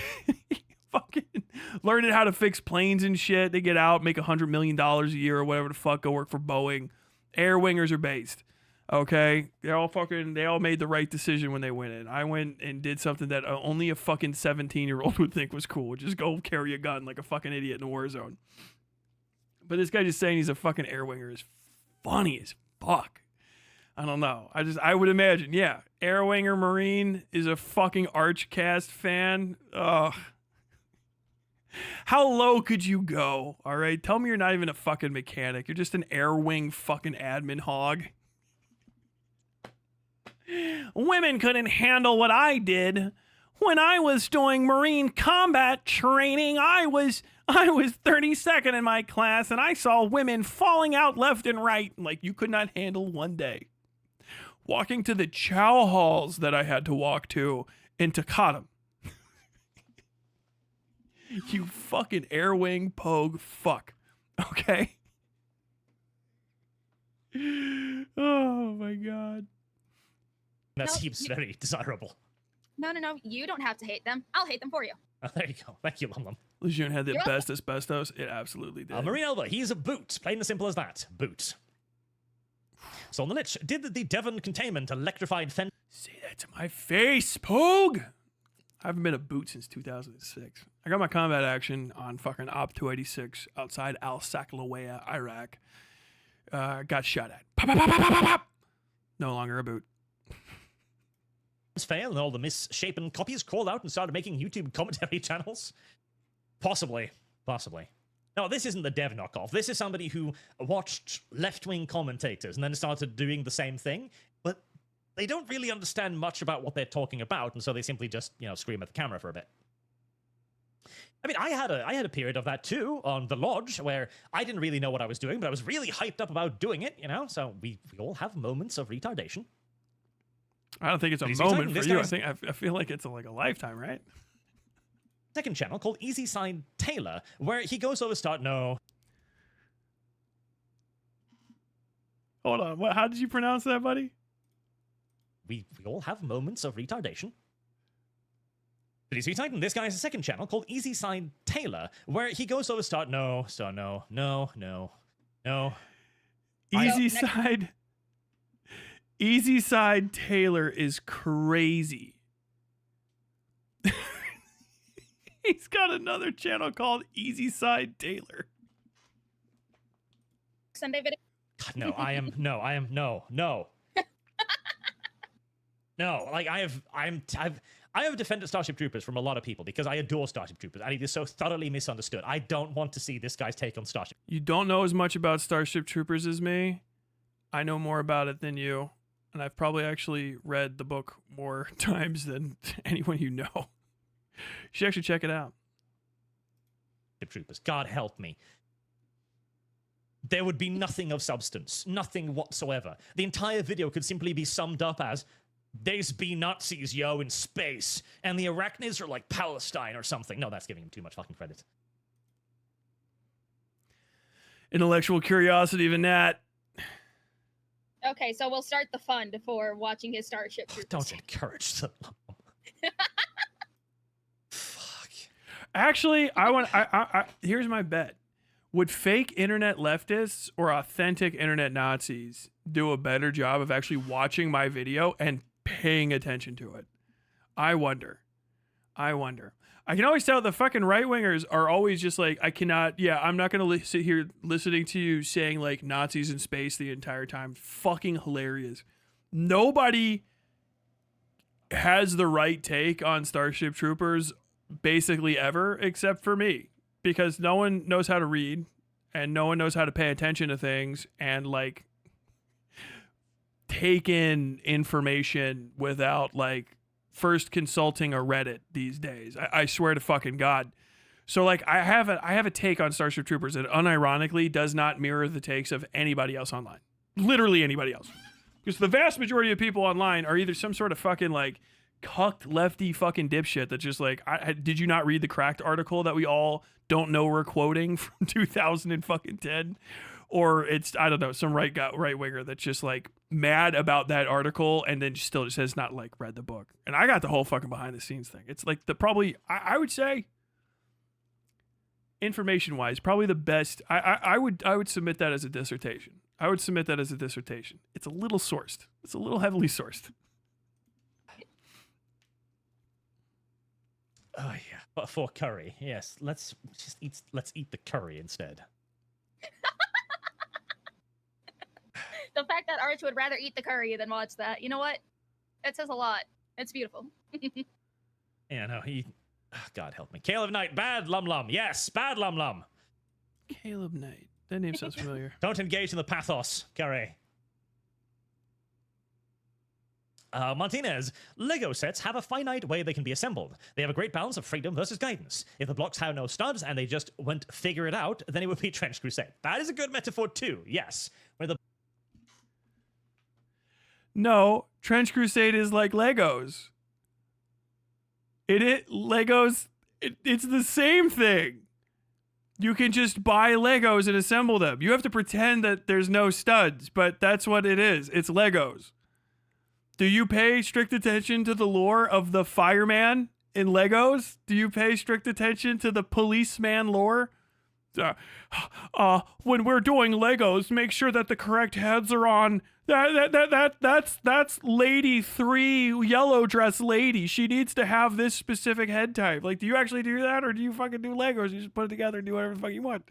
Fucking learning how to fix planes and shit. They get out, make $100 million a year or whatever the fuck, go work for Boeing. Air Wingers are based. Okay, they all made the right decision when they went in. I went and did something that only a fucking 17-year-old would think was cool. Just go carry a gun like a fucking idiot in a war zone. But this guy just saying he's a fucking air winger is funny as fuck. I don't know. I would imagine, yeah. Air winger Marine is a fucking Archcast fan. Ugh. How low could you go? All right, tell me you're not even a fucking mechanic. You're just an air wing fucking admin hog. Women couldn't handle what I did. When I was doing Marine combat training, I was 32nd in my class, and I saw women falling out left and right like you could not handle one day. Walking to the chow halls that I had to walk to in Takatam. You fucking air wing pogue fuck. Okay? Oh my god. That seems very desirable. No. You don't have to hate them. I'll hate them for you. Oh, there you go. Thank you, Lum Lum. Lejeune had the best asbestos. It absolutely did. Marine Elba, he's a boot. Plain and simple as that. Boot. So on the Lich, did the Devon containment electrified Fennec? Say that to my face, Pogue! I haven't been a boot since 2006. I got my combat action on fucking Op 286 outside Al-Saklawea, Iraq. Got shot at. Pop, pop, pop, pop, pop, pop. No longer a boot. Fail and all the misshapen copies crawled out and started making YouTube commentary channels? Possibly. No, this isn't the dev knockoff. This is somebody who watched left-wing commentators and then started doing the same thing, but they don't really understand much about what they're talking about, and so they simply just, scream at the camera for a bit. I mean, I had a period of that too on the Lodge where I didn't really know what I was doing, but I was really hyped up about doing it, so we all have moments of retardation. I don't think it's a moment for you. I feel like it's like a lifetime, right? Second channel called Easy Side Taylor, where he goes over no. Hold on. What? How did you pronounce that, buddy? We all have moments of retardation. But he's retitled. This guy has a second channel called Easy Side Taylor, where he goes over no. Easy Side Taylor is crazy. He's got another channel called Easy Side Taylor. Sunday video. No. No, like I have defended Starship Troopers from a lot of people because I adore Starship Troopers, and it is so thoroughly misunderstood. I don't want to see this guy's take on Starship. You don't know as much about Starship Troopers as me. I know more about it than you, and I've probably actually read the book more times than anyone you know. You should actually check it out. Troopers, God help me. There would be nothing of substance, nothing whatsoever. The entire video could simply be summed up as There's be Nazis, yo, in space, and the Arachnids are like Palestine or something. No, that's giving him too much fucking credit. Intellectual curiosity, even that. Okay, so we'll start the fun before watching his Starship Troopers. Don't encourage them. Fuck. Actually, I here's my bet. Would fake internet leftists or authentic internet Nazis do a better job of actually watching my video and paying attention to it? I wonder. I can always tell the fucking right-wingers are always just like, I'm not going to sit here listening to you saying like Nazis in space the entire time. Fucking hilarious. Nobody has the right take on Starship Troopers basically ever except for me, because no one knows how to read and no one knows how to pay attention to things and like take in information without like first consulting a Reddit these days. I swear to fucking God. So like I have a take on Starship Troopers that unironically does not mirror the takes of anybody else online. Literally anybody else. Because the vast majority of people online are either some sort of fucking like cucked lefty fucking dipshit that's just like, did you not read the Cracked article that we all don't know we're quoting from 2010? Or it's, I don't know, some right winger that's just like mad about that article and then still just has not like read the book. And I got the whole fucking behind the scenes thing. It's like I would say information wise, probably the best. I would submit that as a dissertation. It's a little sourced. It's a little heavily sourced. Oh yeah, but for curry, yes. Let's eat the curry instead. The fact that Arch would rather eat the curry than watch that, you know what? That says a lot. It's beautiful. Yeah, no, God help me. Caleb Knight, bad Lum Lum. Yes, bad Lum Lum. Caleb Knight. That name sounds familiar. Don't engage in the pathos, curry. Martinez, Lego sets have a finite way they can be assembled. They have a great balance of freedom versus guidance. If the blocks have no studs and they just went figure it out, then it would be Trench Crusade. That is a good metaphor too, yes. Where the No, Trench Crusade is like Legos. Legos, it's the same thing. You can just buy Legos and assemble them. You have to pretend that there's no studs, but that's what it is. It's Legos. Do you pay strict attention to the lore of the fireman in Legos? Do you pay strict attention to the policeman lore? When we're doing Legos, make sure that the correct heads are on. That's lady 3, yellow dress lady. She needs to have this specific head type. Like, do you actually do that, or do you fucking do Legos? You just put it together and do whatever the fuck you want.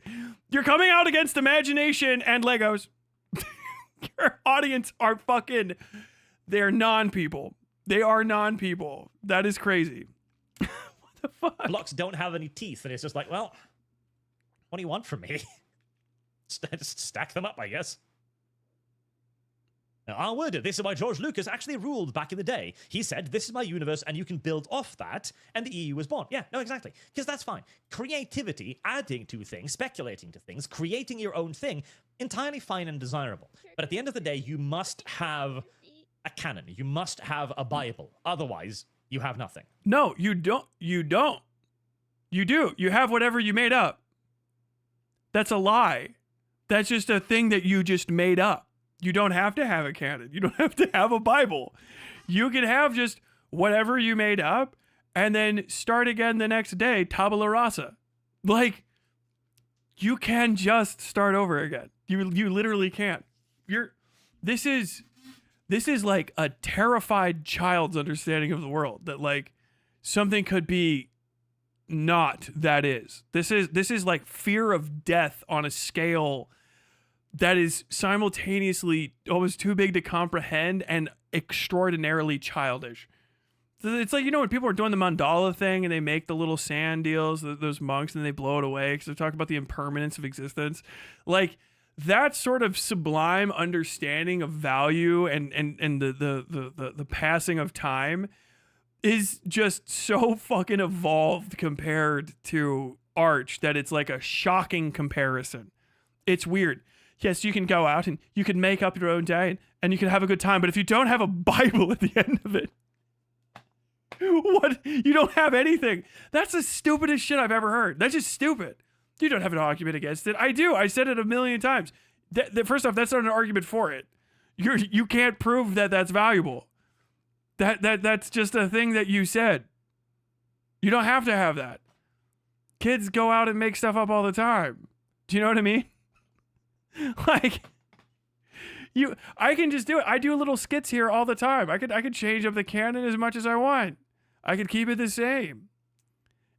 You're coming out against imagination and Legos. Your audience are fucking, they're non-people. They are non-people. That is crazy. What the fuck? blocks don't have any teeth, and it's just like, well, what do you want from me? Just stack them up, I guess. Now, our word, this is why George Lucas actually ruled back in the day. He said, this is my universe, and you can build off that, and the EU was born. Yeah, no, exactly. Because that's fine. Creativity, adding to things, speculating to things, creating your own thing, entirely fine and desirable. But at the end of the day, you must have a canon. You must have a Bible. Otherwise, you have nothing. No, you don't. You don't. You do. You have whatever you made up. That's a lie. That's just a thing that you just made up. You don't have to have a canon. You don't have to have a Bible. You can have just whatever you made up and then start again the next day, tabula rasa. Like, you can just start over again. You literally can't. This is like a terrified child's understanding of the world, that like something could be not that is. This is like fear of death on a scale that is simultaneously almost too big to comprehend and extraordinarily childish. It's like, you know, when people are doing the mandala thing and they make the little sand deals, those monks, and they blow it away because they're talking about the impermanence of existence. Like, that sort of sublime understanding of value and the passing of time is just so fucking evolved compared to Arch that it's like a shocking comparison. It's weird. yes, you can go out and you can make up your own day and you can have a good time. But if you don't have a Bible at the end of it, what? You don't have anything. That's the stupidest shit I've ever heard. That's just stupid. You don't have an argument against it. I do. I said it a million times. First off, that's not an argument for it. You can't prove that that's valuable. That's just a thing that you said. You don't have to have that. Kids go out and make stuff up all the time. Do you know what I mean? Like, I can just do it. I do little skits here all the time. I could change up the canon as much as I want. I could keep it the same.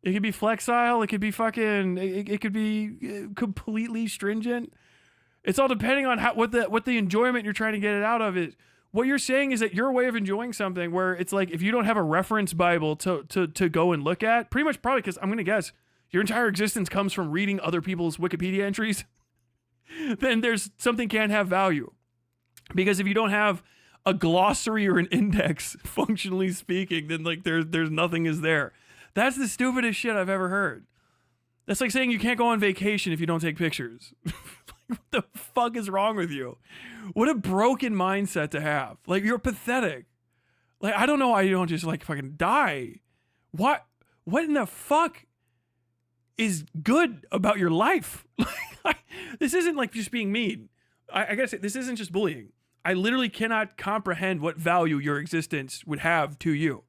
It could be flexile. It could be fucking. It could be completely stringent. It's all depending on what the enjoyment you're trying to get it out of is. What you're saying is that your way of enjoying something, where it's like if you don't have a reference Bible to go and look at, pretty much probably because I'm gonna guess your entire existence comes from reading other people's Wikipedia entries, then there's something can't have value. Because if you don't have a glossary or an index, functionally speaking, then like there's nothing is there. That's the stupidest shit I've ever heard. That's like saying you can't go on vacation if you don't take pictures. What the fuck is wrong with you? What a broken mindset to have. Like, you're pathetic. Like, I don't know why you don't just like fucking die. What in the fuck is good about your life? This isn't like just being mean. I gotta say, this isn't just bullying. I literally cannot comprehend what value your existence would have to you.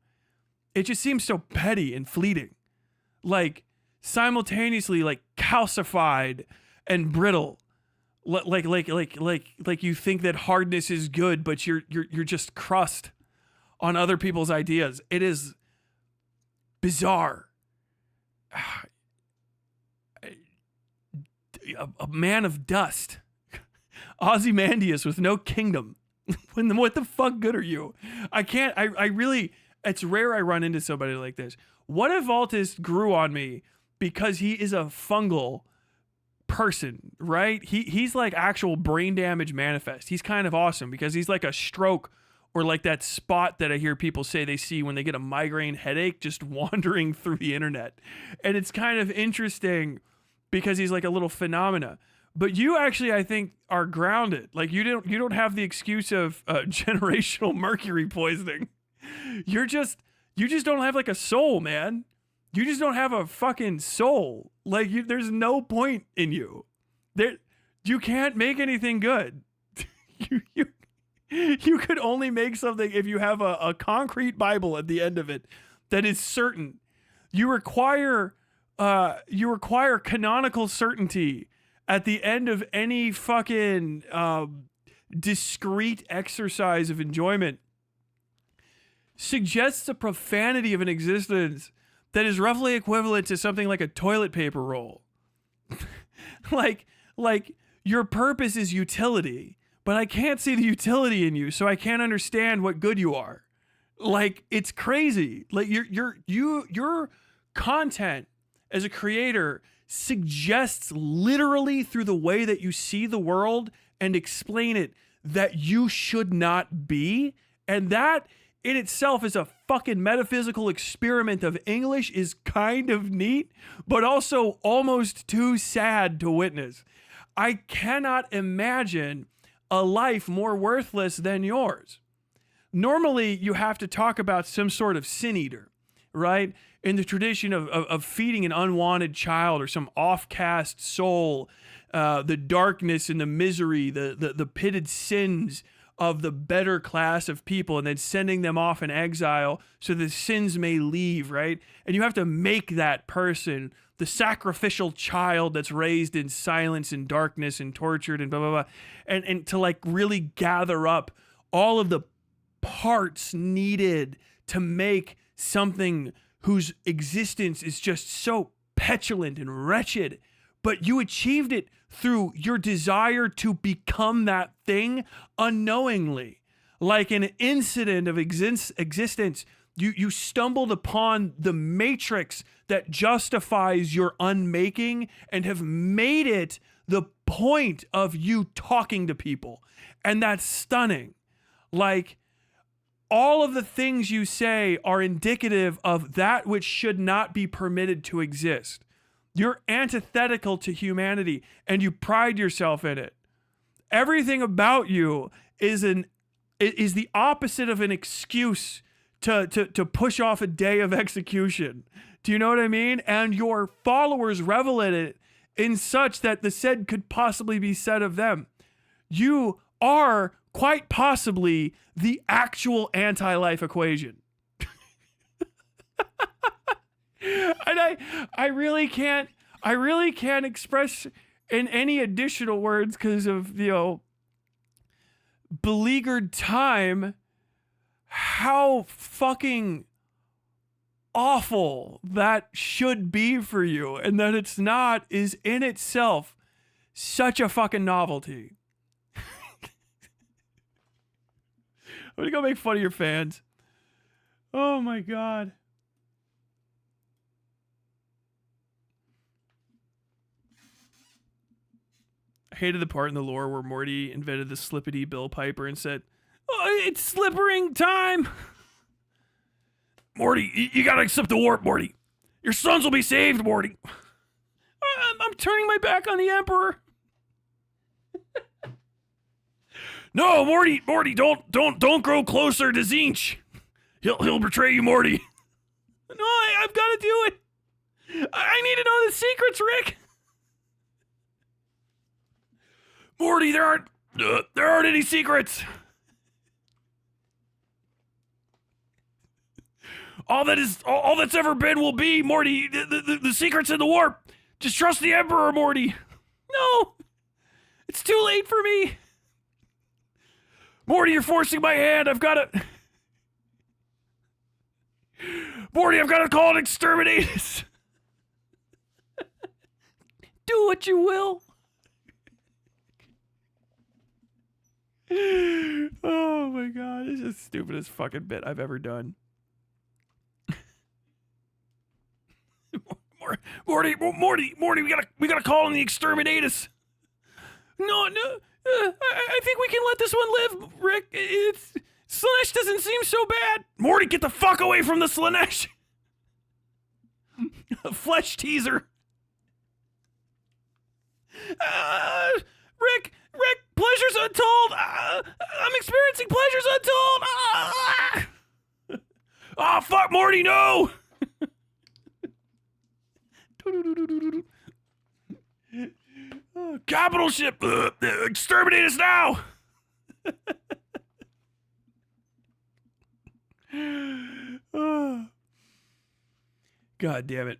It just seems so petty and fleeting. Like, simultaneously, like, calcified and brittle. Like you think that hardness is good, but you're just crust on other people's ideas. It is bizarre. A man of dust. Ozymandias with no kingdom. What the fuck good are you? I really, it's rare I run into somebody like this. What if Altus grew on me because he is a fungal person, right? He's like actual brain damage manifest. He's kind of awesome because he's like a stroke or like that spot that I hear people say they see when they get a migraine headache just wandering through the internet. And it's kind of interesting because he's like a little phenomena. But you actually, I think, are grounded. Like you don't have the excuse of generational mercury poisoning. You just don't have like a soul, man. You just don't have a fucking soul. Like there's no point in you. You can't make anything good. You could only make something if you have a concrete Bible at the end of it that is certain. You require canonical certainty at the end of any fucking discrete exercise of enjoyment. Suggests the profanity of an existence that is roughly equivalent to something like a toilet paper roll. like your purpose is utility, but I can't see the utility in you, so I can't understand what good you are. Like, it's crazy. Like your content as a creator suggests literally through the way that you see the world and explain it that you should not be, and that in itself is a fucking metaphysical experiment of English is kind of neat, but also almost too sad to witness. I cannot imagine a life more worthless than yours. Normally, you have to talk about some sort of sin eater, right? In the tradition of feeding an unwanted child or some off-cast soul, the darkness and the misery, the pitted sins of the better class of people, and then sending them off in exile so the sins may leave, right? And you have to make that person the sacrificial child that's raised in silence and darkness and tortured and blah, blah, blah. And to like really gather up all of the parts needed to make something whose existence is just so petulant and wretched, but you achieved it through your desire to become that thing unknowingly. Like an incident of existence, you stumbled upon the matrix that justifies your unmaking and have made it the point of you talking to people. And that's stunning. Like, all of the things you say are indicative of that which should not be permitted to exist. You're antithetical to humanity and you pride yourself in it. everything about you is the opposite of an excuse to push off a day of execution. Do you know what I mean? And your followers revel in it in such that the said could possibly be said of them. You are quite possibly the actual anti-life equation. And I really can't express in any additional words because of, beleaguered time how fucking awful that should be for you, and that it's not is in itself such a fucking novelty. I'm gonna go make fun of your fans. Oh my god. I hated the part in the lore where Morty invented the slippity Bill Piper and said, "Oh, it's slippering time." Morty, you gotta accept the warp, Morty. Your sons will be saved, Morty. I'm turning my back on the Emperor. No, Morty, don't grow closer to Zinch. He'll betray you, Morty. No, I've got to do it. I need to know the secrets, Rick. Morty, there aren't any secrets. All that's ever been will be, Morty. The secret's in the warp. Just trust the Emperor, Morty. No, it's too late for me. Morty, you're forcing my hand. Morty, I've got to call an exterminatus. Do what you will. Oh my god, this is the stupidest fucking bit I've ever done. Morty, we gotta call in the exterminatus. No, I think we can let this one live, Rick. Slanesh doesn't seem so bad. Morty, get the fuck away from the Slanesh. Flesh teaser. Rick, pleasures untold. I'm experiencing pleasures untold. Oh, fuck, Morty, no. Capital ship. Exterminate us now. God damn it.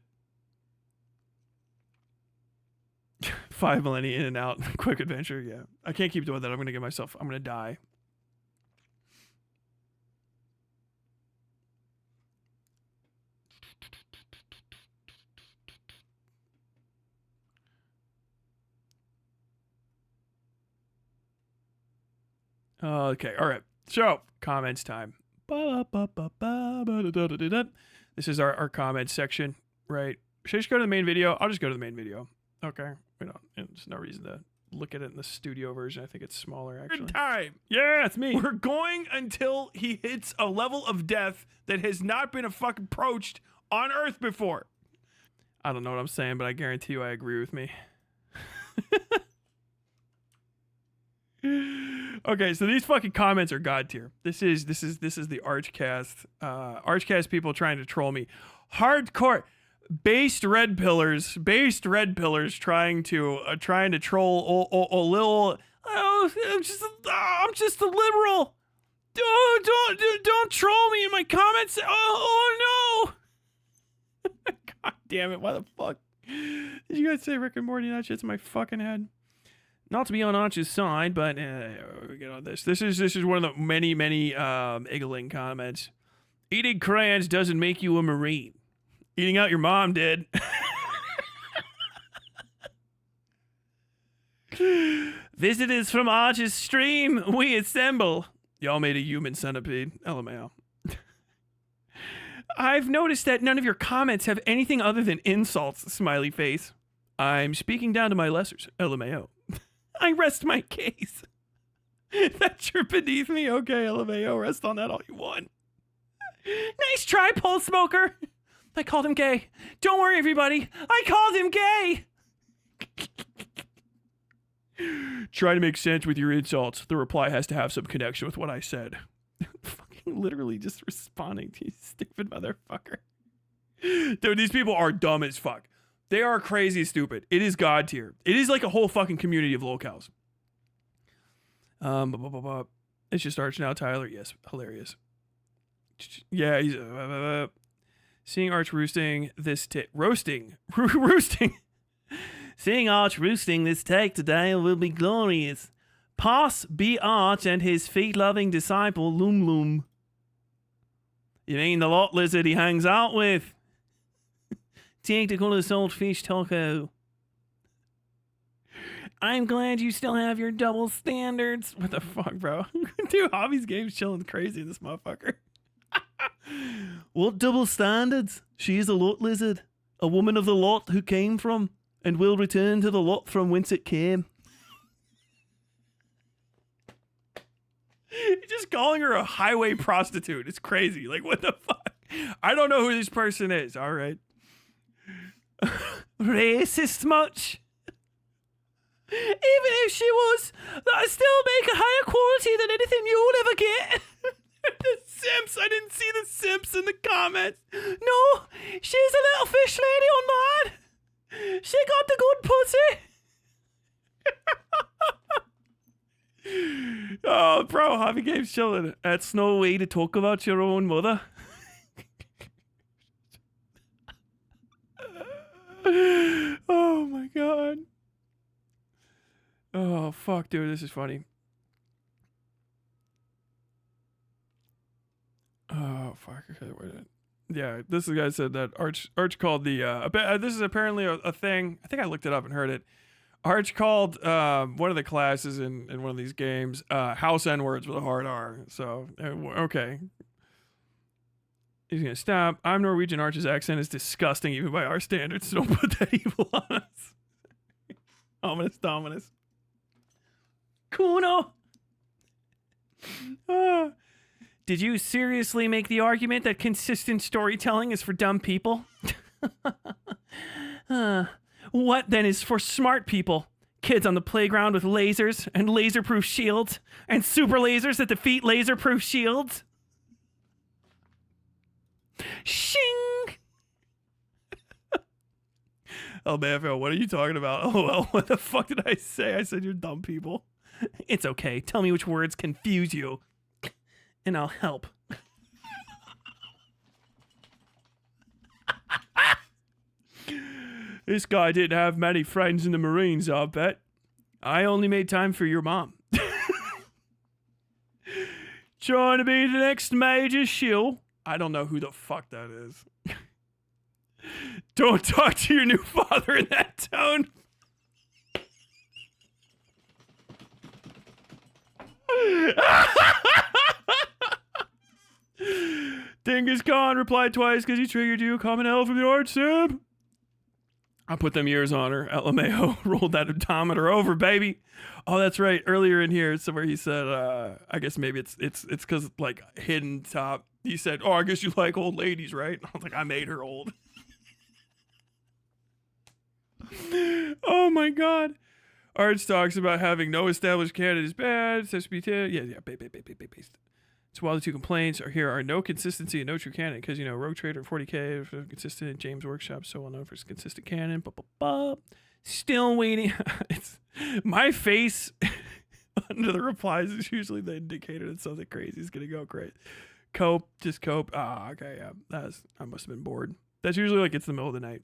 5 millennia in and out. Quick adventure. Yeah. I can't keep doing that. I'm going to die. Okay. All right. So, comments time. This is our comments section, right? Should I just go to the main video? I'll just go to the main video. Okay. There's no reason to look at it in the studio version. I think it's smaller, actually. Time. Yeah, it's me. We're going until he hits a level of death that has not been approached on Earth before. I don't know what I'm saying, but I guarantee you I agree with me. Okay, so these fucking comments are god tier. This is the Archcast. Archcast people trying to troll me. Hardcore based red pillars trying to troll a little. Oh, I'm just a liberal. Don't troll me in my comments. Oh no. God damn it, why the fuck did you guys say Rick and Morty? That shit's in my fucking head. Not to be on Arch's side, but we get on this. This is one of the many Eagling comments. Eating crayons doesn't make you a Marine. Eating out your mom did. Visitors from Arch's stream, we assemble. Y'all made a human centipede. LMAO. I've noticed that none of your comments have anything other than insults, smiley face. I'm speaking down to my lessers. LMAO. I rest my case. That you're beneath me? Okay, LMAO, rest on that all you want. Nice try, pole smoker. I called him gay. Don't worry, everybody. I called him gay. Try to make sense with your insults. The reply has to have some connection with what I said. Fucking literally just responding to you, stupid motherfucker. Dude, these people are dumb as fuck. They are crazy stupid. It is god tier. It is like a whole fucking community of lolcows. It's just Arch now, Tyler. Yes, hilarious. Yeah, he's seeing Arch roosting this roasting. Seeing Arch roosting this take today will be glorious. Pass be Arch and his feet-loving disciple Loom Loom. You mean the lot lizard he hangs out with? Take to call a saltfish taco. I'm glad you still have your double standards. What the fuck, bro? Dude, Hobby's game's chilling crazy, this motherfucker. What double standards? She is a lot lizard. A woman of the lot who came from and will return to the lot from whence it came. Just calling her a highway prostitute. It's crazy. Like, what the fuck? I don't know who this person is. All right. Racist much? Even if she was, that'd still make a higher quality than anything you'll ever get. The Simps. I didn't see the Simps in the comments. No, she's a little fish lady online. She got the good pussy. Oh, bro, Hobby Game's chilling. That's no way to talk about your own mother. Oh my god. Oh fuck, dude, this is funny. Oh fuck. Okay, wait. Yeah, this guy said that Arch called the this is apparently a thing. I think I looked it up and heard it. Arch called one of the classes in one of these games house N-words with a hard R. So okay. He's gonna stop. I'm Norwegian. Arch's accent is disgusting even by our standards, so don't put that evil on us. Ominous Dominus. Kuno. Did you seriously make the argument that consistent storytelling is for dumb people? What then is for smart people? Kids on the playground with lasers and laser-proof shields and super lasers that defeat laser-proof shields? Shing! Oh man, Phil, what are you talking about? Oh well, what the fuck did I say? I said you're dumb people. It's okay. Tell me which words confuse you, and I'll help. This guy didn't have many friends in the Marines, I'll bet. I only made time for your mom. Trying to be the next major shill. I don't know who the fuck that is. Don't talk to your new father in that tone. Dingus Khan replied twice because he triggered you. Common L from the Arch Sib. I put them years on her. LMAO rolled that odometer over, baby. Oh, that's right. Earlier in here, somewhere he said, I guess maybe it's because like hidden top. He said, "Oh, I guess you like old ladies, right?" I was like, I made her old. Oh my god. Arch talks about having no established candidate is bad. SB10. Yeah. Based. It's while the two complaints are here are no consistency and no true canon because, you know, Rogue Trader 40k for consistent, James Workshop so well known for his consistent canon. Still waiting. It's my face under the replies is usually the indicator that something crazy is gonna go great. Cope, just cope. Ah, okay, yeah. I must have been bored. That's usually like it's the middle of the night.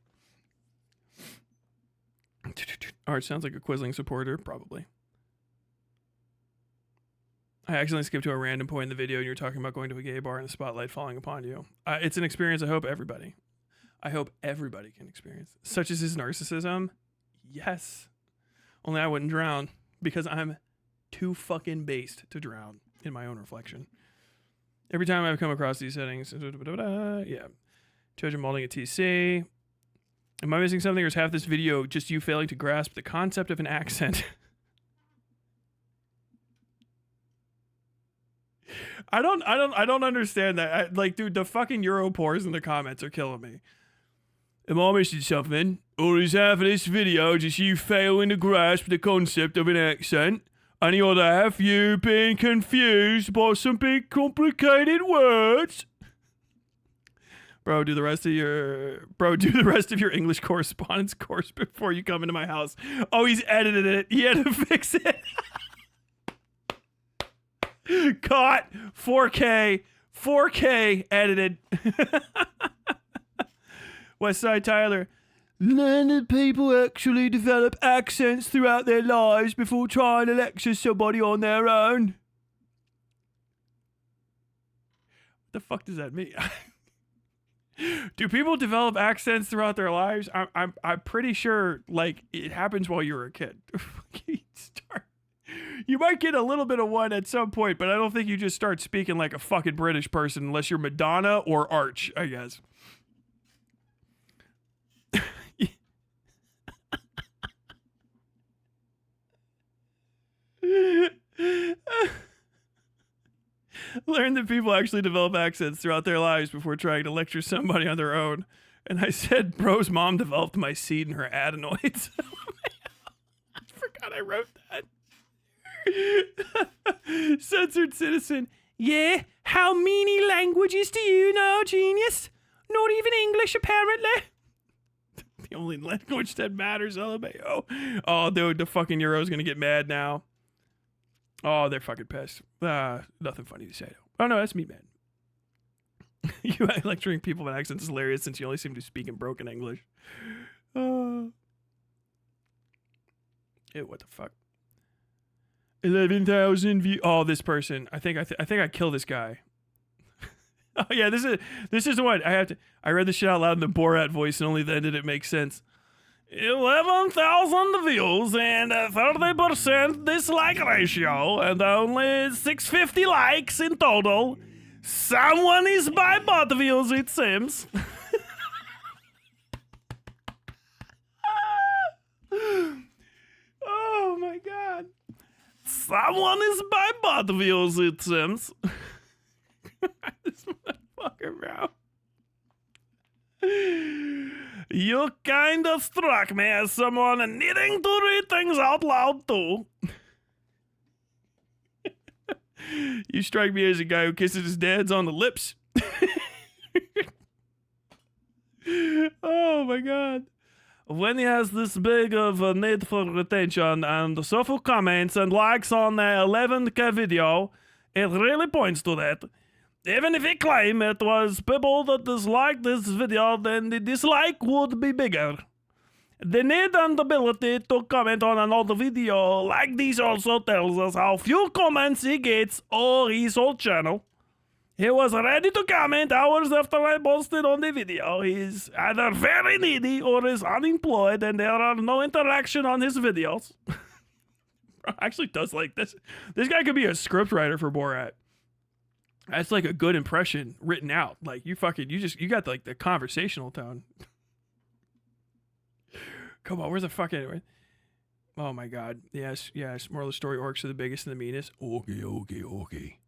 Arch sounds like a Quisling supporter, probably. I accidentally skipped to a random point in the video and you're talking about going to a gay bar and the spotlight falling upon you. It's an experience I hope everybody can experience. Such as his narcissism. Yes. Only I wouldn't drown because I'm too fucking based to drown in my own reflection. Every time I've come across these settings, yeah. Judge and molding a TC. Am I missing something or is half this video just you failing to grasp the concept of an accent? I don't understand that. Like, dude, the fucking Europores in the comments are killing me. Am I missing something? Or is half of this video just you failing to grasp the concept of an accent? And the other half you being confused by some big complicated words? Bro, do the rest of your English correspondence course before you come into my house. Oh, he's edited it. He had to fix it. Caught. 4K edited. Westside Tyler. Learn that people actually develop accents throughout their lives before trying to lecture somebody on their own. What the fuck does that mean? Do people develop accents throughout their lives? I'm pretty sure like it happens while you're a kid. You might get a little bit of one at some point, but I don't think you just start speaking like a fucking British person unless you're Madonna or Arch, I guess. Learn that people actually develop accents throughout their lives before trying to lecture somebody on their own. And I said, bro's mom developed my seed in her adenoids. I forgot I wrote that. Censored Citizen. Yeah, how many languages do you know, genius? Not even English, apparently. The only language that matters, LMAO. Oh, dude, the fucking Euro's gonna get mad now. Oh, they're fucking pissed. Nothing funny to say, though. Oh, no, that's me, man. You lecturing people with accents is hilarious since you only seem to speak in broken English. Ew, what the fuck? 11,000 views. Oh, this person. I think I killed this guy. Oh yeah, this is the one. I read this shit out loud in the Borat voice, and only then did it make sense. 11,000 views and 30% dislike ratio, and only 650 likes in total. Someone is by bot views, it seems. Oh my god. Someone is by bot views, it seems. This motherfucker, bro. You kind of struck me as someone needing to read things out loud, too. You strike me as a guy who kisses his dads on the lips. Oh, my God. When he has this big of a need for attention and so few comments and likes on the 11K video, it really points to that. Even if he claimed it was people that disliked this video, then the dislike would be bigger. The need and ability to comment on an old video like this also tells us how few comments he gets or his whole channel. He was ready to comment hours after I posted on the video. He's either very needy or is unemployed and there are no interaction on his videos. Actually does like this. This guy could be a scriptwriter for Borat. That's like a good impression written out. Like you got like the conversational tone. Come on, where's the fucking... Oh my god. Yes. Moral of the story, orcs are the biggest and the meanest. Okay.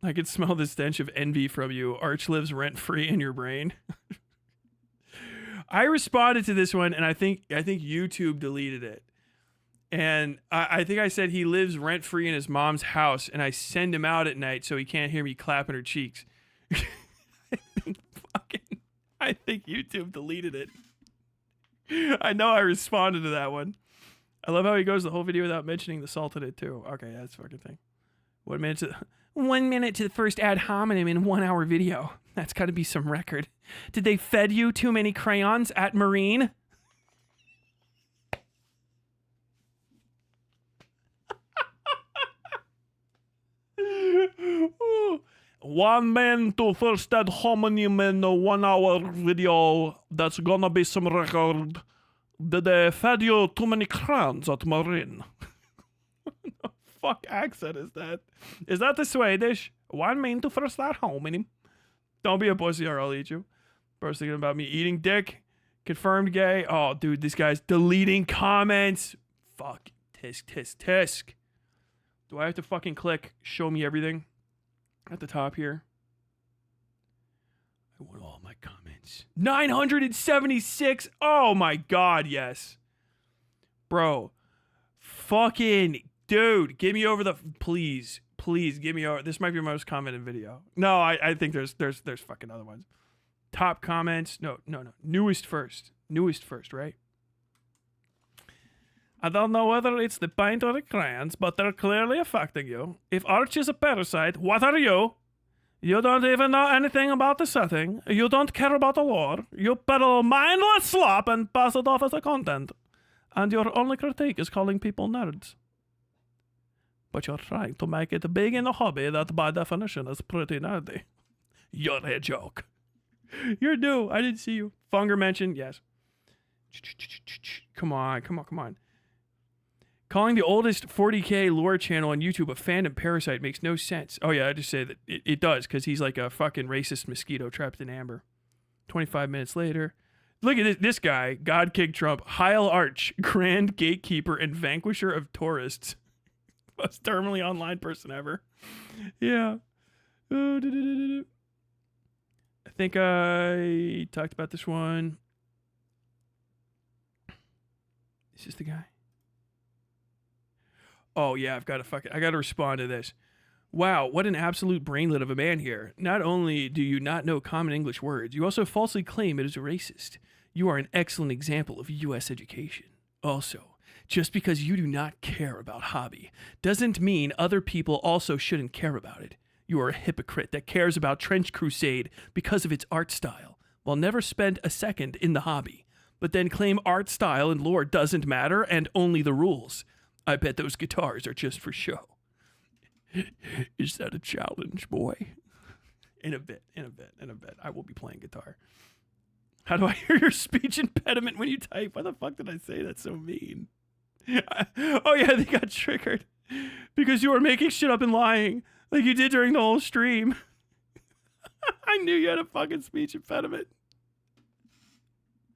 I can smell the stench of envy from you. Arch lives rent-free in your brain. I responded to this one and I think YouTube deleted it. And I think I said he lives rent-free in his mom's house, and I send him out at night so he can't hear me clapping her cheeks. I think YouTube deleted it. I know I responded to that one. I love how he goes the whole video without mentioning the salt in it, too. Okay, that's a fucking thing. 1 minute to the first ad hominem in 1 hour video. That's got to be some record. Did they fed you too many crayons at Marine? 1 man to first ad hominem in a 1 hour video. That's gonna be some record. Did they fed you too many crayons at Marine? What the fuck accent is that? Is that the Swedish? 1 man to first ad hominem. Don't be a pussy or I'll eat you. First thinking about me eating dick. Confirmed gay. Oh, dude, this guy's deleting comments. Fuck. Tisk. Do I have to fucking click show me everything at the top here? I want all my comments. 976. Oh my God, yes. Bro. Fucking dude, give me over the please give me over. This might be my most commented video. No, I think there's fucking other ones. Top comments. No. Newest first, right? I don't know whether it's the paint or the crayons, but they're clearly affecting you. If Arch is a parasite, what are you? You don't even know anything about the setting. You don't care about the lore. You peddle mindless slop and pass it off as a content. And your only critique is calling people nerds. But you're trying to make it big in a hobby that by definition is pretty nerdy. You're a joke. You're new. I didn't see you. Funger mentioned, yes. Come on. Calling the oldest 40k lore channel on YouTube a fandom parasite makes no sense. Oh yeah, I just say that it does, because he's like a fucking racist mosquito trapped in amber. 25 minutes later. Look at this guy, God King Trump, Heil Arch, Grand Gatekeeper and Vanquisher of Tourists. Most terminally online person ever. Yeah. I think I talked about this one. Is this the guy? Oh yeah, I gotta respond to this. Wow, what an absolute brainlet of a man here. Not only do you not know common English words, you also falsely claim it is racist. You are an excellent example of U.S. education. Also, just because you do not care about hobby doesn't mean other people also shouldn't care about it. You are a hypocrite that cares about Trench Crusade because of its art style, while never spend a second in the hobby, but then claim art style and lore doesn't matter and only the rules. I bet those guitars are just for show. Is that a challenge, boy? In a bit. I will be playing guitar. How do I hear your speech impediment when you type? Why the fuck did I say that so mean? Oh yeah, they got triggered. Because you were making shit up and lying. Like you did during the whole stream. I knew you had a fucking speech impediment.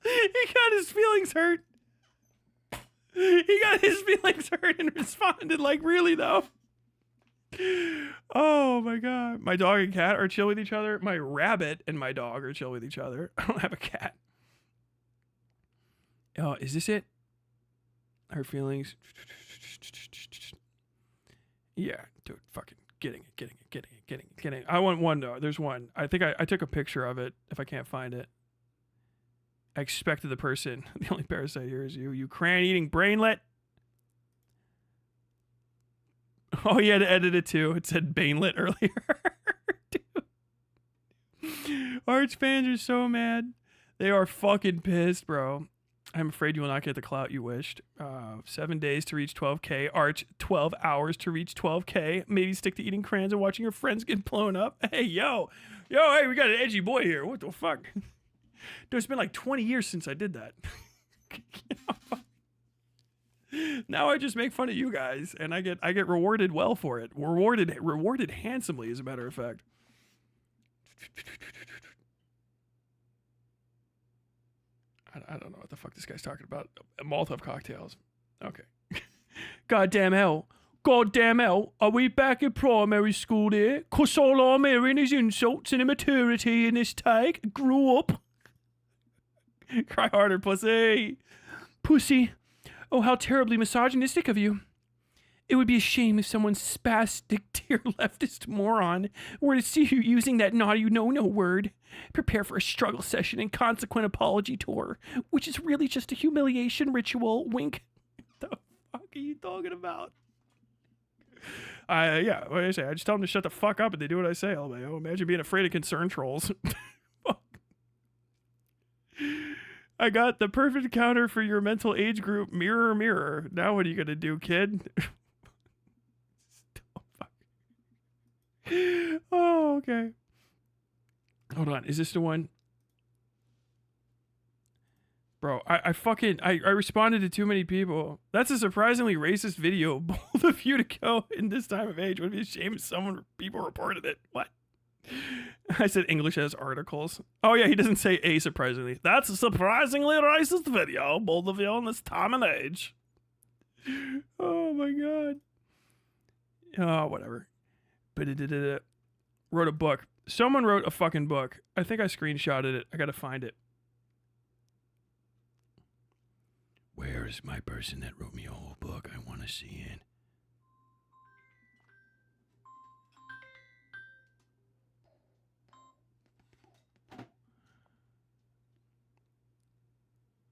He got his feelings hurt. He got his feelings hurt and responded like, really though? Oh my God. My dog and cat are chill with each other. My rabbit and my dog are chill with each other. I don't have a cat. Oh, is this it? Her feelings. Yeah, dude, fucking getting it. I want one though. There's one. I think I took a picture of it if I can't find it. I expected the person. The only parasite here is you. You crayon-eating brainlet. Oh, you had to edit it too. It said banelet earlier. Dude. Arch fans are so mad. They are fucking pissed, bro. I'm afraid you will not get the clout you wished. 7 days to reach 12K. Arch, 12 hours to reach 12K. Maybe stick to eating crayons and watching your friends get blown up. Hey, yo, hey, we got an edgy boy here. What the fuck? Dude, it's been like 20 years since I did that. Now I just make fun of you guys, and I get rewarded well for it. Rewarded handsomely, as a matter of fact. I don't know what the fuck this guy's talking about. Molotov cocktails. Okay. Goddamn hell. Are we back in primary school there? 'Cause all I'm hearing is insults and immaturity in this take. Grew up. Cry harder, pussy. Pussy. Oh, how terribly misogynistic of you. It would be a shame if someone spastic dear leftist moron were to see you using that naughty no word. Prepare for a struggle session and consequent apology tour, which is really just a humiliation ritual. Wink. What the fuck are you talking about? Yeah, what do I say? I just tell them to shut the fuck up and they do what I say. LMAO. Imagine being afraid of concern trolls. Fuck. I got the perfect counter for your mental age group. Mirror, mirror. Now what are you gonna do, kid? Oh, okay. Hold on. Is this the one? Bro, I responded to too many people. That's a surprisingly racist video. Bold of you to go in this time of age. Would be a shame if people reported it. What? I said English has articles. Oh yeah, he doesn't say a surprisingly. That's a surprisingly racist video. Bold of you in this time and age. Oh my god. Oh, whatever. But wrote a book. Someone wrote a fucking book. I think I screenshotted it. I gotta find it. Where is my person that wrote me a whole book? I want to see it.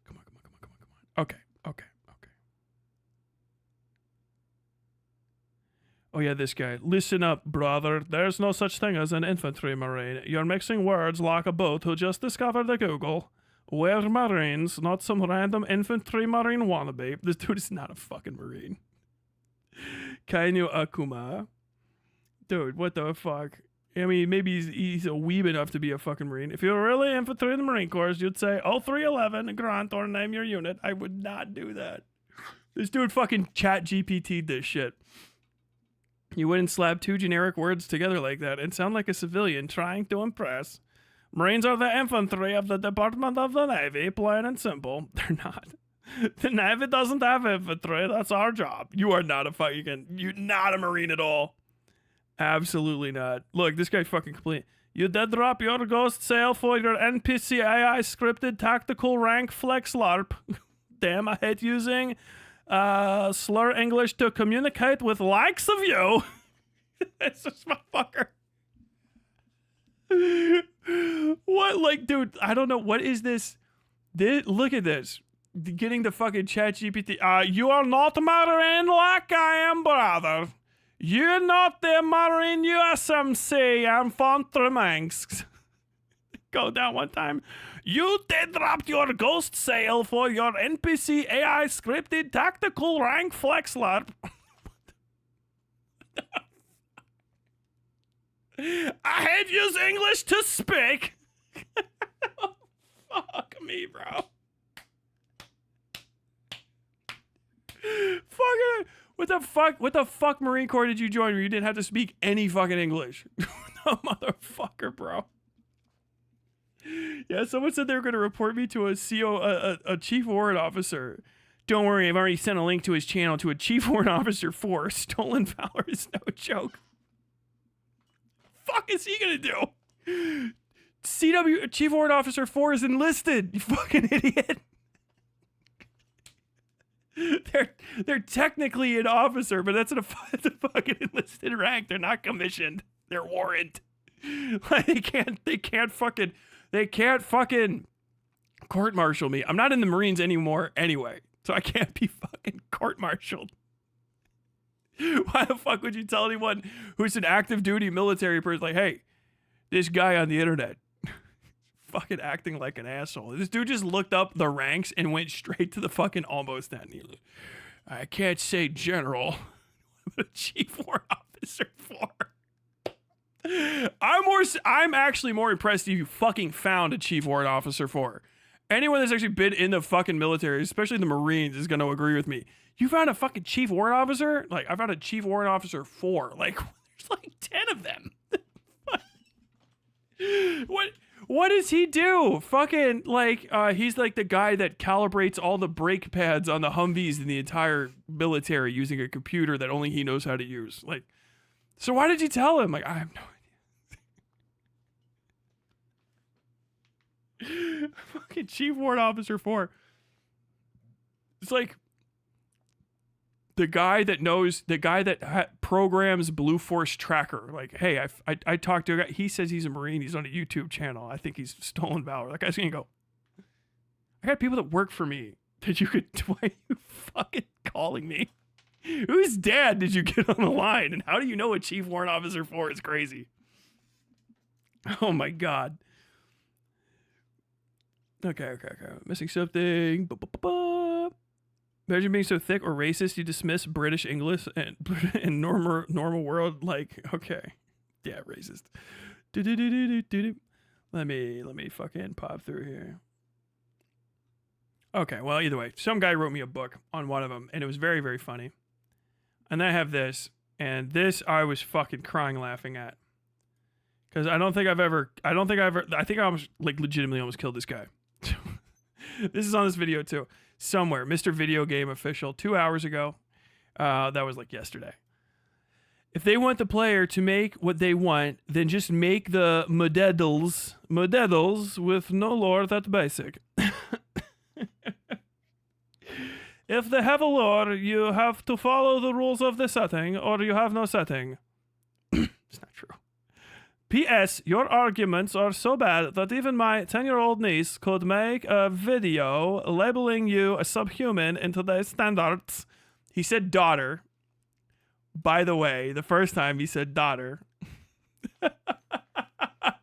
Come on. Okay. Oh yeah, this guy. Listen up, brother. There's no such thing as an infantry marine. You're mixing words like a boat who just discovered the Google. We're Marines, not some random infantry marine wannabe. This dude is not a fucking marine. Kainu Akuma. Dude, what the fuck? I mean, maybe he's a weeb enough to be a fucking marine. If you're really infantry in the Marine Corps, you'd say 0311, grant or name your unit. I would not do that. This dude fucking chat GPT'd this shit. You wouldn't slap two generic words together like that and sound like a civilian trying to impress. Marines are the infantry of the Department of the Navy, plain and simple. They're not. The Navy doesn't have infantry. That's our job. You are not a fucking... You're not a Marine at all. Absolutely not. Look, this guy fucking complete. You dead drop your ghost sail for your NPC AI scripted tactical rank flex LARP. Damn, I hate using slur English to communicate with likes of you. It's just my fucker. What, like, dude, I don't know. What is this? Look at this. Getting the fucking chat GPT. You are not Marine like I am, brother. You're not the Marine USMC. I'm Fontremax. Go down one time. You did drop your ghost sail for your NPC AI scripted tactical rank flex LARP. I hate use English to speak. Fuck me, bro. Fucking, what the fuck Marine Corps did you join where you didn't have to speak any fucking English? No, motherfucker, bro. Yeah, someone said they were going to report me to a chief warrant officer. Don't worry, I've already sent a link to his channel to a chief warrant officer 4. Stolen valor is no joke. Fuck is he gonna do? CW Chief Warrant Officer 4 is enlisted, you fucking idiot. They're technically an officer, but that's a fucking enlisted rank. They're not commissioned. They're warrant. Like, they can't fucking court-martial me. I'm not in the Marines anymore anyway, so I can't be fucking court-martialed. Why the fuck would you tell anyone who's an active duty military person, like, hey, this guy on the internet fucking acting like an asshole. This dude just looked up the ranks and went straight to the fucking almost end. I can't say general, but a chief warrant officer 4. I'm actually more impressed if you fucking found a chief warrant officer 4. Anyone that's actually been in the fucking military, especially the Marines, is going to agree with me. You found a fucking chief warrant officer? Like, I found a chief warrant officer 4. Like, there's like 10 of them. What does he do? Fucking, like, he's like the guy that calibrates all the brake pads on the Humvees in the entire military using a computer that only he knows how to use. Like, so why did you tell him? Like, I have no idea. Fucking chief warrant officer 4. It's like the guy that programs Blue Force Tracker. Like, hey, I talked to a guy. He says he's a Marine. He's on a YouTube channel. I think he's stolen valor. That guy's gonna go, I got people that work for me that you could, why are you fucking calling me? Whose dad did you get on the line? And how do you know a chief warrant officer 4 is crazy? Oh my God. Okay. Missing something. Imagine being so thick or racist you dismiss British English and in normal world. Like, okay, yeah, racist. Let me fucking pop through here. Okay, well, either way, some guy wrote me a book on one of them, and it was very, very funny. And then I have this, and this I was fucking crying laughing at, because I think I almost, like, legitimately almost killed this guy. This is on this video too. Somewhere, Mr. Video Game Official, 2 hours ago. That was like yesterday. If they want the player to make what they want, then just make the models with no lore that basic. If they have a lore, you have to follow the rules of the setting, or you have no setting. It's not true. P.S. Your arguments are so bad that even my 10-year-old niece could make a video labeling you a subhuman in today's standards. He said daughter. By the way, the first time he said daughter.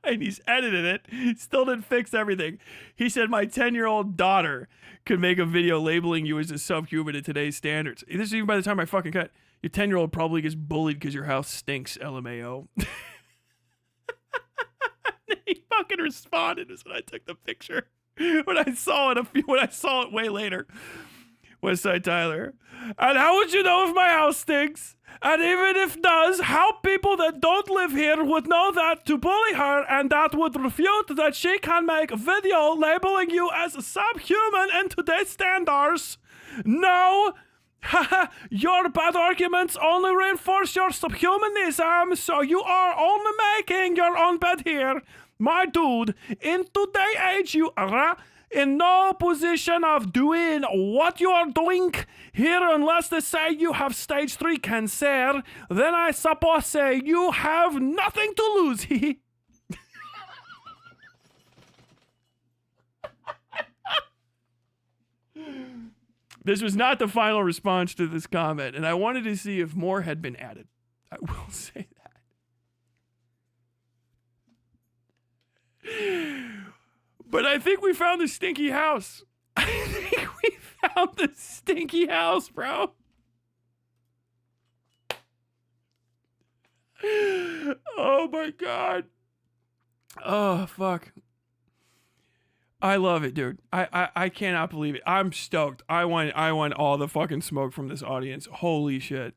And he's edited it. Still didn't fix everything. He said my 10-year-old daughter could make a video labeling you as a subhuman in today's standards. This is even by the time I fucking cut. Your 10-year-old probably gets bullied because your house stinks, LMAO. He fucking responded is when I took the picture. When I saw it way later. Westside Tyler. And how would you know if my house stinks? And even if it does, how people that don't live here would know that to bully her, and that would refute that she can make a video labeling you as a subhuman in today's standards? No. Your bad arguments only reinforce your subhumanism, so you are only making your own bed here. My dude, in today's age, you are in no position of doing what you are doing here unless they say you have stage 3 cancer. Then I suppose say you have nothing to lose. This was not the final response to this comment, and I wanted to see if more had been added. I will say that. But I think we found the stinky house. I think we found the stinky house, bro. Oh my God. Oh, fuck. I love it, dude. I cannot believe it. I'm stoked. I want all the fucking smoke from this audience. Holy shit.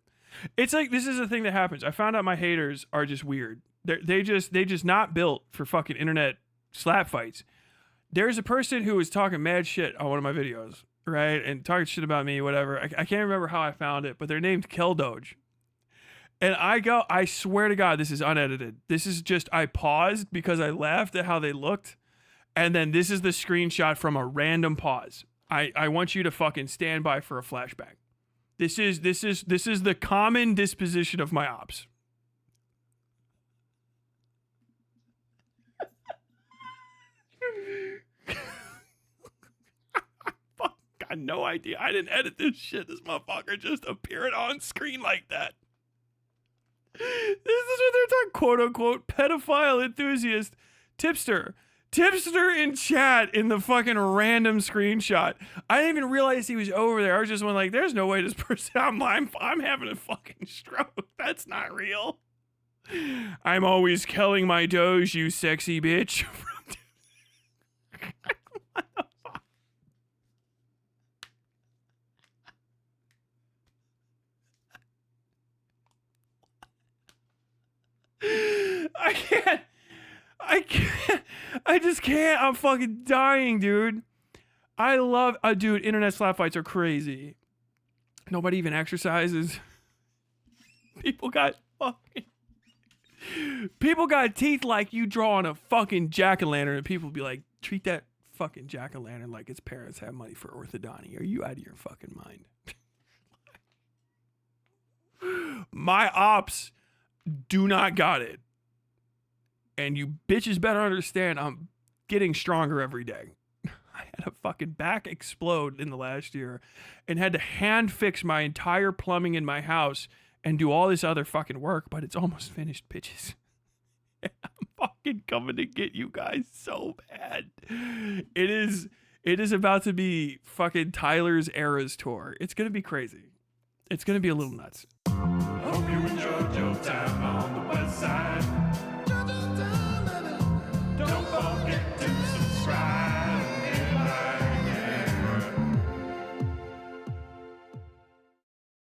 It's like, this is the thing that happens. I found out my haters are just weird. They just not built for fucking internet slap fights. There's a person who was talking mad shit on one of my videos, right? And talking shit about me, whatever. I can't remember how I found it, but they're named Killdoge. And I swear to God, this is unedited. This is just, I paused because I laughed at how they looked. And then this is the screenshot from a random pause. I want you to fucking stand by for a flashback. This is the common disposition of my ops. Got no idea. I didn't edit this shit. This motherfucker just appeared on screen like that. This is what they're talking, quote unquote, pedophile enthusiast, tipster in chat in the fucking random screenshot. I didn't even realize he was over there. I was just went like, there's no way this person, I'm having a fucking stroke. That's not real. I'm always killing my doge, you sexy bitch. What the fuck? I just can't. I'm fucking dying, dude. I love, dude, internet slap fights are crazy. Nobody even exercises. People got teeth like you draw on a fucking jack-o'-lantern, and people be like, treat that fucking jack-o'-lantern like its parents have money for orthodonty. Are you out of your fucking mind? My ops do not got it. And you bitches better understand I'm getting stronger every day. I had a fucking back explode in the last year and had to hand fix my entire plumbing in my house and do all this other fucking work, but it's almost finished, bitches. I'm fucking coming to get you guys so bad. It is about to be fucking Tyler's Eras tour. It's going to be crazy. It's going to be a little nuts.